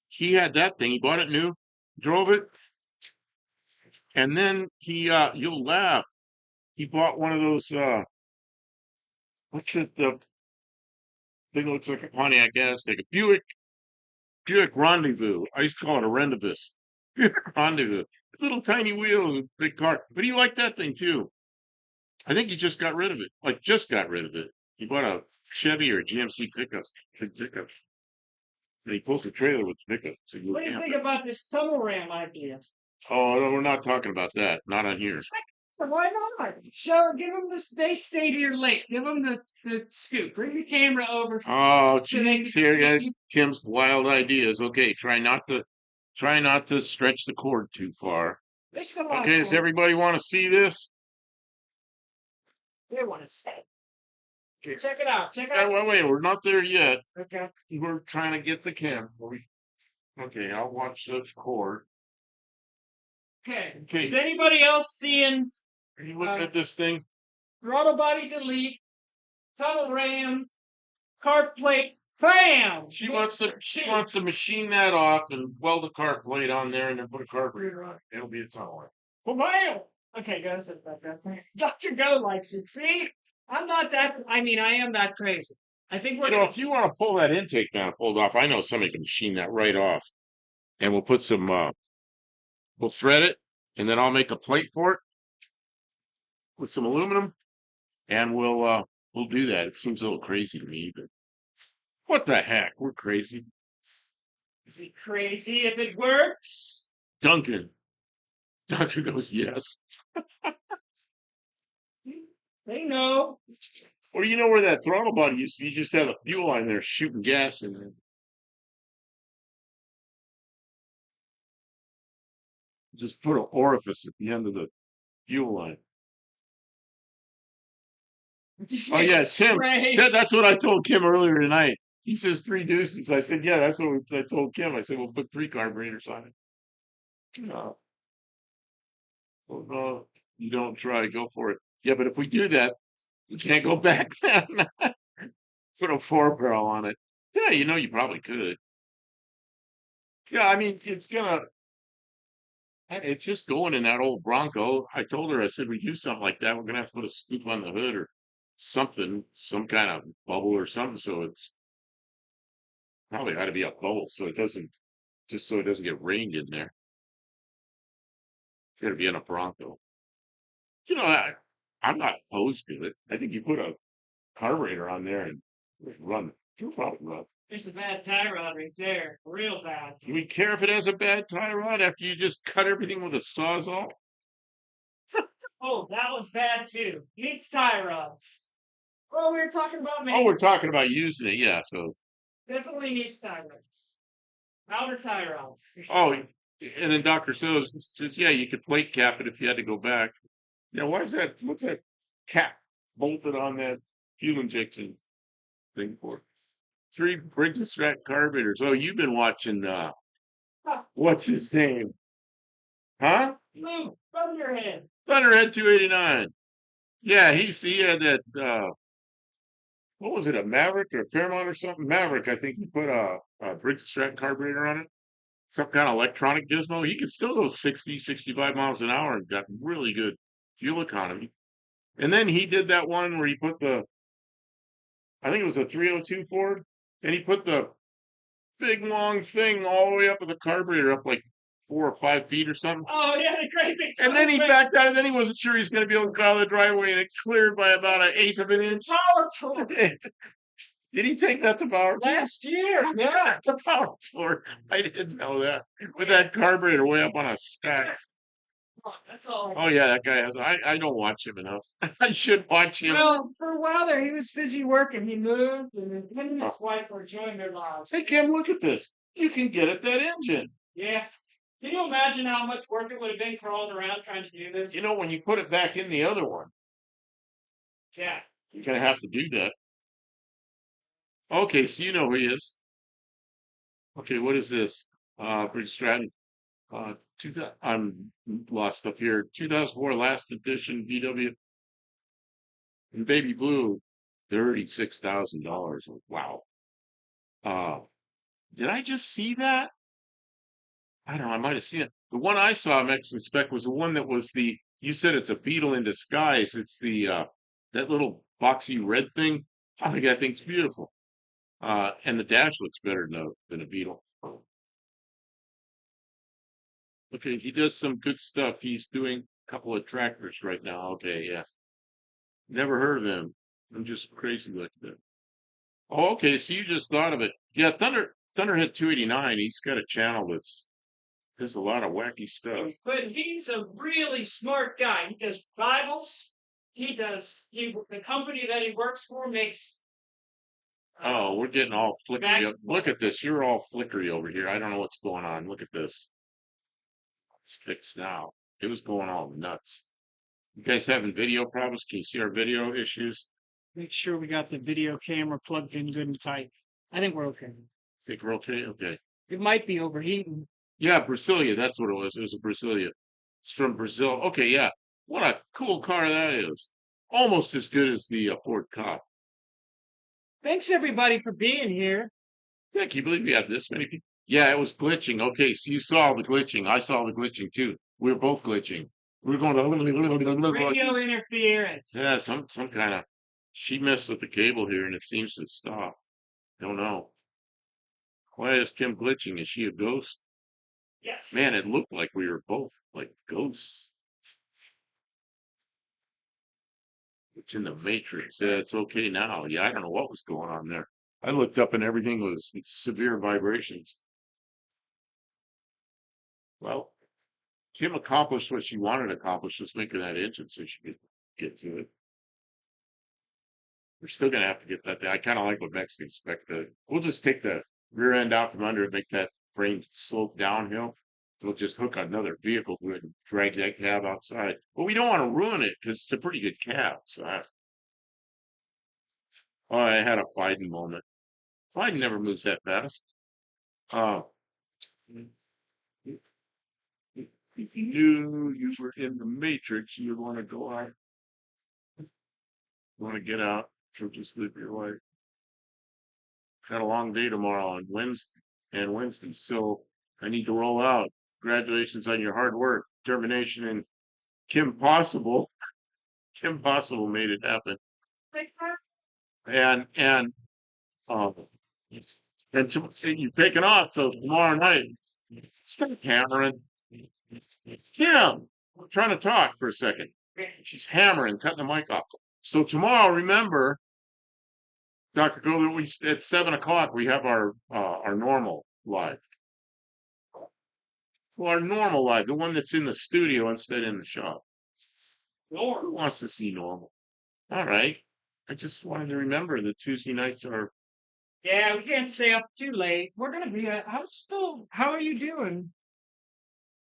he had that thing. He bought it new, drove it, and then you'll laugh. He bought one of those. What's it? The thing that looks like a Pontiac Aztek, a Buick Rendezvous. I used to call it a Rendezvous. Buick Rendezvous. Little tiny wheels, big car. But he liked that thing too. I think he just got rid of it. Like just got rid of it. He bought a Chevy or a GMC pickup, big pickup. And he pulled the trailer with the pickup. So
What do you think about this tunnel ram idea?
Oh no, we're not talking about that. Not on here.
Why not? Show, give them this. They stayed here late. Give them the scoop. Bring the camera over.
Oh,
So they
geez,
can
here,
see you.
Kim's wild ideas. Okay, try not to stretch the cord too far.
There's a lot
Okay,
of
does
fun.
everybody want to see this?
They want to say. Check it out. Check it
Yeah,
out.
wait, we're not there yet.
Okay.
We're trying to get the camera. Okay, I'll watch the cord.
Okay.
Okay,
Is anybody else seeing
are you looking at this thing?
throttle body delete, tunnel ram, card plate, bam?
She wants to machine that off and weld the car plate on there and then put a carburetor on it. It'll be a tunnel ram.
Well, bam! Okay, go ahead about that. Dr. Go likes it. See? I'm not that, I mean, I am that crazy. I think we're
You know,
gonna,
if you want to pull that intake manifold off, I know somebody can machine that right off. And we'll put some we'll thread it, and then I'll make a plate for it with some aluminum, and we'll do that. It seems a little crazy to me, but what the heck? We're crazy.
is it crazy if it works?
Duncan. Duncan goes, yes.
They know.
Or you know where that throttle body used to be? You just have a fuel line there shooting gas in there. Just put an orifice at the end of the fuel line. Oh yeah, Tim.
Spray.
That's what I told Kim earlier tonight. He says 3 deuces. I said, yeah, that's what I told Kim. I said, we'll put 3 carburetors on it. No. Well, no, you don't try. Go for it. Yeah, but if we do that, we can't go back then. Put a 4-barrel on it. Yeah, you probably could. Yeah, I mean, it's just going in that old Bronco. I told her, I said, we do something like that. We're gonna have to put a scoop on the hood or something, some kind of bubble or something. So it's probably got to be a bubble so it doesn't, just so it doesn't get rained in there. It's got to be in a Bronco. I'm not opposed to it. I think you put a carburetor on there and run. You'll probably run.
There's a bad tie rod right there. Real bad.
Do we care if it has a bad tie rod after you just cut everything with a sawzall?
Oh, that was bad too. Needs tie rods. Well, we were talking about
Oh, we're talking about using it. Yeah. So,
definitely needs tie rods. Outer tie rods.
oh, and then Dr. So's says, yeah, you could plate cap it if you had to go back. Yeah. What's that cap bolted on that fuel injection thing for? 3 Briggs & Stratton carburetors. Oh, you've been watching, what's his name? Huh?
Move, Thunderhead.
Thunderhead 289. Yeah, he had that, what was it, a Maverick or a Fairmont or something? Maverick, I think he put a Briggs & Stratton carburetor on it. Some kind of electronic gizmo. He could still go 60, 65 miles an hour and got really good fuel economy. And then he did that one where he put I think it was a 302 Ford, and he put the big long thing all the way up with the carburetor up like 4 or 5 feet or something.
Oh yeah, the great big.
And then he backed out, and then he wasn't sure he's going to be able to get out of the driveway, and it cleared by about an eighth of an inch.
Power tool.
Did he take that to power tour?
Last year. Yeah.
To power tour. I didn't know that. With that carburetor way up on a stack.
That's all.
Oh yeah, that guy has. I don't watch him enough. I should watch him.
Well, for a while there, he was busy working. He moved, and then him and his wife were enjoying their lives.
Hey Kim, look at this. You can get at that engine.
Yeah. Can you imagine how much work it would have been crawling around trying to do this?
You know, when you put it back in the other one,
Yeah.
you're gonna have to do that. Okay, so you know who he is. Okay, what is this? Briggs Stratton. I'm lost stuff here. 2004 last edition VW in baby blue, $36,000. Wow. Uh, did I just see that? I don't know. I might have seen it. The one I saw Mexican spec was the one that was you said it's a beetle in disguise. It's that little boxy red thing. I think that thing's beautiful. And the dash looks better than a beetle. Okay, he does some good stuff. He's doing a couple of tractors right now. Okay, yeah. Never heard of him. I'm just crazy like that. Oh, okay. So you just thought of it. Yeah, Thunderhead 289. He's got a channel does a lot of wacky stuff.
But he's a really smart guy. He does Bibles. The company that he works for makes.
Oh, we're getting all flickery. Look at this. You're all flickery over here. I don't know what's going on. Look at this. It's fixed now. It was going all nuts. You guys having video problems? Can you see our video issues?
Make sure we got the video camera plugged in good and tight. I think we're okay.
Think we're okay? Okay.
It might be overheating.
Yeah, Brasilia. That's what it was. It was a Brasilia. It's from Brazil. Okay, yeah. What a cool car that is. Almost as good as the Ford Ka.
Thanks everybody for being here.
Yeah, can you believe we had this many people? Yeah, it was glitching. Okay, so you saw the glitching. I saw the glitching too. We were both glitching. We were going to
Radio interference.
Yeah, some kind of. She messed with the cable here, and it seems to stop. Don't know. Why is Kim glitching? Is she a ghost?
Yes.
Man, it looked like we were both like ghosts. It's in the Matrix. Yeah, it's okay now. Yeah, I don't know what was going on there. I looked up and everything was severe vibrations. Well, Kim accomplished what she wanted to accomplish, just making that engine so she could get to it. We're still gonna have to get that thing. I kind of like what Mexican spec did. We'll just take the rear end out from under and make that frame slope downhill. We'll just hook another vehicle to it and drag that cab outside. But we don't want to ruin it because it's a pretty good cab. Oh, I had a Biden moment. Biden never moves that fast. Uh, if you knew you were in the Matrix, you'd want to go out. Want to get out, so just live your life. Got a long day tomorrow and Wednesday, so I need to roll out. Congratulations on your hard work, determination, and Kim Possible. Kim Possible made it happen. And um you've taken off, so tomorrow night, stop hammering. Kim, I'm trying to talk for a second. She's hammering, cutting the mic off. So tomorrow, remember, Dr. Goldman, at 7 o'clock we have our normal live. Well, our normal live, the one that's in the studio instead in the shop. Who wants to see normal? All right. I just wanted to remember that Tuesday nights are.
Yeah, we can't stay up too late. We're gonna be. How are you doing?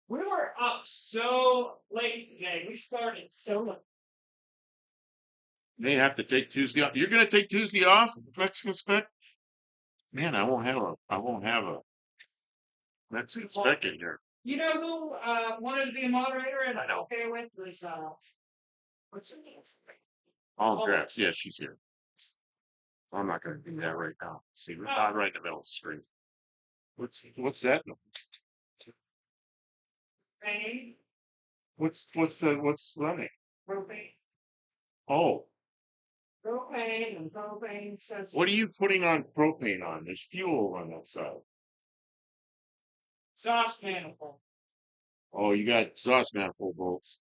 We were up so late today. We started so late.
May have to take Tuesday off. You're gonna take Tuesday off, Mexican spec? Man, I won't have a Mexican spec in here.
You know who wanted to be a moderator and
I know.
okay with was what's her name?
Grab. Yeah, she's here. I'm not gonna do that right now. See, we're not right in the middle of the screen. What's that?
Propane.
What's running?
Propane.
Oh,
Propane and propane says.
what are you putting on propane on? There's fuel on that side.
Sauce manifold.
Oh, you got exhaust manifold bolts.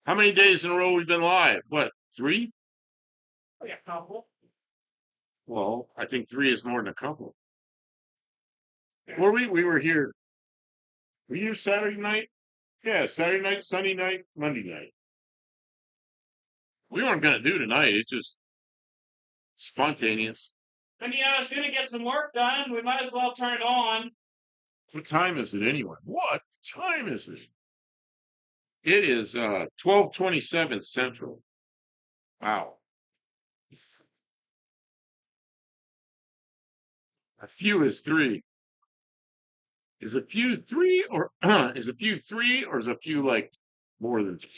How many days in a row we've been live? What, 3?
Oh yeah, couple.
Well, I think 3 is more than a couple. Were we? We were here. Were you Saturday night? Yeah, Saturday night, Sunday night, Monday night. We weren't gonna do tonight. It's just spontaneous.
I mean, I was gonna get some work done. We might as well turn it on.
What time is it anyway? What time is it? It is 12:27 Central. Wow. A few is 3. Is a few three or is a few three or is a few like more than three?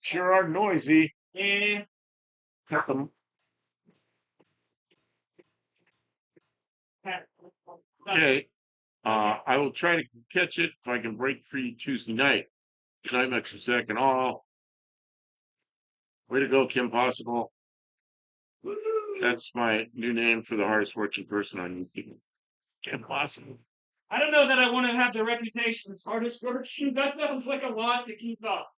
Sure are noisy.
Yeah.
Cut them. Okay. I will try to catch it if I can break free Tuesday night. Climax of second. Oh, way to go, Kim Possible. That's my new name for the hardest working person on YouTube. Kim Possible.
I don't know that I want to have the reputation as hardest working. That sounds like a lot to keep up.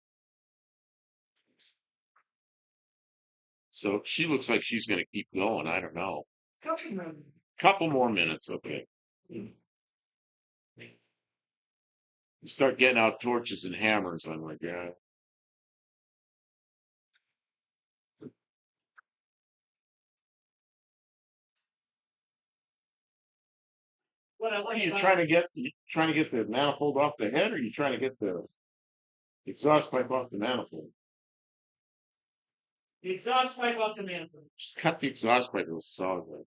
So she looks like she's going to keep going. I don't know.
Couple minutes.
Couple more minutes. Okay. You start getting out torches and hammers. I'm like, yeah.
What I
What are
like
you
about
trying to get? You trying to get the manifold off the head, or are you trying to get the exhaust pipe off the manifold?
the exhaust pipe off the manifold.
Just cut the exhaust pipe. It'll solve it.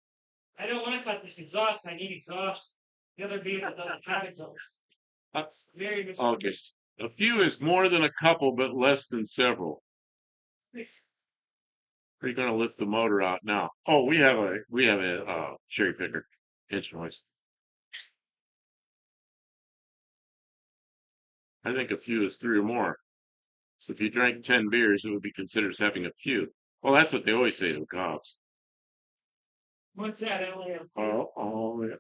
I don't want to cut this exhaust. I need exhaust. The other vehicle doesn't have exhaust.
That's
Very
okay.
misunderstood.
A few is more than a couple, but less than several. Are you going to lift the motor out now? Oh, we have a cherry picker hitch noise. I think a few is three or more. So if you drank 10 beers, it would be considered as having a few. Well, that's what they always say to cops.
What's that? I only have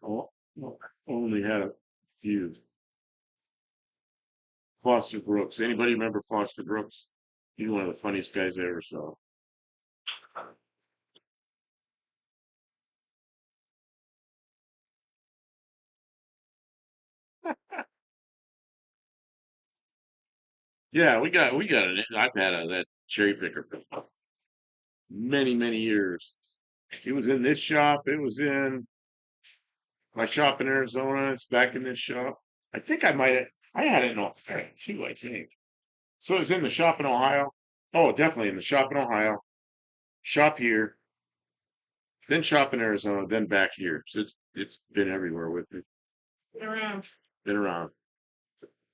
Only had a few. Foster Brooks. Anybody remember Foster Brooks? He's one of the funniest guys I ever saw. Yeah, we got it. I've had that cherry picker for many years. It was in this shop. It was in my shop in Arizona. It's back in this shop. I think I had it in Ohio too, I think. So it's in the shop in Ohio. Oh, definitely in the shop in Ohio. Shop here, then shop in Arizona, then back here. So it's been everywhere with me.
been around.
Been around.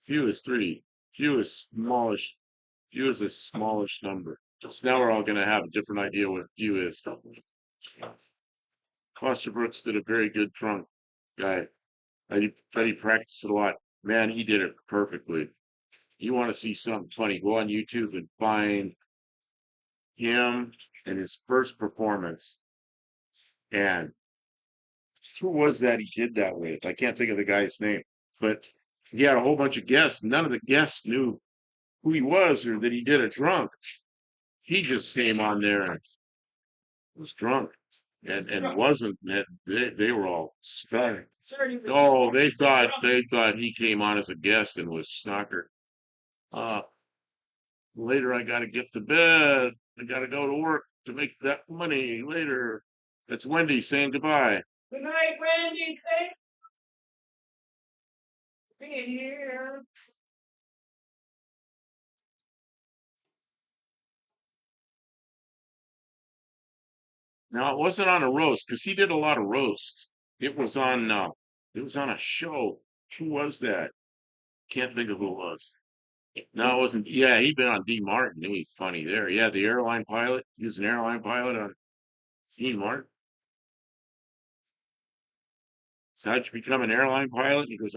Few is three. Few is smallish. Few is a smallish number. So now we're all gonna have a different idea what few is. Foster Brooks did a very good drunk guy. I practiced it a lot. Man, he did it perfectly. You want to see something funny? Go on YouTube and find him and his first performance. And who was that he did that with? I can't think of the guy's name, but he had a whole bunch of guests. None of the guests knew who he was or that he did a drunk. He just came on there and was drunk and wasn't. They were all stunned. Oh, they thought he came on as a guest and was snocker. Uh, Later I got to get to bed. I got to go to work to make that money later. That's Wendy saying goodbye.
Good night, Randy. Thanks for being here.
Now it wasn't on a roast because he did a lot of roasts. It was on a show. Who was that? Can't think of who it was. No, it wasn't. Yeah, he'd been on D Martin. He was funny there. Yeah, the airline pilot. He was an airline pilot on D Martin. So how'd you become an airline pilot? He goes,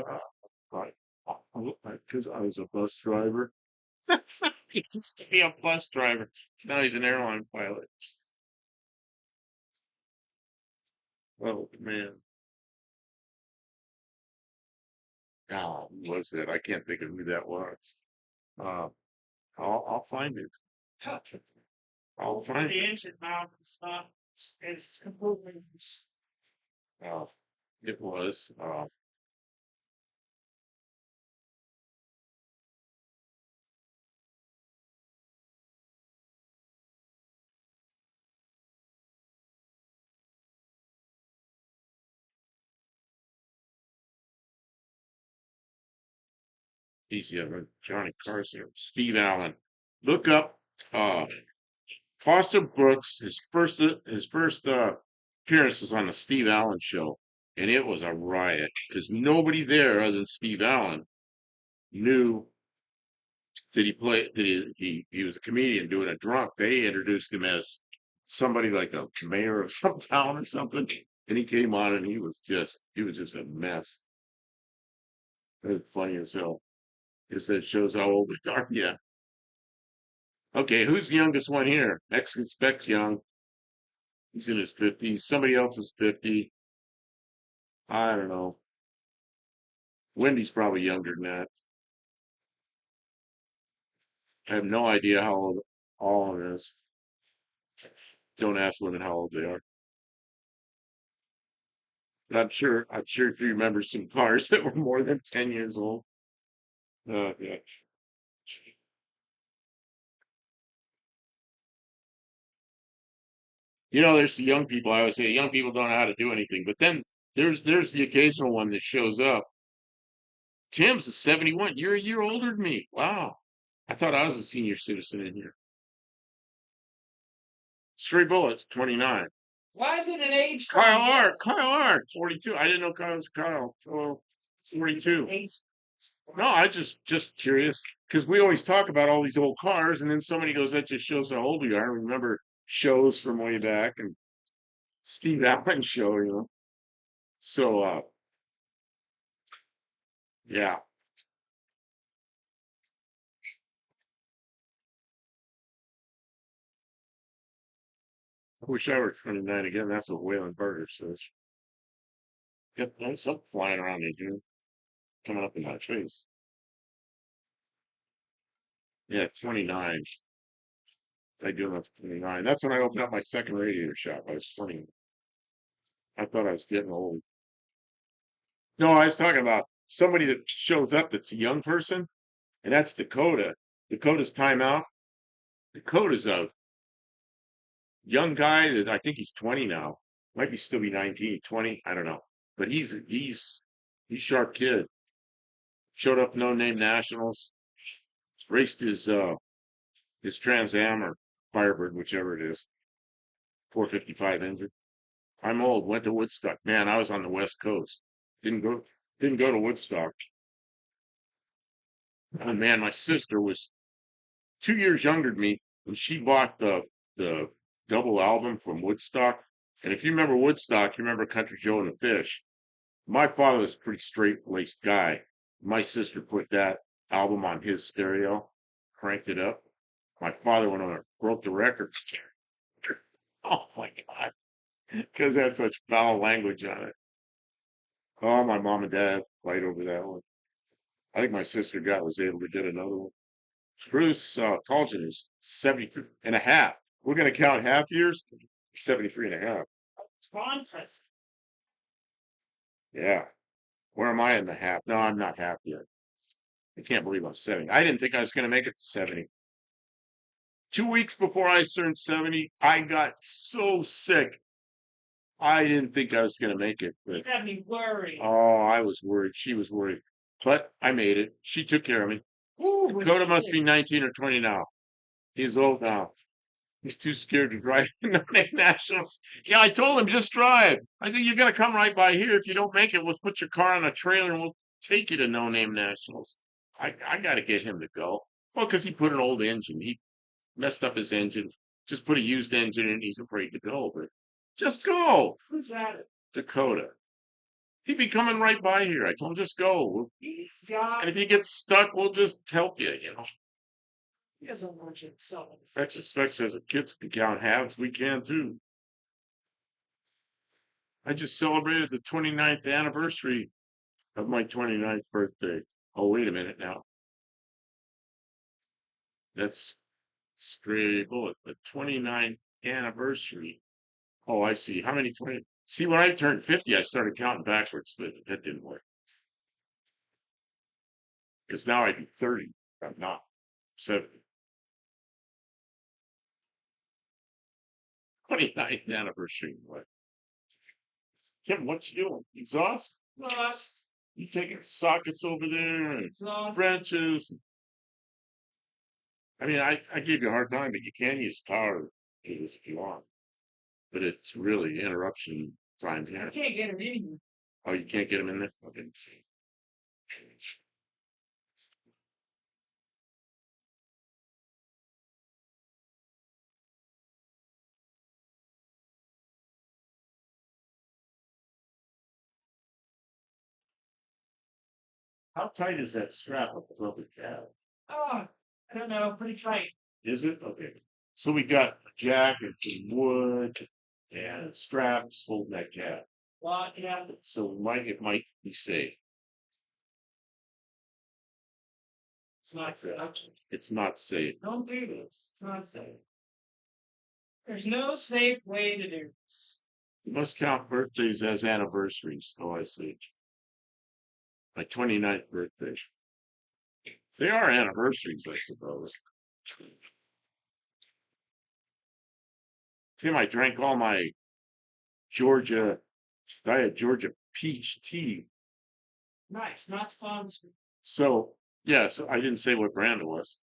because I was a bus driver. He used to be a bus driver. Now he's an airline pilot. Oh man. Oh, who was that? I can't think of who that was. Uh, I'll find it. I'll find
The
it.
engine mount and stuff is completely.
Uh, it was. He's Johnny Carson, Steve Allen. Look up uh Foster Brooks. His first appearance was on the Steve Allen show, and it was a riot because nobody there other than Steve Allen knew that he was a comedian doing a drunk. They introduced him as somebody like a mayor of some town or something, and he came on and he was just a mess. It was funny as hell. It shows how old we are. Yeah. Okay, who's the youngest one here? Mexican Specs young. He's in his 50s. Somebody else is 50. I don't know. Wendy's probably younger than that. I have no idea how old all of this. Don't ask women how old they are. But I'm sure if you remember some cars that were more than 10 years old. Yeah. There's the young people. I always say young people don't know how to do anything. But then there's the occasional one that shows up. Tim's a 71. You're a year older than me. Wow. I thought I was a senior citizen in here. Stray Bullets, 29.
Why is it an age
Kyle R, 42. I didn't know Kyle was Kyle. Oh, 42. No, I just curious because we always talk about all these old cars, and then somebody goes, "That just shows how old we are." I remember shows from way back and Steve Allen show. So, yeah, I wish I were 29 again. That's what Waylon Burger says. Yep, there's something flying around me, dude, coming up in my face. Yeah, 29. I do enough 29. That's when I opened up my second radiator shop. I was 20. I thought I was getting old. No, I was talking about somebody that shows up that's a young person, and that's Dakota. Dakota's timeout. Dakota's a young guy that I think he's 20 now. Might be still be 19, 20. I don't know. But he's sharp kid. Showed up no name nationals, raced his Trans Am or Firebird, whichever it is, 455 engine. I'm old. Went to Woodstock. Man, I was on the West Coast. Didn't go didn't go to Woodstock. Oh man, my sister was 2 years younger than me when she bought the double album from Woodstock. And if you remember Woodstock, you remember Country Joe and the Fish. My father was a pretty straight-laced guy. My sister put that album on his stereo, cranked it up. My father went on and broke the record. Oh my God, because it had such foul language on it. Oh, my mom and dad fight over that one. I think my sister was able to get another one. Bruce Colgin is 73 and a half. We're going to count half years, 73 and a half.
Conquest.
Yeah. Where am I in the half? No, I'm not half yet. I can't believe I'm 70. I didn't think I was going to make it to 70. 2 weeks before I turned 70, I got so sick. I didn't think I was going to make it. But,
You had me worried.
oh, I was worried. She was worried. But I made it. She took care of me.
Ooh, was
Dakota
she
must
sick?
be 19 or 20 now. He's old now. He's too scared to drive no name nationals. Yeah, I told him just drive. I said you're gonna come right by here. If you don't make it, we'll put your car on a trailer and we'll take you to no name nationals. I got to get him to go. Well, because he put an old engine. He messed up his engine. Just put a used engine in. He's afraid to go. But just go,
Who's that?
Dakota. He'd be coming right by here. I told him just go.
He's got.
And if he gets stuck, we'll just help you.
He doesn't want you to sell
I suspect as a kids can count halves, we can too. I just celebrated the 29th anniversary of my 29th birthday. Oh, wait a minute now. That's Stray Bullet. The 29th anniversary. Oh, I see. How many 20? See, when I turned 50, I started counting backwards, but that didn't work. Because now I'd be 30. I'm not 70. 29th anniversary. What? Kim, what you doing? Exhaust?
Lost.
You take sockets over there and
It's awesome.
branches. I mean, I gave you a hard time, but you can use power tools if you want. But it's really interruption time
I
here.
can't get it in.
Oh, you can't get them in there? Okay. How tight is that strap above the cab?
Oh, I don't know. Pretty tight.
Is it? Okay. So we got a jack and some wood and straps holding that cab.
Well, yeah.
So it might be safe.
It's not safe.
It's not safe.
Don't do this. It's not safe. There's no safe way to do this.
You must count birthdays as anniversaries. Oh, I see. My 29th birthday. They are anniversaries, I suppose. Tim, I drank all my Georgia, Diet Georgia peach tea.
Nice. Not sponsored.
So, yeah, so I didn't say what brand it was.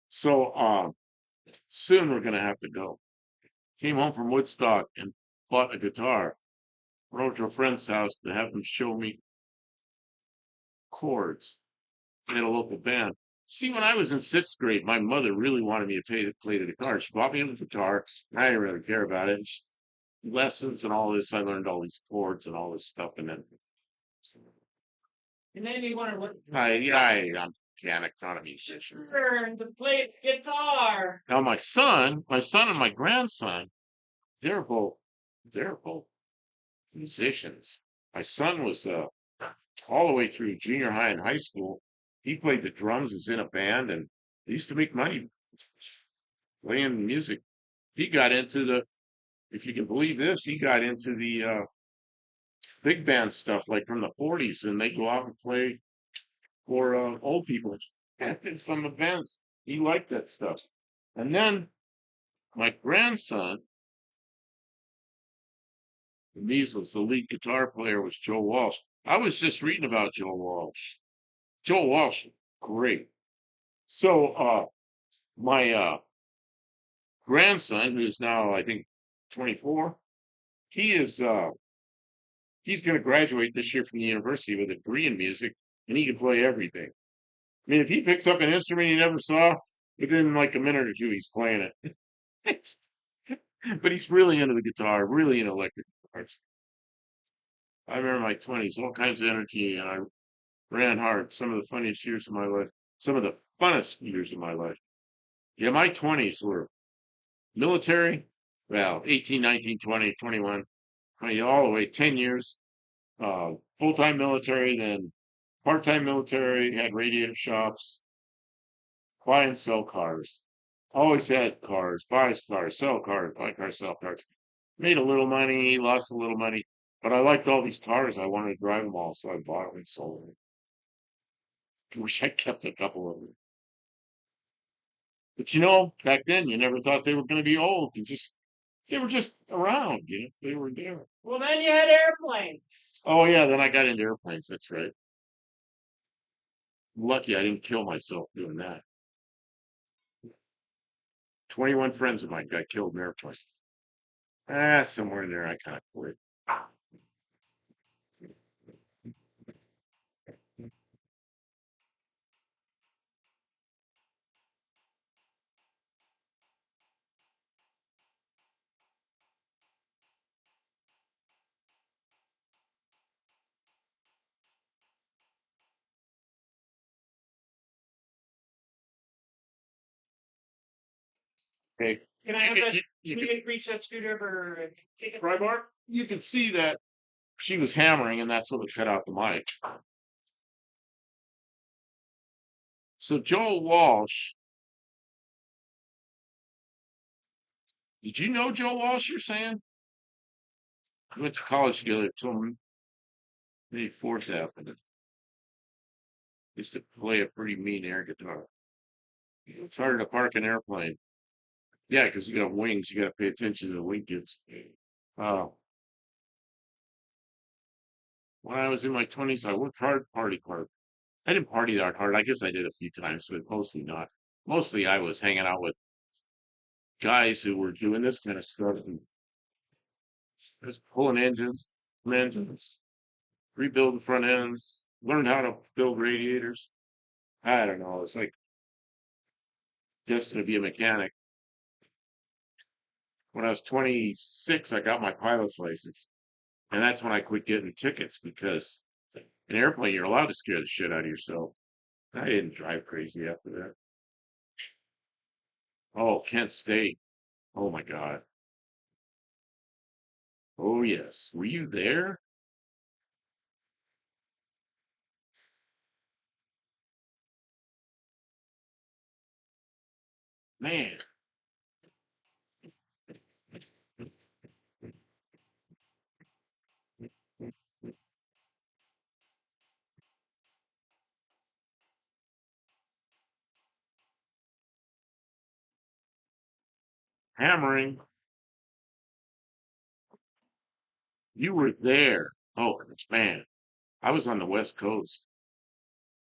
So, soon we're going to have to go. Came home from Woodstock and bought a guitar. Went over to a friend's house to have them show me chords in a local band. See, when I was in sixth grade, my mother really wanted me to play the guitar. She bought me a guitar, and I didn't really care about it. Lessons and all this, I learned all these chords and all this stuff, and then
You want to look.
I'm mechanic, not a musician.
Learn to play the guitar.
Now my son and my grandson, they're both they're both musicians. My son was all the way through junior high and high school. He played the drums, was in a band, and they used to make money playing music. He got into if you can believe this, he got into the big band stuff, like from the 40s, and they go out and play for old people at some events. He liked that stuff. And then my grandson, the measles, the lead guitar player was Joe Walsh. I was just reading about Joe Walsh. Joe Walsh, great. So my grandson, who's now I think 24, he is he's going to graduate this year from the university with a degree in music, and he can play everything. I mean, if he picks up an instrument he never saw, within like a minute or two, he's playing it. But he's really into the guitar, really into electric guitars. I remember my 20s, all kinds of energy, and I ran hard. Some of the funniest years of my life, some of the funnest years of my life. Yeah, my 20s were military, well, 18, 19, 20, 21, 20, all the way 10 years, full-time military, then part-time military, had radiator shops, buy and sell cars. Always had cars, buy cars, sell cars, buy cars, sell cars. Made a little money, lost a little money, but I liked all these cars. I wanted to drive them all, so I bought them and sold them. Wish I kept a couple of them. But back then you never thought they were going to be old. They were just around, they were there.
Well, then you had airplanes.
Oh yeah, then I got into airplanes. That's right. Lucky I didn't kill myself doing that. 21 friends of mine got killed in airplanes. Somewhere in there I kind of quit. Okay.
Can I have that?
You
Can you reach that screwdriver and take it?
Pry bar? You can see that she was hammering, and that's what cut out the mic. So Joel Walsh, did you know Joe Walsh? You're saying we went to college together till maybe Fourth Avenue. Used to play a pretty mean air guitar. It's harder to park an airplane. Yeah, because you got wings. You got to pay attention to the wing tips. Uh, When I was in my 20s, I worked hard, party hard. I didn't party that hard. I guess I did a few times, but mostly not. Mostly I was hanging out with guys who were doing this kind of stuff and just pulling engines, rebuilding front ends, learned how to build radiators. I don't know. It's like destined to be a mechanic. When I was 26, I got my pilot's license. And that's when I quit getting tickets because in an airplane, you're allowed to scare the shit out of yourself. I didn't drive crazy after that. Oh, Kent State. Oh my God. Oh yes. Were you there? Man, hammering. You were there. Oh man. I was on the West Coast.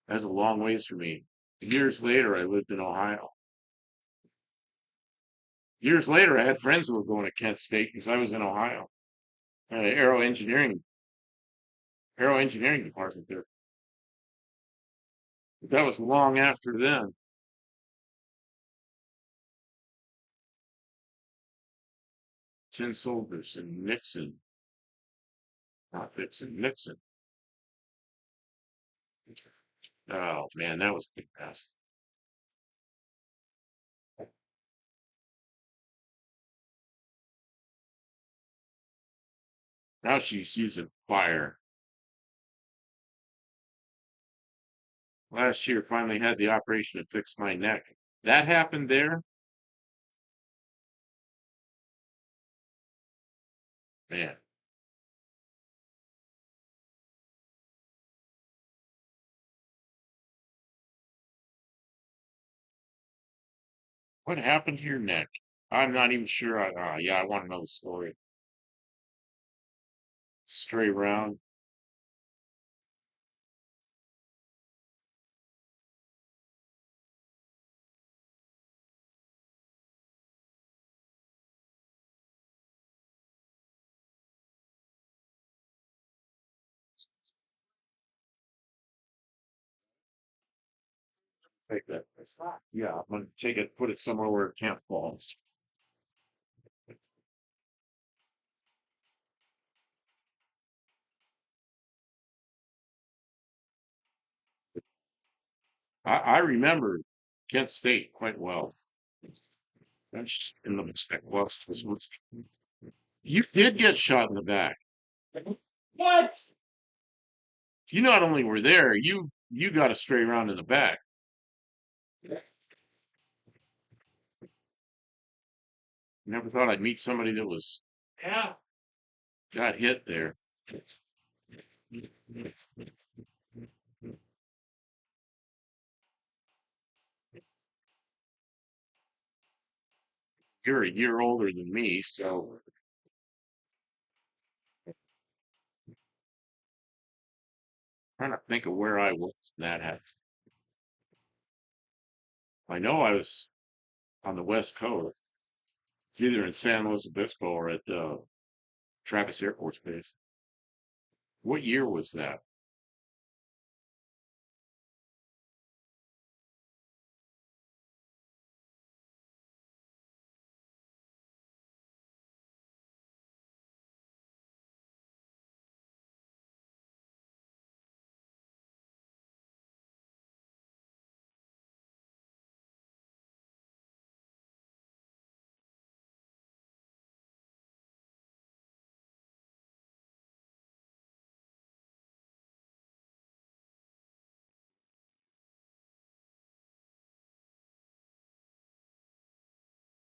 That's a long ways for me. Years later, I lived in Ohio. Years later, I had friends who were going to Kent State because I was in Ohio. Aero engineering department there. But that was long after then. Tin soldiers and Nixon, not Nixon, Nixon. Oh man, that was a big mess. Now she's using fire. Last year, finally had the operation to fix my neck. That happened there. Man, what happened to your neck? I'm not even sure. Yeah, I want to know the story. Stray round. Take that. Yeah, I'm gonna take it, put it somewhere where it can't fall. I remember Kent State quite well. That's in the well, you did get shot in the back. What? You not only were there, you got a stray round in the back. Never thought I'd meet somebody that was yeah got hit there. You're a year older than me, so trying to think of where I was when that happened. I know I was on the West Coast, either in San Luis Obispo or at Travis Air Force Base. What year was that?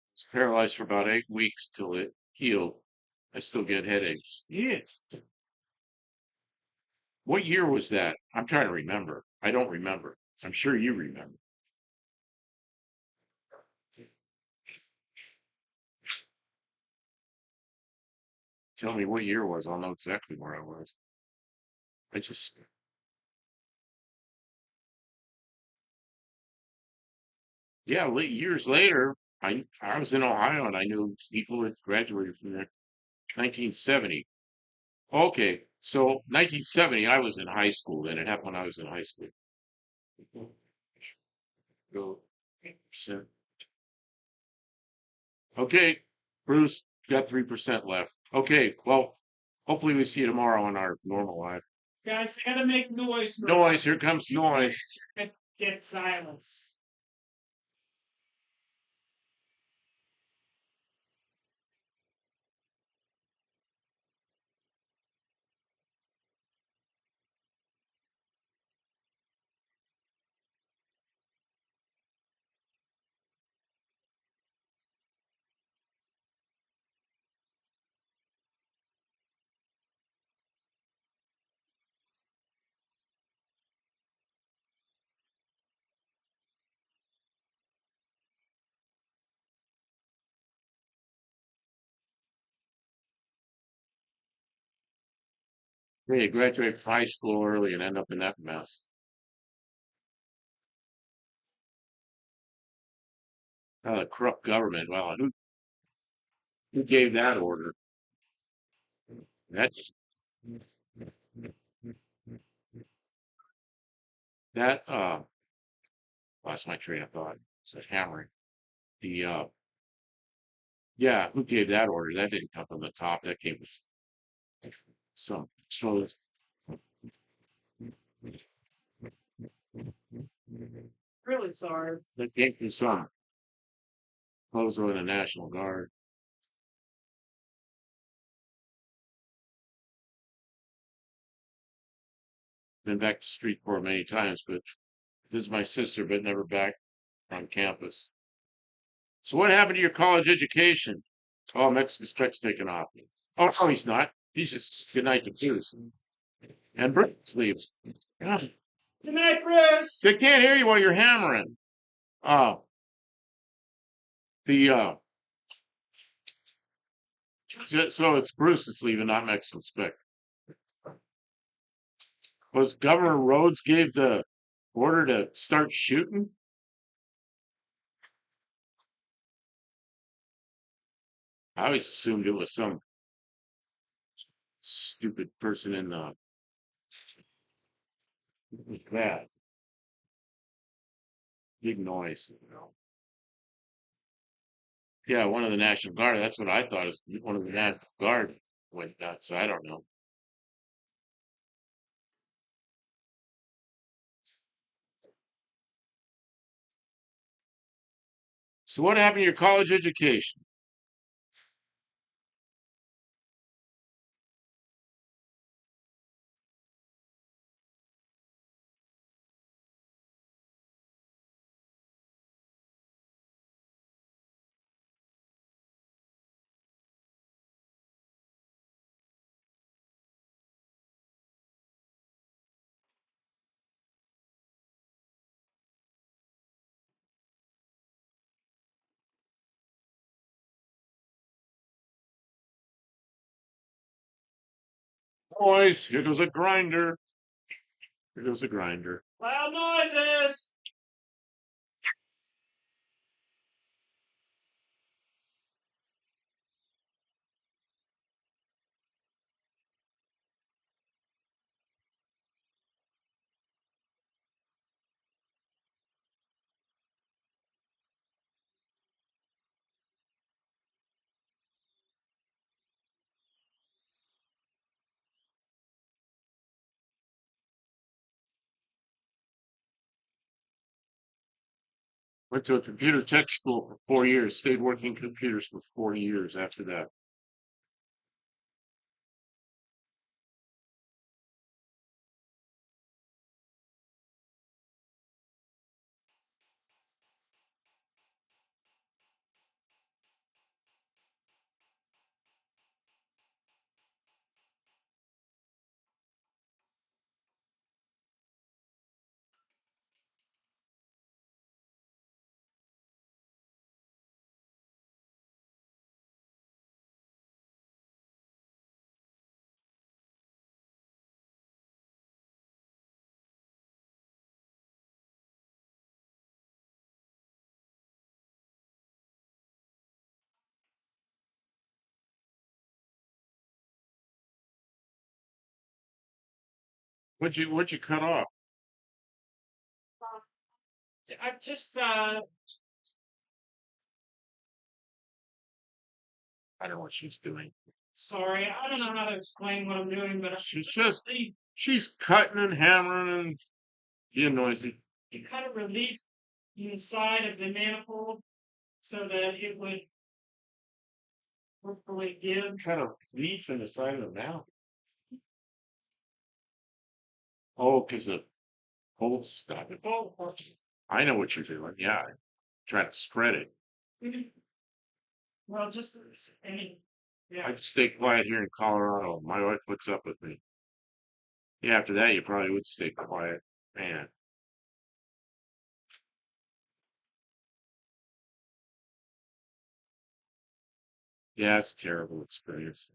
I was paralyzed for about 8 weeks till it healed. I still get headaches. Yes. What year was that? I'm trying to remember. I don't remember. I'm sure you remember. Tell me what year it was. I'll know exactly where I was. I just, yeah, years later, I was in Ohio and I knew people that graduated from there. 1970. Okay, so 1970, I was in high school then. It happened when I was in high school. Go. Okay, Bruce, got 3% left. Okay, well, hopefully we see you tomorrow on our normal live.
Guys, I gotta make noise.
Noise, here comes noise.
Get silence.
Hey, you graduate from high school early and end up in that mess. The corrupt government. Well, who gave that order? That that lost my train of thought. It's hammering. The yeah, who gave that order? That didn't come from the top. That came from so
Really sorry.
that came from some. Also in the National Guard. Been back to street court many times, but this is my sister, but never back on campus. So what happened to your college education? Oh, Mexican strike's taken off. Oh, no, he's not. He's just good night to Zeus. And Bruce leaves. God,
Good night, Bruce.
they can't hear you while you're hammering. Oh, the so it's Bruce that's leaving, not Mexican Spick. Was Governor Rhodes gave the order to start shooting? I always assumed it was some stupid person in the that big noise. Yeah, one of the National Guard. That's what I thought is one of the National Guard went nuts. I don't know. So what happened to your college education? Boys, here goes a grinder. Here goes a grinder.
Loud noises.
Went to a computer tech school for 4 years. Stayed working computers for 4 years after that. What'd you cut off?
I just
I don't know what she's doing.
sorry, I don't know how to explain what I'm doing, but
She's cutting and hammering and being noisy.
it kind of relief inside of the manifold so that it would hopefully give.
Kind of leaf in the side of the mouth. Oh, because the cold stuff. I know what you're doing. Yeah, try to spread it.
Well, just any. Yeah.
I'd stay quiet here in Colorado. My wife puts up with me. Yeah, after that, you probably would stay quiet. Man, yeah, it's a terrible experience.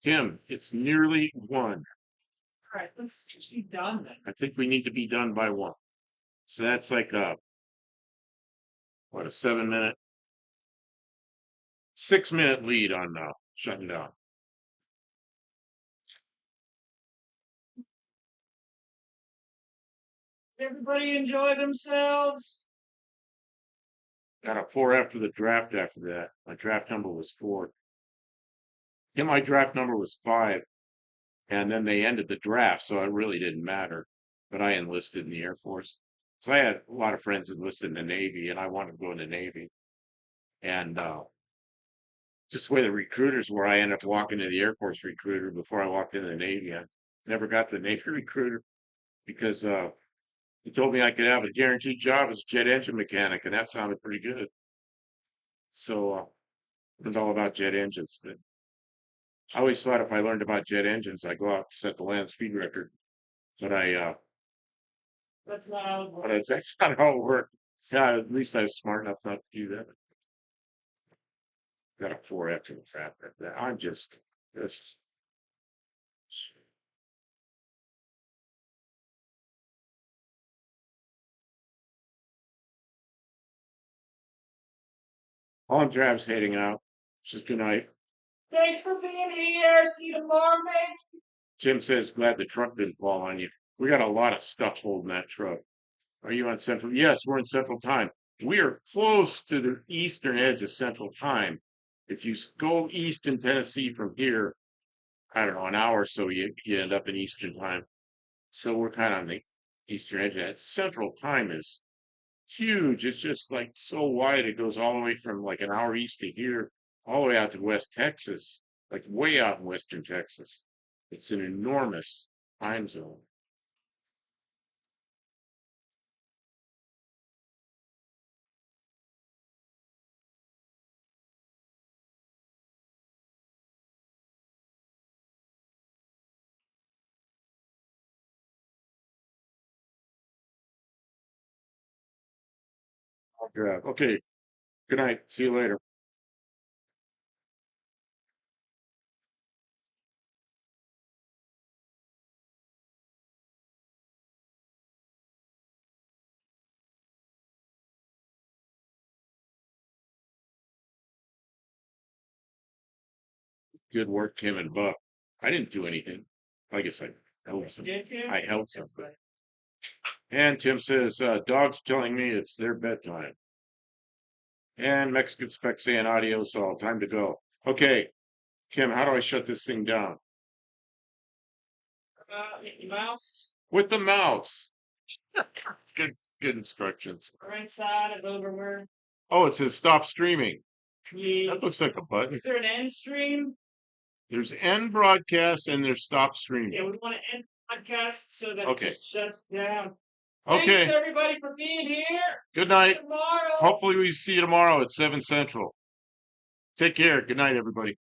Tim, it's nearly 1.
All right, let's be done then.
I think we need to be done by 1. So that's like what, a 7-minute, 6-minute lead on shutting down.
Everybody enjoy themselves.
Got a 4 after the draft after that. My draft number was 4. Yeah, my draft number was 5. And then they ended the draft, so it really didn't matter. But I enlisted in the Air Force. So I had a lot of friends enlisted in the Navy, and I wanted to go in the Navy. And just the way the recruiters were, I ended up walking to the Air Force recruiter before I walked into the Navy. I never got the Navy recruiter because he told me I could have a guaranteed job as a jet engine mechanic, and that sounded pretty good. So it was all about jet engines. But I always thought if I learned about jet engines, I'd go out and set the land speed record. But
That's not how it
but
works.
that's not how it worked. Yeah, at least I was smart enough not to do that. Got a 4 after the draft. I'm just all Drav's heading out. Just good night.
Thanks for being here. See you tomorrow, mate.
Tim says, glad the truck didn't fall on you. We got a lot of stuff holding that truck. Are you on Central? Yes, we're in Central Time. We are close to the eastern edge of Central Time. If you go east in Tennessee from here, I don't know, an hour or so, you end up in Eastern Time. So we're kind of on the eastern edge of that. Central Time is huge. It's just like so wide. It goes all the way from like an hour east to here, all the way out to West Texas, like way out in Western Texas. It's an enormous time zone. Yeah. Okay. Good night. See you later. Good work, Kim and Buck. I didn't do anything. I guess I held some.
Did you?
I held something. And Tim says, dog's telling me it's their bedtime. And Mexican Spec saying adios all. Time to go. Okay, Kim, how do I shut this thing down?
Mouse.
With the mouse. Good instructions.
Right side of overword.
Oh, it says stop streaming.
Yeah.
That looks like a button.
Is there an end stream?
There's end broadcast and there's stop streaming.
Yeah, we want to end the podcast so that
Okay.
it just shuts down.
Okay.
Thanks everybody for being here.
Good
See you
night.
tomorrow.
Hopefully we see you tomorrow at 7 Central. Take care. Good night, everybody.